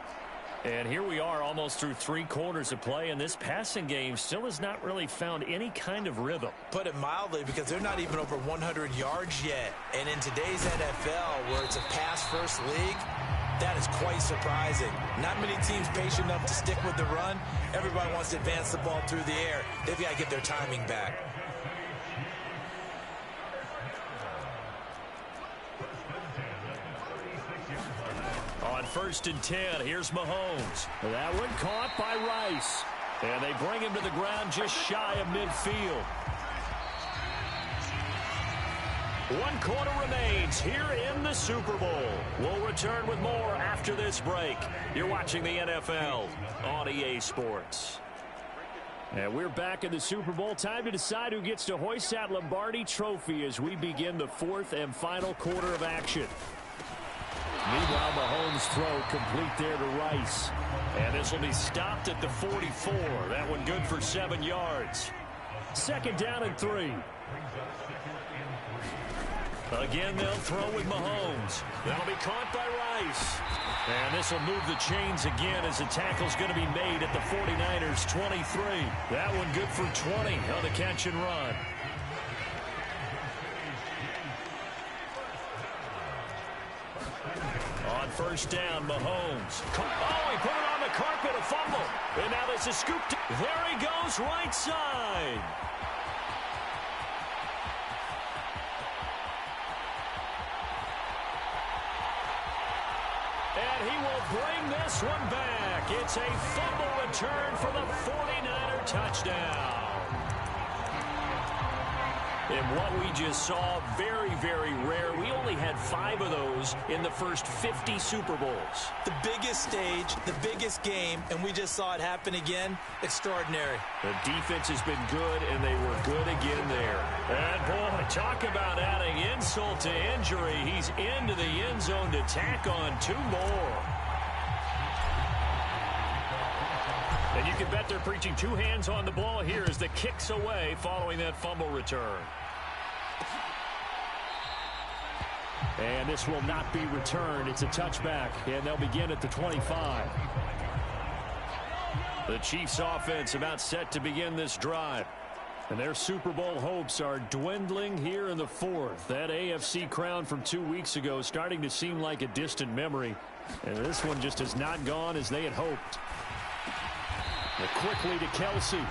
And here we are almost through 3 quarters of play, and this passing game still has not really found any kind of rhythm. Put it mildly, because they're not even over 100 yards yet. And in today's NFL, where it's a pass-first league, that is quite surprising. Not many teams patient enough to stick with the run. Everybody wants to advance the ball through the air. They've got to get their timing back. On 1st and 10, here's Mahomes. That one caught by Rice. And they bring him to the ground just shy of midfield. 1 quarter remains here in the Super Bowl. We'll return with more after this break. You're watching the NFL on EA Sports. And we're back in the Super Bowl. Time to decide who gets to hoist that Lombardi trophy as we begin the 4th and final quarter of action. Meanwhile, Mahomes' throw complete there to Rice. And this will be stopped at the 44. That one good for 7 yards. 2nd down and 3. Again, they'll throw with Mahomes. That'll be caught by Rice. And this will move the chains again as the tackle's going to be made at the 49ers' 23. That one good for 20 on the catch and run. On 1st down, Mahomes. Oh, he put it on the carpet, a fumble. And now there's a scoop. There he goes, right side. And he will bring this one back. It's a fumble return for the 49er touchdown. And what we just saw, very, very rare. We only had 5 of those in the first 50 Super Bowls. The biggest stage, the biggest game, and we just saw it happen again. Extraordinary. The defense has been good, and they were good again there. And, boy, talk about adding insult to injury. He's into the end zone to tack on 2 more. And you can bet they're preaching 2 hands on the ball here as the kick's away following that fumble return. And this will not be returned. It's a touchback, and they'll begin at the 25. The Chiefs offense about set to begin this drive. And their Super Bowl hopes are dwindling here in the 4th. That AFC crown from 2 weeks ago is starting to seem like a distant memory. And this one just has not gone as they had hoped. And quickly to Kelsey.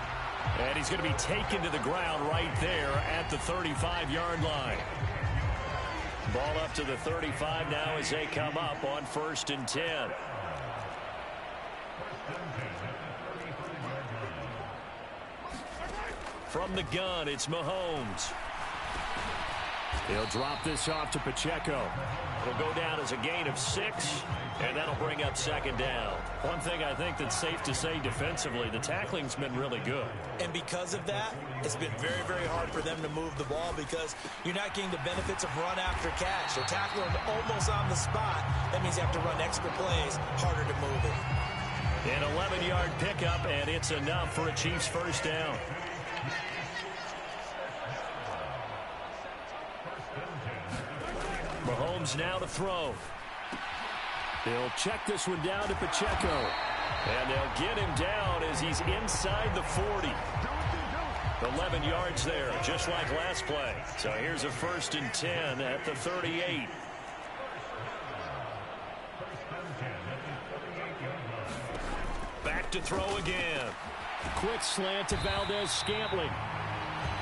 And he's going to be taken to the ground right there at the 35-yard line. Ball up to the 35 now as they come up on 1st and 10. From the gun, it's Mahomes. He'll drop this off to Pacheco. It'll go down as a gain of 6, and that'll bring up 2nd down. One thing I think that's safe to say defensively, the tackling's been really good. And because of that, it's been very, very hard for them to move the ball because you're not getting the benefits of run after catch. They're tackling almost on the spot. That means you have to run extra plays, harder to move it. An 11-yard pickup, and it's enough for a Chiefs first down. Mahomes now to throw. He'll check this one down to Pacheco. And they'll get him down as he's inside the 40. 11 yards there, just like last play. So here's a 1st and 10 at the 38. Back to throw again. Quick slant to Valdez-Scantling.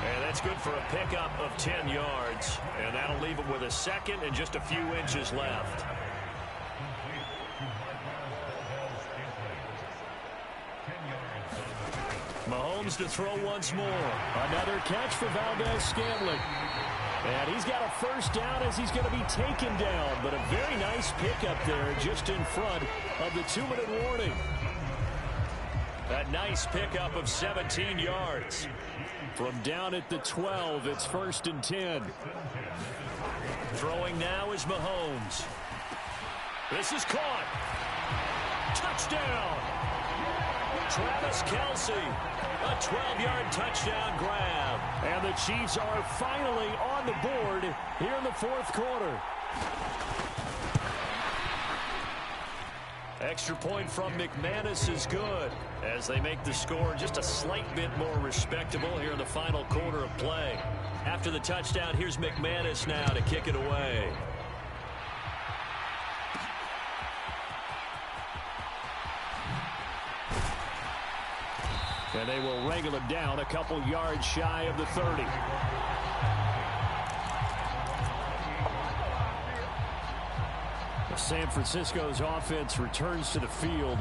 And that's good for a pickup of 10 yards. And that'll leave him with a second and just a few inches left. Mahomes to throw once more. Another catch for Valdez-Scantling. And he's got a 1st down as he's going to be taken down. But a very nice pickup there just in front of the 2-minute warning. A nice pickup of 17 yards. From down at the 12, it's 1st and 10. Throwing now is Mahomes. This is caught. Touchdown. Travis Kelce. A 12-yard touchdown grab. And the Chiefs are finally on the board here in the 4th quarter. Extra point from McManus is good as they make the score just a slight bit more respectable here in the final quarter of play. After the touchdown, here's McManus now to kick it away. And they will wrangle him down a couple yards shy of the 30. San Francisco's offense returns to the field,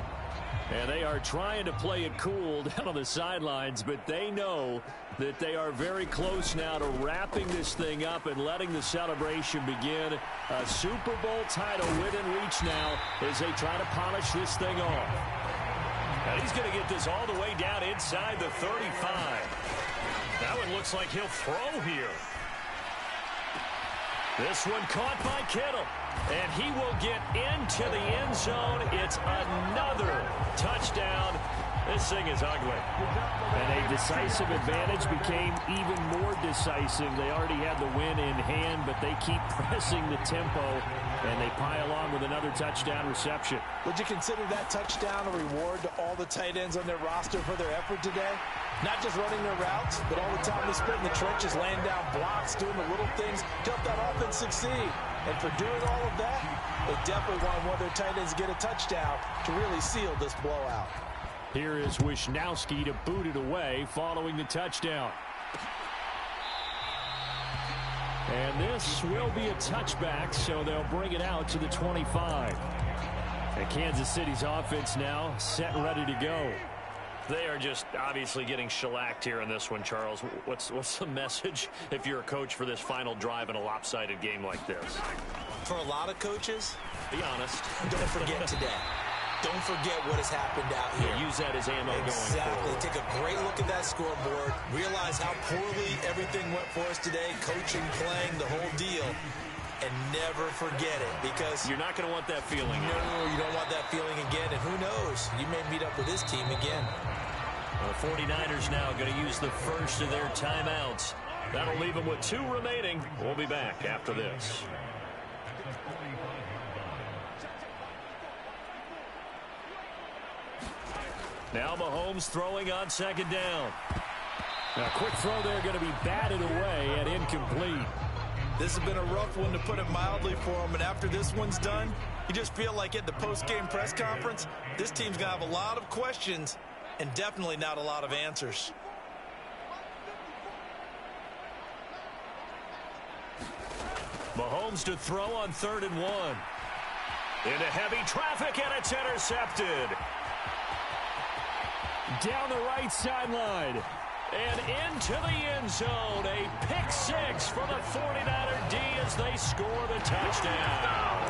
and they are trying to play it cool down on the sidelines, but they know that they are very close now to wrapping this thing up and letting the celebration begin. A Super Bowl title within reach now as they try to polish this thing off. And he's going to get this all the way down inside the 35. That one looks like he'll throw here. This one caught by Kittle. And he will get into the end zone. It's another touchdown. This thing is ugly. And a decisive advantage became even more decisive. They already had the win in hand, but they keep pressing the tempo, and they pile on with another touchdown reception. Would you consider that touchdown a reward to all the tight ends on their roster for their effort today? Not just running their routes, but all the time they spent in the trenches, laying down blocks, doing the little things to help that offense succeed. And for doing all of that, they definitely want one of their tight ends to get a touchdown to really seal this blowout. Here is Wisnowski to boot it away following the touchdown. And this will be a touchback, so they'll bring it out to the 25. And Kansas City's offense now set and ready to go. They are just obviously getting shellacked here in this one, Charles. What's the message if you're a coach for this final drive in a lopsided game like this? For a lot of coaches, be honest. Don't forget today. Don't forget what has happened out here. Yeah, use that as ammo going Exactly. forward. Take a great look at that scoreboard. Realize how poorly everything went for us today. Coaching, playing, the whole deal. And never forget it, because you're not going to want that feeling. No, you don't want that feeling again. And who knows? You may meet up with this team again. The 49ers now going to use the first of their timeouts. That'll leave them with 2 remaining. We'll be back after this. Now Mahomes throwing on 2nd down. Now, quick throw there going to be batted away and incomplete. This has been a rough one, to put it mildly, for him. And after this one's done, you just feel like at the post-game press conference, this team's going to have a lot of questions and definitely not a lot of answers. Mahomes to throw on 3rd and 1. Into heavy traffic, and it's intercepted. Down the right sideline. And into the end zone. A pick 6 for the 49er D as they score the touchdown.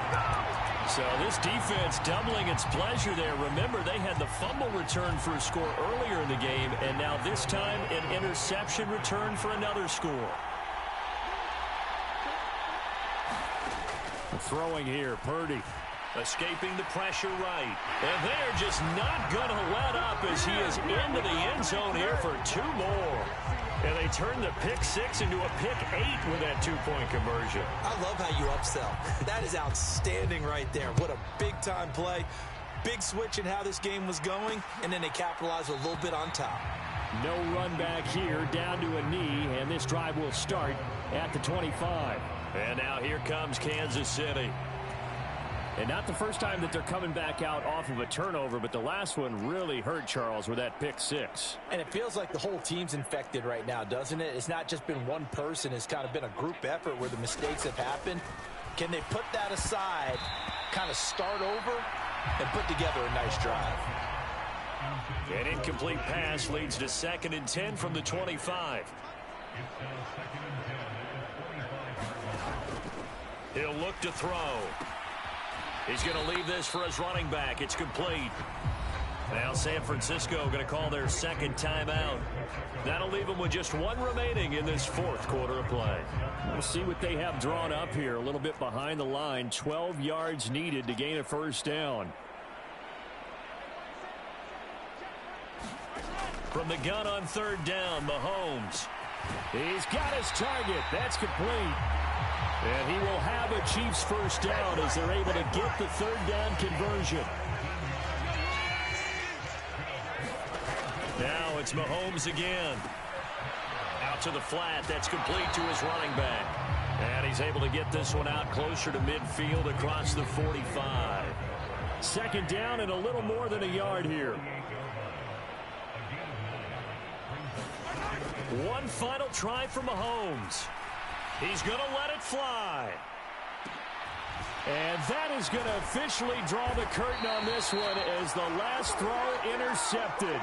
So this defense doubling its pleasure there. Remember, they had the fumble return for a score earlier in the game, and now this time an interception return for another score. Throwing here, Purdy. Escaping the pressure right. And they're just not going to let up as he is into the end zone here for 2 more. And they turn the pick 6 into a pick 8 with that 2-point conversion. I love how you upsell. That is outstanding right there. What a big-time play. Big switch in how this game was going, and then they capitalized a little bit on top. No run back here, down to a knee, and this drive will start at the 25. And now here comes Kansas City. And not the first time that they're coming back out off of a turnover, but the last one really hurt, Charles, with that pick six. And it feels like the whole team's infected right now, doesn't it? It's not just been one person. It's kind of been a group effort where the mistakes have happened. Can they put that aside, kind of start over, and put together a nice drive? An incomplete pass leads to 2nd and 10 from the 25. He'll look to throw. He's going to leave this for his running back. It's complete. Now San Francisco going to call their second timeout. That'll leave them with just one remaining in this fourth quarter of play. We'll see what they have drawn up here. A little bit behind the line. 12 yards needed to gain a first down. From the gun on 3rd down, Mahomes. He's got his target. That's complete. And he will have a Chiefs first down as they're able to get the 3rd down conversion. Now it's Mahomes again. Out to the flat. That's complete to his running back. And he's able to get this one out closer to midfield across the 45. 2nd down and a little more than a yard here. One final try for Mahomes. He's going to let it fly. And that is going to officially draw the curtain on this one as the last throw intercepted.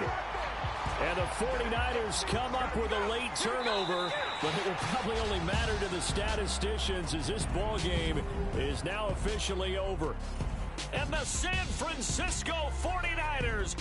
And the 49ers come up with a late turnover, but it will probably only matter to the statisticians as this ball game is now officially over. And the San Francisco 49ers